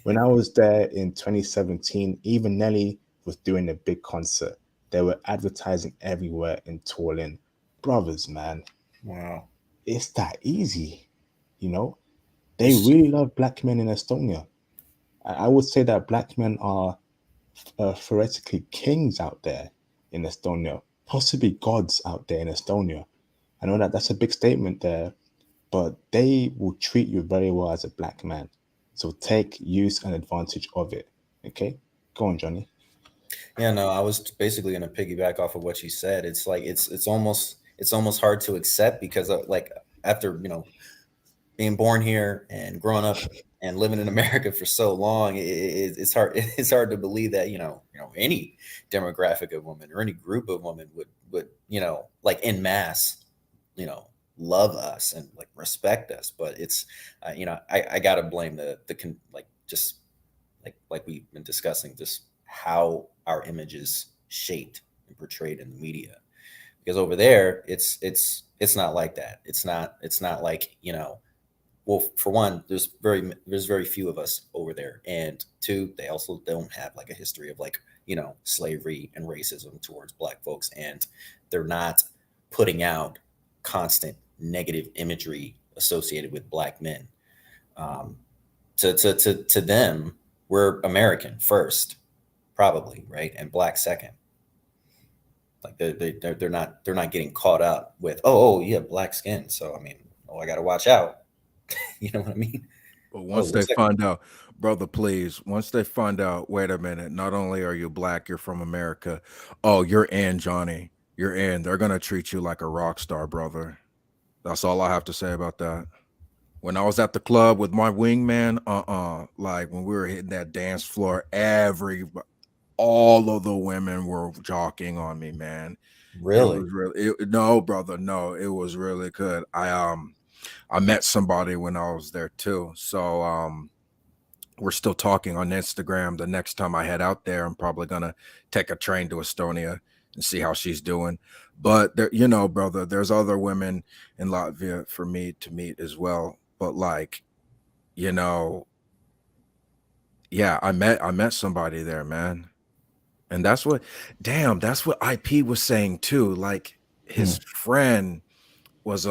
When I was there in 2017, even Nelly was doing a big concert. They were advertising everywhere in Tallinn. Brothers, man, Wow. it's that easy. You know, they really love black men in Estonia. I would say that black men are theoretically kings out there in Estonia, possibly gods out there in Estonia. I know that that's a big statement there, but they will treat you very well as a black man. So take use and advantage of it. Okay, go on, Johnny. Yeah, no, I was basically going to piggyback off of what you said. It's like it's almost hard to accept because like after being born here and growing up and living in America for so long, it's hard it's hard to believe that any demographic of women or any group of women would like en masse love us and like respect us. But it's I gotta blame like just like we've been discussing, just how our image is shaped and portrayed in the media. Because over there, it's not like that. It's not like well, for one, there's very few of us over there, and two, they also don't have like a history of like slavery and racism towards black folks, and they're not putting out constant negative imagery associated with black men. To them, we're American first, probably, right, and black second. Like they're not getting caught up with you have black skin, so I mean, I got to watch out. You know what I mean? But once they find out, brother, please, once they find out, wait a minute, not only are you black, you're from America. Oh, you're in, Johnny. You're in. They're gonna treat you like a rock star, brother. That's all I have to say about that. When I was at the club with my wingman, like when we were hitting that dance floor, all of the women were jockeying on me, man. Really? It was really no, brother, no, it was really good. I met somebody when I was there too. So we're still talking on Instagram. The next time I head out there, I'm probably gonna take a train to Estonia and see how she's doing. But there, brother, there's other women in Latvia for me to meet as well. But like, yeah, I met somebody there, man. And that's what IP was saying too. Like his friend was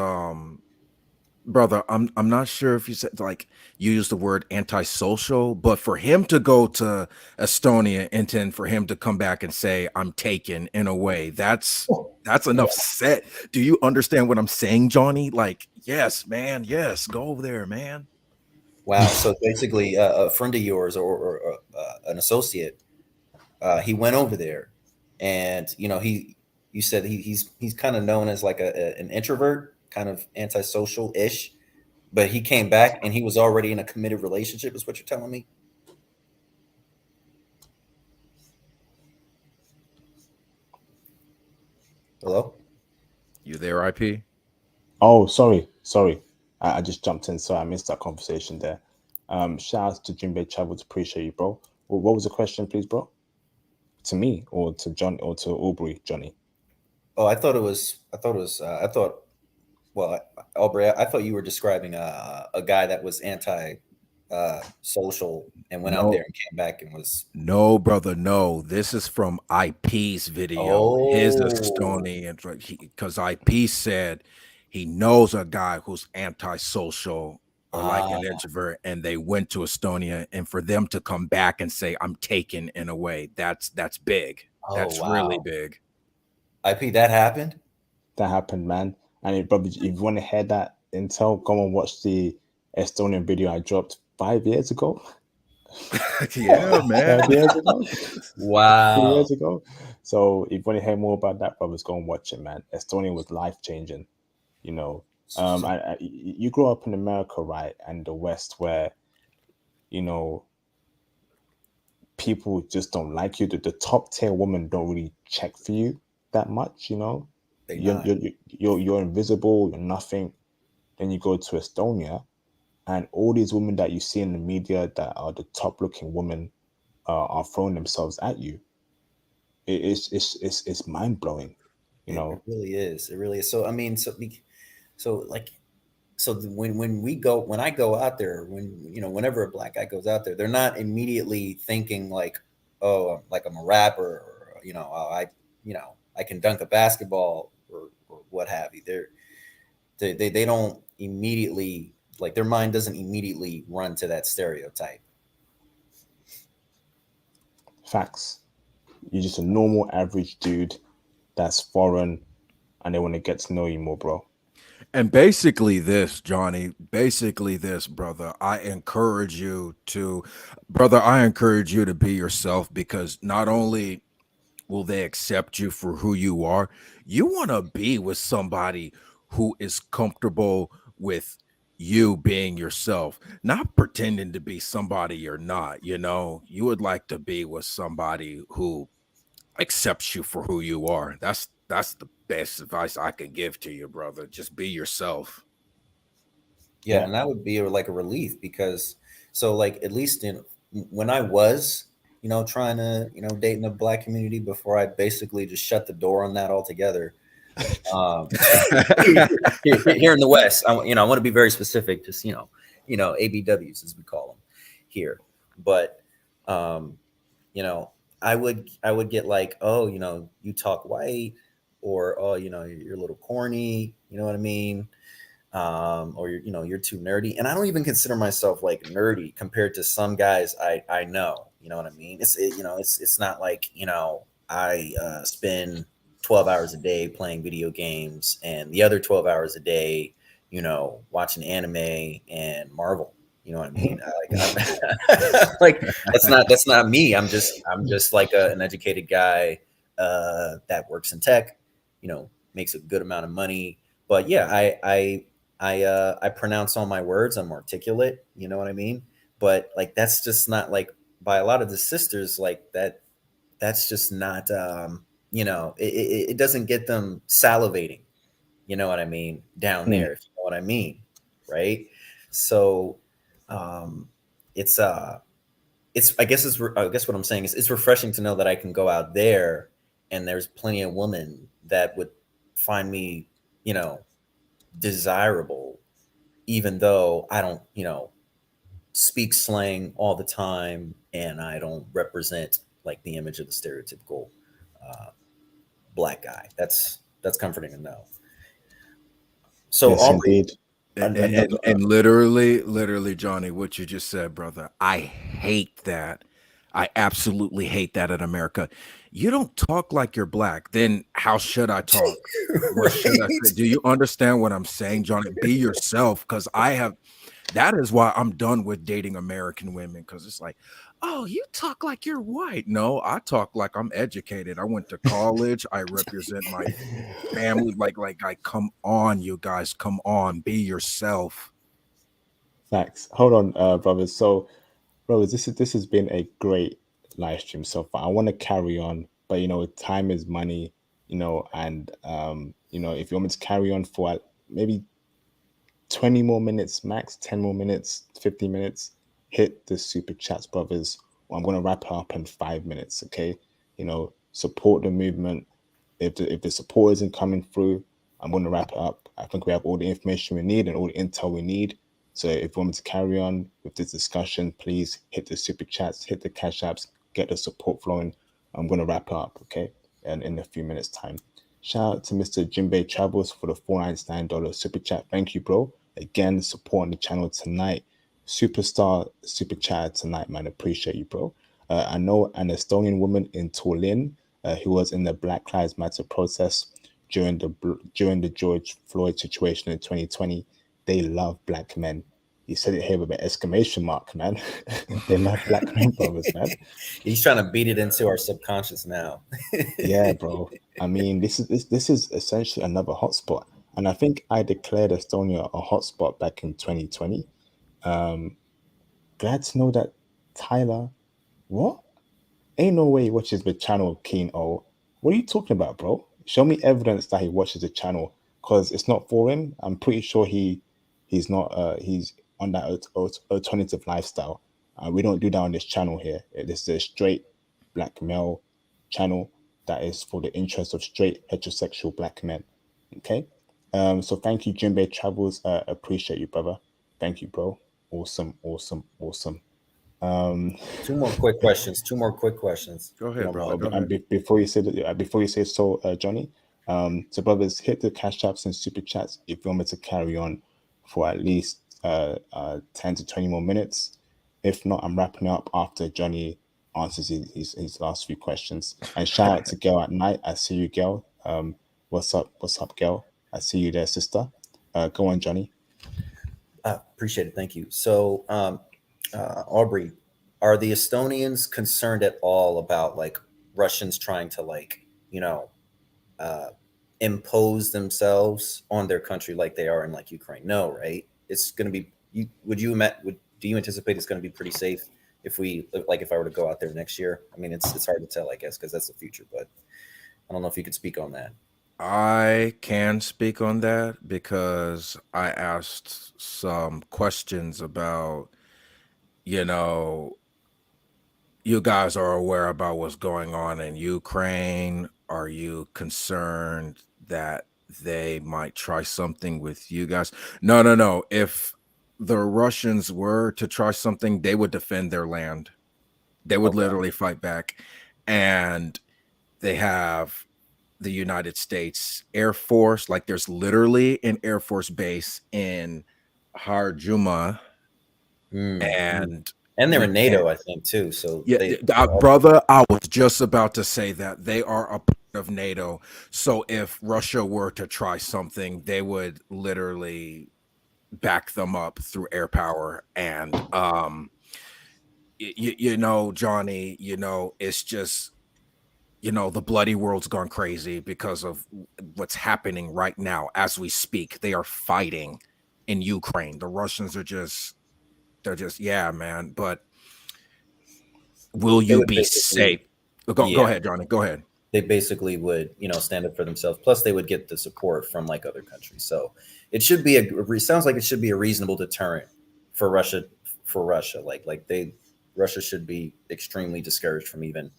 brother, I'm not sure if you said like you used the word antisocial, but for him to go to Estonia and then for him to come back and say I'm taken in a way, that's enough set. Do you understand what I'm saying, Johnny? Like, yes, man, yes, go over there, man. Wow. So basically, a friend of yours or an associate, he went over there, and you said he's kind of known as like an introvert, kind of antisocial ish, but he came back and he was already in a committed relationship, is what you're telling me? Hello? You there, IP? Oh, sorry. I just jumped in, so I missed that conversation there. Shout out to Jinbei Travels. Appreciate you, bro. What was the question, please, bro? To me or to John or to Aubrey, Johnny? Oh, I thought, well, Aubrey, I thought you were describing a guy that was anti social and went out No, there and came back and was. no, brother, no. This is from IP's video. His Oh, Estonian, because IP said he knows a guy who's antisocial or like an introvert, and they went to Estonia, and for them to come back and say I'm taken in a way, that's big. That's really wow. big. IP, that happened? That happened, man. And it probably, if you want to hear that intel, go and watch the Estonian video I dropped 5 years ago. Yeah, man. 5 years ago. Wow. 3 years ago. So if you want to hear more about that, brothers, go and watch it, man. Estonia was life changing. You grew up in America, right, and the West, where people just don't like you. The top tier women don't really check for you that much. They You're not. you're you're invisible. You're nothing. Then you go to Estonia, and all these women that you see in the media that are the top looking women are throwing themselves at you. It's mind blowing, you It know. really is. It really is. So I mean, so like, so when I go out there, whenever a black guy goes out there, they're not immediately thinking like, oh, like I'm a rapper, or oh, I can dunk a basketball, or what have you. They don't immediately, like, their mind doesn't immediately run to that stereotype. Facts. You're just a normal average dude that's foreign, and they want to get to know you more, bro. And basically this, Johnny, basically this, brother, I encourage you to be yourself, because not only will they accept you for who you are, you want to be with somebody who is comfortable with you being yourself, not pretending to be somebody you're not. You would like to be with somebody who accepts you for who you are. That's the best advice I can give to you, brother. Just be yourself. Yeah, Yeah. and that would be like a relief, because so like, at least when I was trying to date in the black community, before I basically just shut the door on that altogether. Here in the West, I want to be very specific, just ABWs as we call them here, but I would get like, oh, you talk white, or oh, you're a little corny, you know what I mean? Or you're too nerdy, and I don't even consider myself like nerdy compared to some guys I know. You know what I mean? It's not like I spend 12 hours a day playing video games, and the other 12 hours a day, watching anime and Marvel. You know what I mean? Like, that's not me. I'm just like an educated guy that works in tech. Makes a good amount of money. But yeah, I pronounce all my words. I'm articulate. You know what I mean? But like, that's just not like, by a lot of the sisters, like that. That's just not. It doesn't get them salivating. You know what I mean? Down there, if you know what I mean, right? So, it's I guess what I'm saying is, it's refreshing to know that I can go out there and there's plenty of women that would find me, desirable, even though I don't, speak slang all the time, and I don't represent like the image of the stereotypical black guy. That's comforting to know. So Yes, Aubrey, indeed. And literally, Johnny, what you just said, brother, I hate that. I absolutely hate that in America. You don't talk like you're black. Then how should I talk? What should I say? Do you understand what I'm saying, Johnny? Be yourself, because that is why I'm done with dating American women, because it's like, oh, you talk like you're white. No, I talk like I'm educated. I went to college. I represent my family. Like, come on, you guys, come on, be yourself. Facts. Hold on, brothers. So, brothers, this has been a great live stream so far. I want to carry on, but time is money, and if you want me to carry on for maybe 20 more minutes max, 10 more minutes, 15 minutes, hit the super chats, brothers. Or I'm going to wrap it up in 5 minutes. Okay. Support the movement. If the support isn't coming through, I'm going to wrap it up. I think we have all the information we need and all the intel we need. So if you want me to carry on with this discussion, please hit the super chats, hit the cash apps, get the support flowing. I'm going to wrap it up. Okay. And in a few minutes time. Shout out to Mr. Jinbei Travels for the $499 super chat. Thank you, bro. Again, supporting the channel tonight. Superstar super chat tonight, man. Appreciate you, bro. I know an Estonian woman in Tallinn who was in the Black Lives Matter protest during the George Floyd situation in 2020. They love black men. You said it here with an exclamation mark, man. They love black men, brothers, man. He's trying to beat it into our subconscious now. Yeah, bro. I mean, this is essentially another hotspot, and I think I declared Estonia a hotspot back in 2020. Glad to know that Tyler, what? Ain't no way he watches the channel Keen O. What are you talking about, bro? Show me evidence that he watches the channel, because it's not for him. I'm pretty sure he's not on that alternative lifestyle. We don't do that on this channel here. This is a straight black male channel that is for the interest of straight heterosexual black men. Okay. So thank you, Jinbei Travels. Appreciate you, brother. Thank you, bro. Awesome. Two more quick questions. Go ahead, brother. Go And ahead. before you say so, Johnny, so brothers, hit the cash apps and super chats if you want me to carry on for at least 10 to 20 more minutes. If not, I'm wrapping up after Johnny answers his last few questions. And shout out to Gail at night. I see you, Gail. What's up, Gail? I see you there, sister. Go on, Johnny. Appreciate it. Thank you. So, Aubrey, are the Estonians concerned at all about like Russians trying to impose themselves on their country like they are in like Ukraine? No, right? It's going to be. Do you anticipate it's going to be pretty safe if I were to go out there next year? I mean, it's hard to tell, I guess, because that's the future. But I don't know if you could speak on that. I can speak on that because I asked some questions about, you guys are aware about what's going on in Ukraine. Are you concerned that they might try something with you guys? No. If the Russians were to try something, they would defend their land. They would literally fight back. And they have the United States Air Force. Like there's literally an Air Force base in Harjuma. And they're in NATO, I think, too. So yeah, brother, I was just about to say that they are a part of NATO. So if Russia were to try something, they would literally back them up through air power. And Johnny, it's just the bloody world's gone crazy because of what's happening right now as we speak. They are fighting in Ukraine. The Russians are they're just, yeah, man. But will you be safe? Go ahead, Johnny. Go ahead. They basically would, stand up for themselves. Plus, they would get the support from like other countries. So it should be sounds like it should be a reasonable deterrent for Russia. Russia should be extremely discouraged from even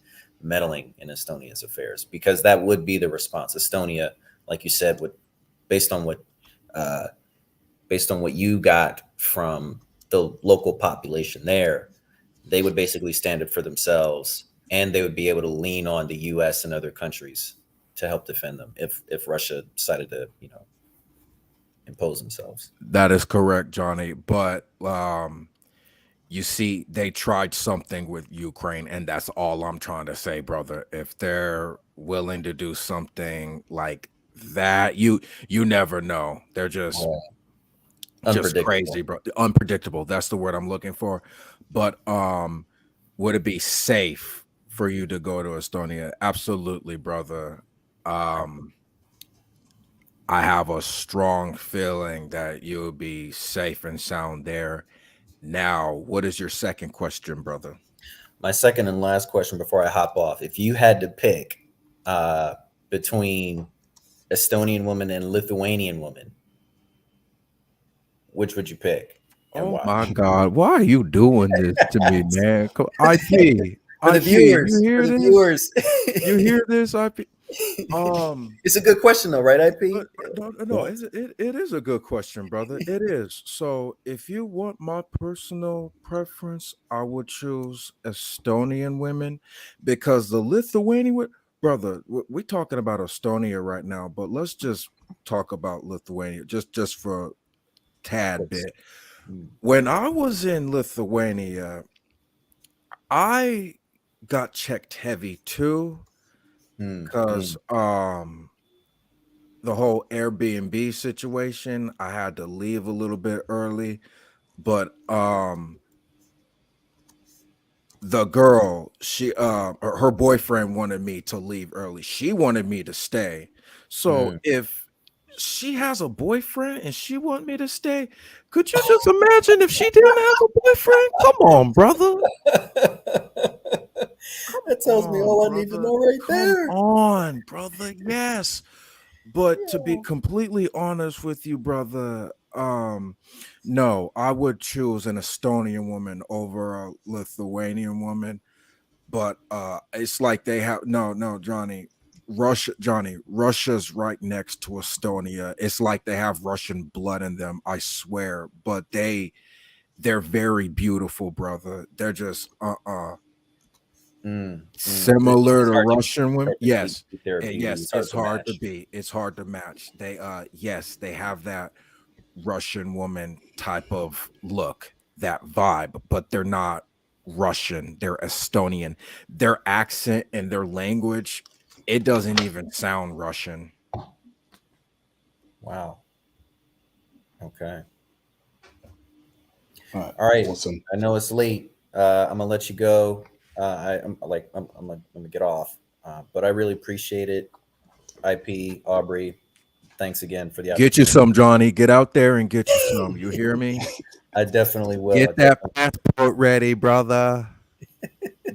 meddling in Estonia's affairs, because that would be the response. Estonia, like you said, would based on what you got from the local population there, they would basically stand up for themselves, and they would be able to lean on the U.S. and other countries to help defend them if Russia decided to, impose themselves. That is correct, Johnny. But you see, they tried something with Ukraine, and that's all I'm trying to say, brother. If they're willing to do something like that, you never know. They're just crazy, bro. Unpredictable. That's the word I'm looking for. But would it be safe for you to go to Estonia? Absolutely, brother. I have a strong feeling that you'll be safe and sound there. Now, what is your second question, brother? My second and last question before I hop off. If you had to pick between Estonian woman and Lithuanian woman, which would you pick? Oh why? My God, why are you doing this to me, man? IP. For the viewers. You hear for the this? Viewers. You hear this, IP? It's a good question though, right, IP? No, it is a good question, brother. It is. So if you want my personal preference, I would choose Estonian women, because the Lithuanian brother, we're talking about Estonia right now, but let's just talk about Lithuania just for a tad bit. When I was in Lithuania, I got checked heavy too, because the whole Airbnb situation, I had to leave a little bit early, but the girl, she her boyfriend wanted me to leave early. She wanted me to stay. So if she has a boyfriend and she want me to stay, could you just imagine if she didn't have a boyfriend? Come on, brother. That tells me all I need to know right there. Come on, brother. Yes. But to be completely honest with you, brother, No, I would choose an Estonian woman over a Lithuanian woman, but it's like they have no, Johnny. Russia's right next to Estonia. It's like they have Russian blood in them, I swear. But they're very beautiful, brother. They're just similar It's to hard to Russian women. Yes. beat their beauty. Yes, it's hard to match. be. It's hard to match. They yes, they have that Russian woman type of look, that vibe, but they're not Russian. They're Estonian. Their accent and their language, it doesn't even sound Russian. Wow. Okay. All All right. awesome. I know it's late. I'm gonna let you go. I'm gonna get off. But I really appreciate it. IP Aubrey, thanks again for the opportunity. Get you some, Johnny. Get out there and get you some. You hear me? I definitely will. Get that passport ready, brother.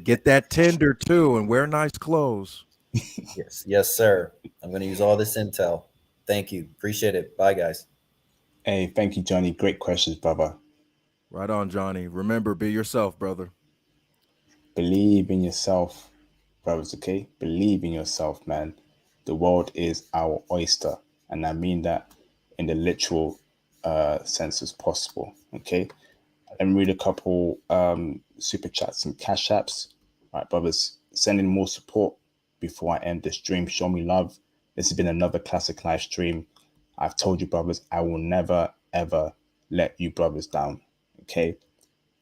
Get that Tinder too, and wear nice clothes. Yes, sir. I'm going to use all this intel. Thank you. Appreciate it. Bye, guys. Hey, thank you, Johnny. Great questions, brother. Right on, Johnny. Remember, be yourself, brother. Believe in yourself, brothers, okay? Believe in yourself, man. The world is our oyster. And I mean that in the literal sense as possible, okay? Let me read a couple super chats and cash apps. All right, brothers, sending more support before I end this stream. Show me love. This has been another classic live stream. I've told you, brothers, I will never, ever let you brothers down, okay?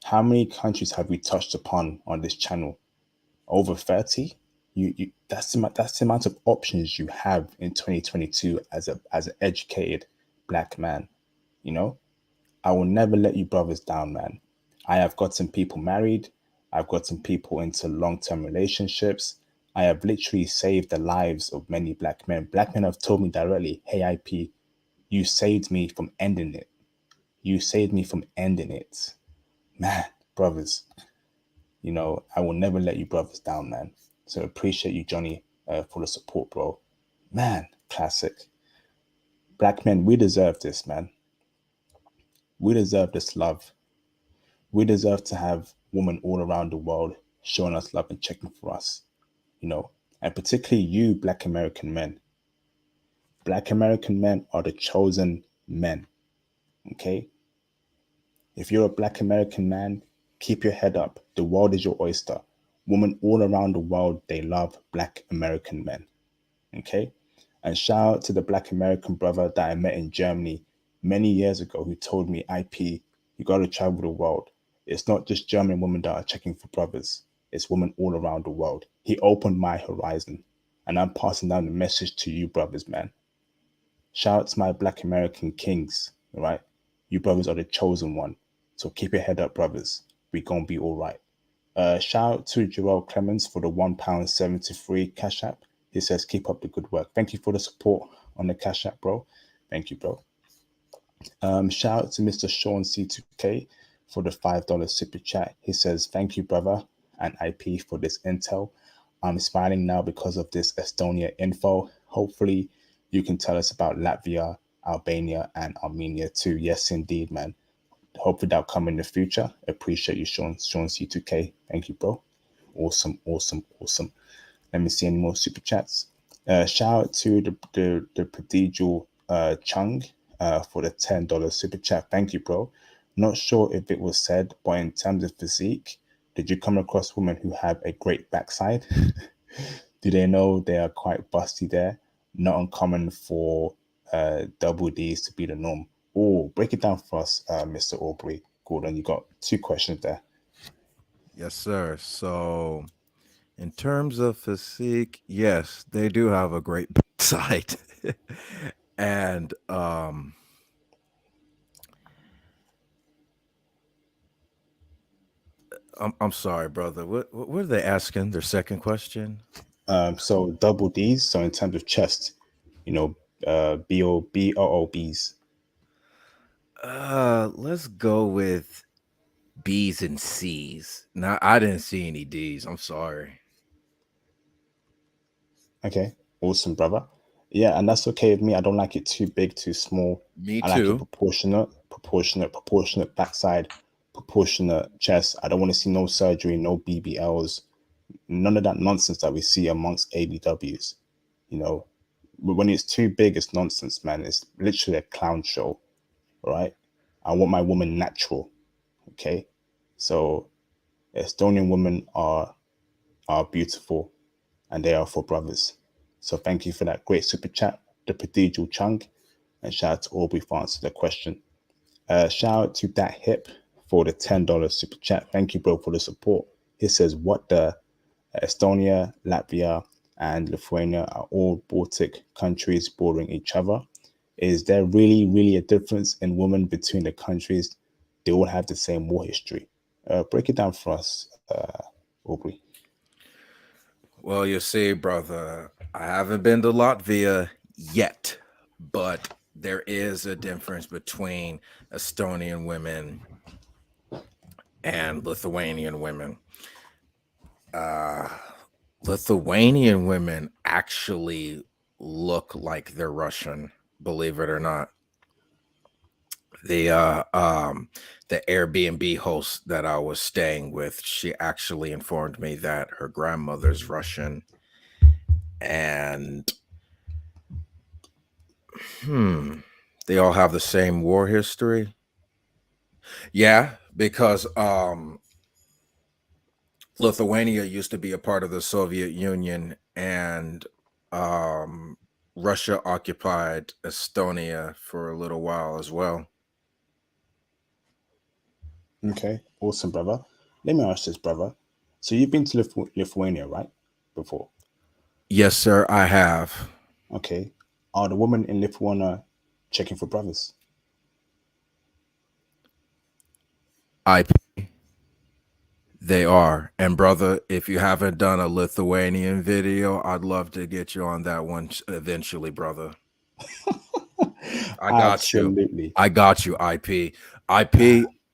How many countries have we touched upon on this channel? Over 30? That's the amount of options you have in 2022 as an educated black man, you know? I will never let you brothers down, man. I have gotten people married. I've gotten people into long-term relationships. I have literally saved the lives of many black men. Black men have told me directly, hey, IP, you saved me from ending it. You saved me from ending it. Man, brothers, you know, I will never let you brothers down, man. So appreciate you, Johnny, for the support, bro. Man, classic. Black men, we deserve this, man. We deserve this love. We deserve to have women all around the world showing us love and checking for us, you know, and particularly you, Black American men. Black American men are the chosen men, okay? If you're a Black American man, keep your head up. The world is your oyster. Women all around the world, they love Black American men, okay? And shout out to the Black American brother that I met in Germany many years ago who told me, IP, you got to travel the world. It's not just German women that are checking for brothers. It's women all around the world. He opened my horizon. And I'm passing down the message to you brothers, man. Shout out to my Black American kings, all right? You brothers are the chosen one. So keep your head up, brothers. We gonna be all right. Shout out to Joel Clemens for the £1.73 Cash App. He says, keep up the good work. Thank you for the support on the Cash App, bro. Thank you, bro. Shout out to Mr. Sean C2K for the $5 super chat. He says, thank you, brother, and IP for this intel. I'm smiling now because of this Estonia info. Hopefully, you can tell us about Latvia, Albania, and Armenia too. Yes, indeed, man. Hopefully that'll come in the future. Appreciate you, Sean C2K. Thank you, bro. Awesome. Let me see any more super chats. Shout out to the prodigal Chung for the $10 super chat. Thank you, bro. Not sure if it was said, but in terms of physique, did you come across women who have a great backside? Do they know they are quite busty there? Not uncommon for double D's to be the norm. Oh, break it down for us, Mr. Aubrey. Gordon, you got two questions there. Yes, sir. So, in terms of physique, yes, they do have a great backside. And I'm sorry, brother. What are they asking? Their second question? So double D's. So in terms of chest, you know, BOOBs. Let's go with B's and C's. Now, I didn't see any D's. I'm sorry. Okay, awesome, brother. Yeah, and that's okay with me. I don't like it too big, too small. Me I like it too. proportionate backside, proportionate chest. I don't want to see no surgery, no BBLs, none of that nonsense that we see amongst ABWs. You know, but when it's too big, it's nonsense, man. It's literally a clown show, right? I want my woman natural, okay? So Estonian women are beautiful, and they are for brothers. So thank you for that great super chat, the prodigal chunk, and shout out to Aubrey for answering the question. Shout out to that hip for the $10 super chat. Thank you, bro, for the support. He says, "What the Estonia, Latvia, and Lithuania are all Baltic countries bordering each other. Is there really a difference in women between the countries? They all have the same war history." Break it down for us, Aubrey. Well, you see, brother, I haven't been to Latvia yet, but there is a difference between Estonian women and Lithuanian women. Lithuanian women actually look like they're Russian, believe it or not. The Airbnb host that I was staying with, she actually informed me that her grandmother's Russian, and they all have the same war history. Yeah, because Lithuania used to be a part of the Soviet Union, and Russia occupied Estonia for a little while as well. Okay, awesome, brother. Let me ask this, brother. So you've been to Lithuania, right? Before. Yes, sir, I have. Okay. Are the women in Lithuania checking for brothers? They are. And brother, if you haven't done a Lithuanian video, I'd love to get you on that one eventually, brother. I got you. Absolutely. I got you,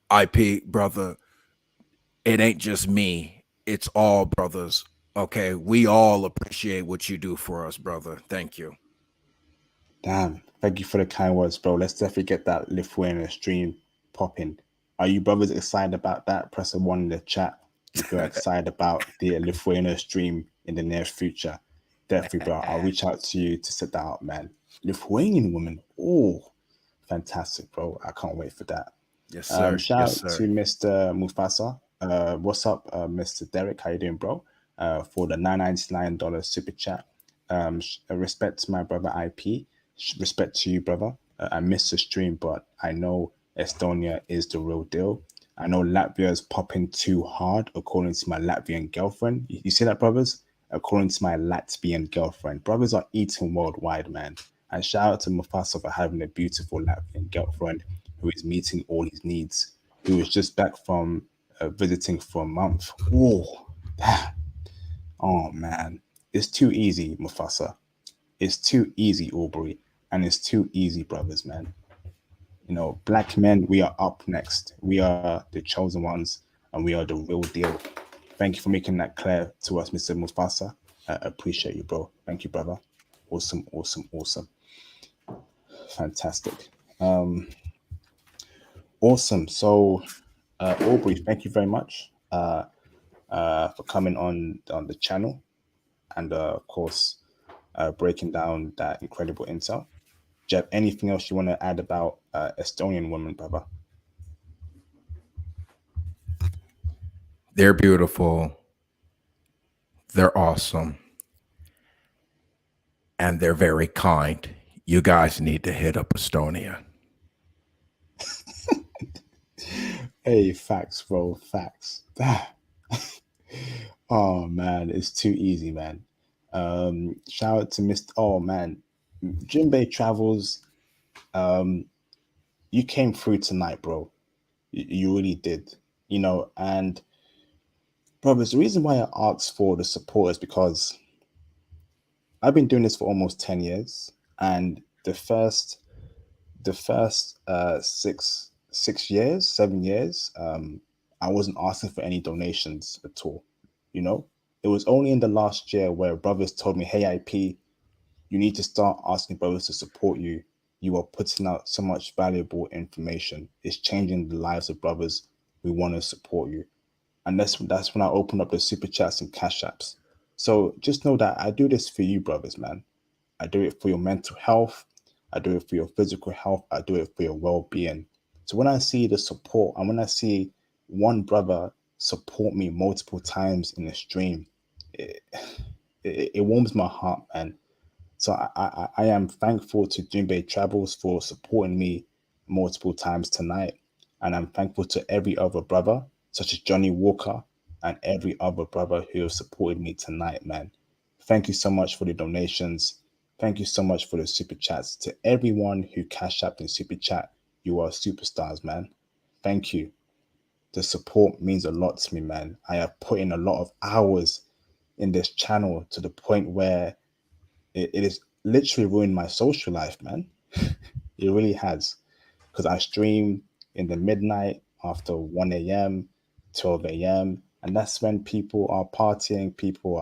IP, brother. It ain't just me. It's all brothers. Okay. We all appreciate what you do for us, brother. Thank you. Damn. Thank you for the kind words, bro. Let's definitely get that Lithuania stream popping. Are you brothers excited about that? Press a 1 in the chat if you're excited about the Lithuania stream in the near future. Definitely, bro. I'll reach out to you to set that up, man. Lithuanian woman. Oh, fantastic, bro. I can't wait for that. Yes, sir. Shout Yes, out sir. to Mr. Mufasa. What's up, Mr. Derek? How you doing, bro? For the $9.99 super chat. Respect to my brother IP. Respect to you, brother. I missed the stream, but I know Estonia is the real deal. I know Latvia is popping too hard, according to my Latvian girlfriend. You see that, brothers? According to my Latvian girlfriend. Brothers are eating worldwide, man. And shout out to Mufasa for having a beautiful Latvian girlfriend who is meeting all his needs, who was just back from visiting for a month. Oh, damn. Oh, man. It's too easy, Mufasa. It's too easy, Aubrey. And it's too easy, brothers, man. You know, black men, we are up next. We are the chosen ones, and we are the real deal. Thank you for making that clear to us, Mr. Mufasa. I appreciate you, bro. Thank you, brother. Awesome. Fantastic. Awesome. So, Aubrey, thank you very much for coming on the channel, and of course, breaking down that incredible intel. Do you have anything else you want to add about Estonian women, brother? They're beautiful. They're awesome. And they're very kind. You guys need to hit up Estonia. Hey, facts, bro. Facts. Oh man, it's too easy, man. Shout out to Mr. Oh man, Jinbei Travels. You came through tonight, bro. You really did. You know, and brothers, the reason why I asked for the support is because I've been doing this for almost 10 years, and the first 6 years, 7 years, I wasn't asking for any donations at all. You know, it was only in the last year where brothers told me, "Hey, IP, You need to start asking brothers to support you. You are putting out so much valuable information. It's changing the lives of brothers. We want to support you. And that's when I open up the super chats and cash apps. So just know that I do this for you, brothers, man. I do it for your mental health. I do it for your physical health. I do it for your well-being. So when I see the support and when I see one brother support me multiple times in the stream, it, it warms my heart, man. So I am thankful to Jinbei Travels for supporting me multiple times tonight. And I'm thankful to every other brother, such as Johnny Walker and every other brother who has supported me tonight, man. Thank you so much for the donations. Thank you so much for the super chats. To everyone who cash up in super chat, you are superstars, man. Thank you. The support means a lot to me, man. I have put in a lot of hours in this channel to the point where it is literally ruined my social life, man. It really has. Because I stream in the midnight after 1 a.m., 12 a.m., and that's when people are partying, people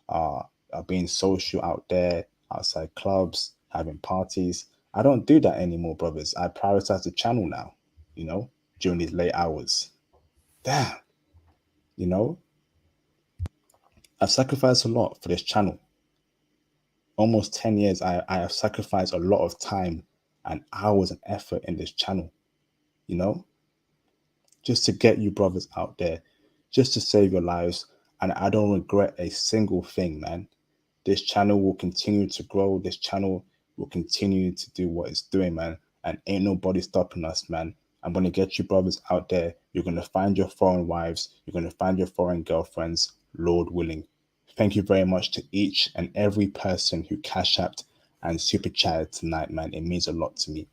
are being social out there, outside clubs, having parties. I don't do that anymore, brothers. I prioritize the channel now, during these late hours. Damn, you know, I've sacrificed a lot for this channel. Almost 10 years, I have sacrificed a lot of time and hours and effort in this channel, you know, just to get you brothers out there, just to save your lives. And I don't regret a single thing, man. This channel will continue to grow. This channel will continue to do what it's doing, man. And ain't nobody stopping us, man. I'm going to get you brothers out there. You're going to find your foreign wives. You're going to find your foreign girlfriends, Lord willing. Thank you very much to each and every person who cash apped and super chatted tonight, man. It means a lot to me.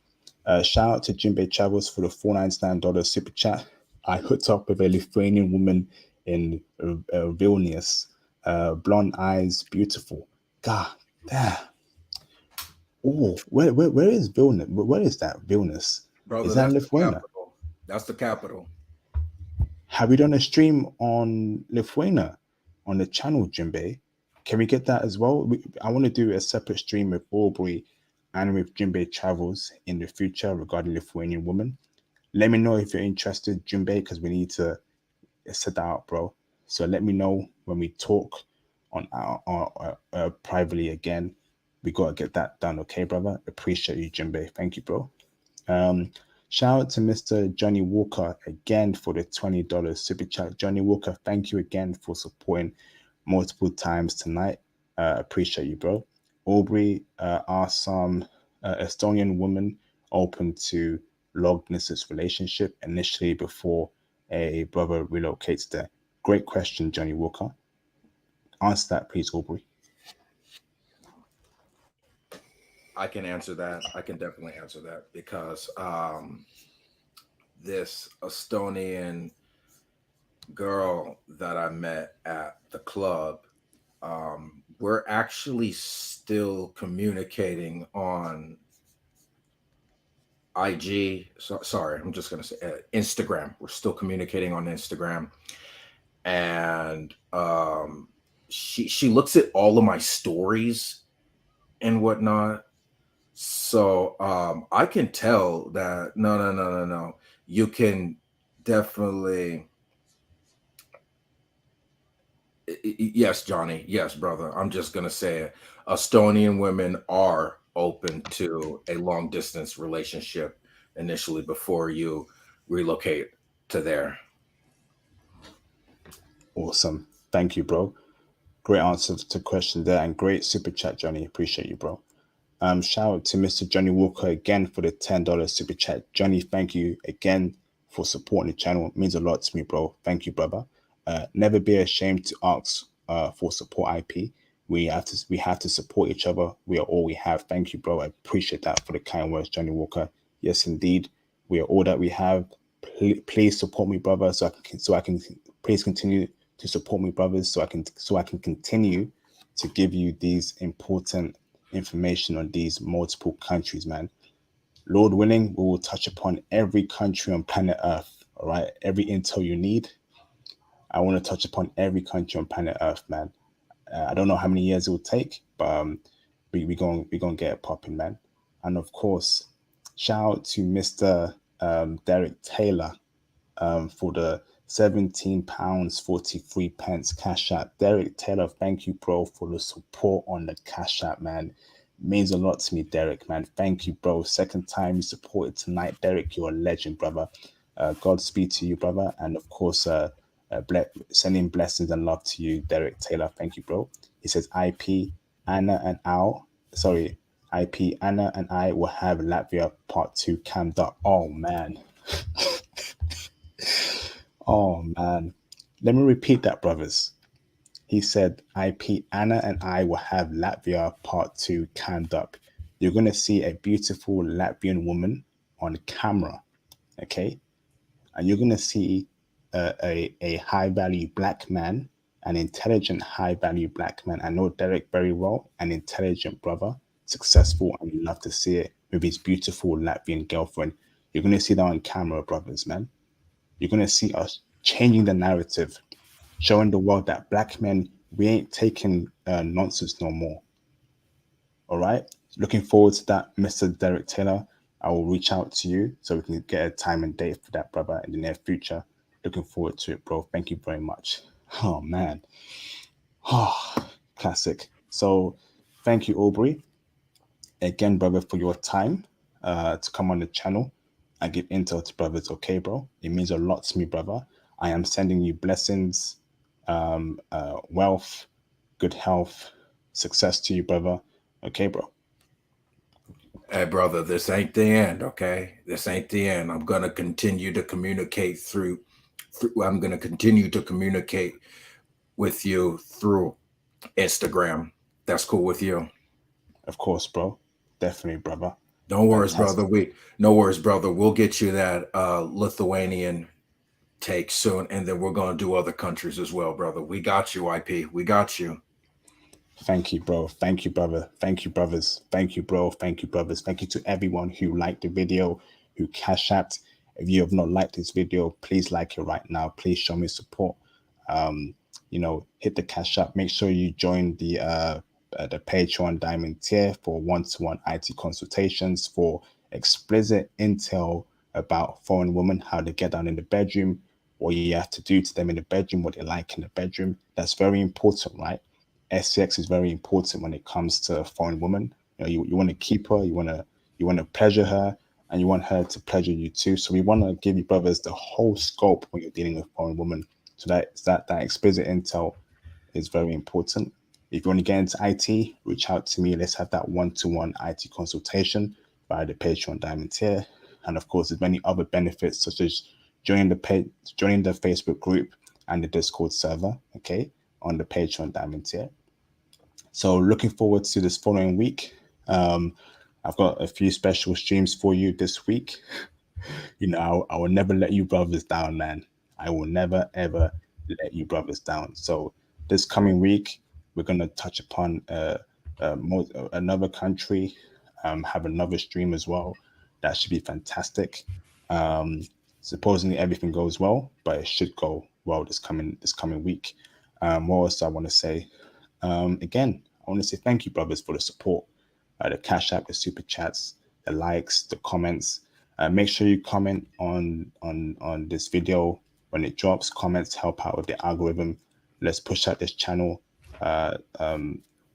Shout out to Jinbei Travels for the $499 super chat. I hooked up with a Lithuanian woman in Vilnius. Blonde eyes, beautiful. God damn. Oh, where is Vilnius? Where is that? Vilnius? Brother, Is that that's Lithuania? the capital. That's the capital. Have we done a stream on Lithuania on the channel, Jinbei? Can we get that as well? I want to do a separate stream with Aubrey and with Jinbei Travels in the future regarding Lithuanian women. Let me know if you're interested, Jinbei, because we need to set that out, bro. So let me know when we talk on our privately again. We gotta get that done, okay, brother? Appreciate you, Jinbei. Thank you, bro. Shout out to Mr. Johnny Walker again for the $20 super chat. Johnny Walker, thank you again for supporting multiple times tonight. Appreciate you, bro. Aubrey, are some Estonian women open to long-distance relationship initially before a brother relocates there? Great question, Johnny Walker. Answer that, please, Aubrey. I can answer that. I can definitely answer that because this Estonian girl that I met at the club, we're actually still communicating on IG. Sorry, I'm just going to say Instagram. We're still communicating on Instagram. And she looks at all of my stories and whatnot. So I can tell that no. You can definitely, yes, Johnny, yes, brother. I'm just gonna say it. Estonian women are open to a long distance relationship initially before you relocate to there. Awesome. Thank you, bro. Great answer to the question there and great super chat, Johnny. Appreciate you, bro. Shout out to Mr. Johnny Walker again for the $10 super chat. Johnny, thank you again for supporting the channel. It means a lot to me, bro. Thank you, brother. Never be ashamed to ask for support, IP. We have to support each other. We are all we have. Thank you, bro. I appreciate that for the kind words, Johnny Walker. Yes, indeed. We are all that we have. Please support me, brother, so I can please continue to support me, brothers, so I can continue to give you these important information on these multiple countries, man. Lord willing, we will touch upon every country on planet Earth. All right, every intel you need, I want to touch upon every country on planet Earth, man. I don't know how many years it will take, but we gonna get it popping, man. And of course, shout out to Mr. Derek Taylor for the £17.43 cash app. Derek Taylor, thank you, bro, for the support on the cash app, man. It means a lot to me, Derek, man. Thank you, bro. Second time you supported tonight, Derek. You're a legend, brother. Godspeed to you, brother. And of course, sending blessings and love to you, Derek Taylor. Thank you, bro. He says, IP, Anna and Al. Sorry, IP, Anna and I will have Latvia Part 2 cammed up. Oh, man. Oh, man. Let me repeat that, brothers. He said, IP, Anna and I will have Latvia Part 2 canned up. You're going to see a beautiful Latvian woman on camera, okay? And you're going to see a high-value black man, an intelligent high-value black man. I know Derek very well, an intelligent brother, successful, and you love to see it with his beautiful Latvian girlfriend. You're going to see that on camera, brothers, man. You're going to see us changing the narrative, showing the world that black men, we ain't taking nonsense no more. All right. Looking forward to that, Mr. Derek Taylor. I will reach out to you so we can get a time and date for that, brother, in the near future. Looking forward to it, bro. Thank you very much. Oh, man. Oh, classic. So thank you, Aubrey, again, brother, for your time to come on the channel and give intel to brothers. Okay, bro? It means a lot to me, brother. I am sending you blessings, wealth, good health, success to you, brother. Okay, bro? Hey, brother, this ain't the end, okay? This ain't the end. I'm going to continue to communicate I'm going to continue to communicate with you through Instagram. That's cool with you? Of course, bro. Definitely, brother. No worries, brother. No worries, brother. We'll get you that Lithuanian take soon, and then we're going to do other countries as well, brother. We got you, IP. We got you. Thank you, bro. Thank you, brother. Thank you, brothers. Thank you, bro. Thank you, brothers. Thank you to everyone who liked the video, who cash apped. If you have not liked this video, please like it right now. Please show me support. Hit the cash app. Make sure you join the Patreon Diamond tier for one-to-one IT consultations, for explicit intel about foreign women, how they get down in the bedroom, what you have to do to them in the bedroom, what they like in the bedroom. That's very important, right? SCX is very important when it comes to a foreign woman. You want to keep her, you want to pleasure her, and you want her to pleasure you too. So we want to give you brothers the whole scope when you're dealing with a foreign woman. So that explicit intel is very important. If you want to get into IT, reach out to me. Let's have that one-to-one IT consultation via the Patreon Diamond tier. And of course, there's many other benefits such as joining the Facebook group and the Discord server, okay, on the Patreon Diamond tier. So looking forward to this following week. I've got a few special streams for you this week. I will never let you brothers down, man. I will never, ever let you brothers down. So this coming week, we're going to touch upon another country, have another stream as well. That should be fantastic. Supposedly everything goes well, but it should go well this coming week. What else I want to say? Again, I want to say thank you, brothers, for the support. The cash app, the super chats, the likes, the comments. Make sure you comment on this video when it drops. Comments help out with the algorithm. Let's push out this channel by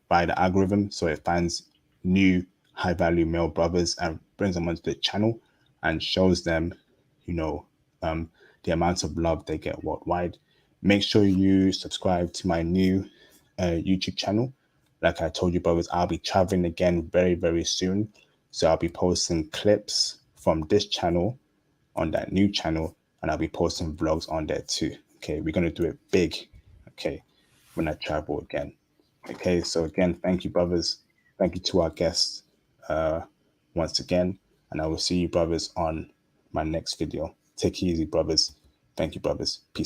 the algorithm so it finds new high-value male brothers and brings them onto the channel and shows them, the amount of love they get worldwide. Make sure you subscribe to my new YouTube channel. Like I told you, brothers, I'll be traveling again very, very soon. So I'll be posting clips from this channel on that new channel, and I'll be posting vlogs on there too. Okay, we're going to do it big, okay, when I travel again. Okay, so again, thank you, brothers. Thank you to our guests once again, and I will see you, brothers, on my next video. Take it easy, brothers. Thank you, brothers. Peace.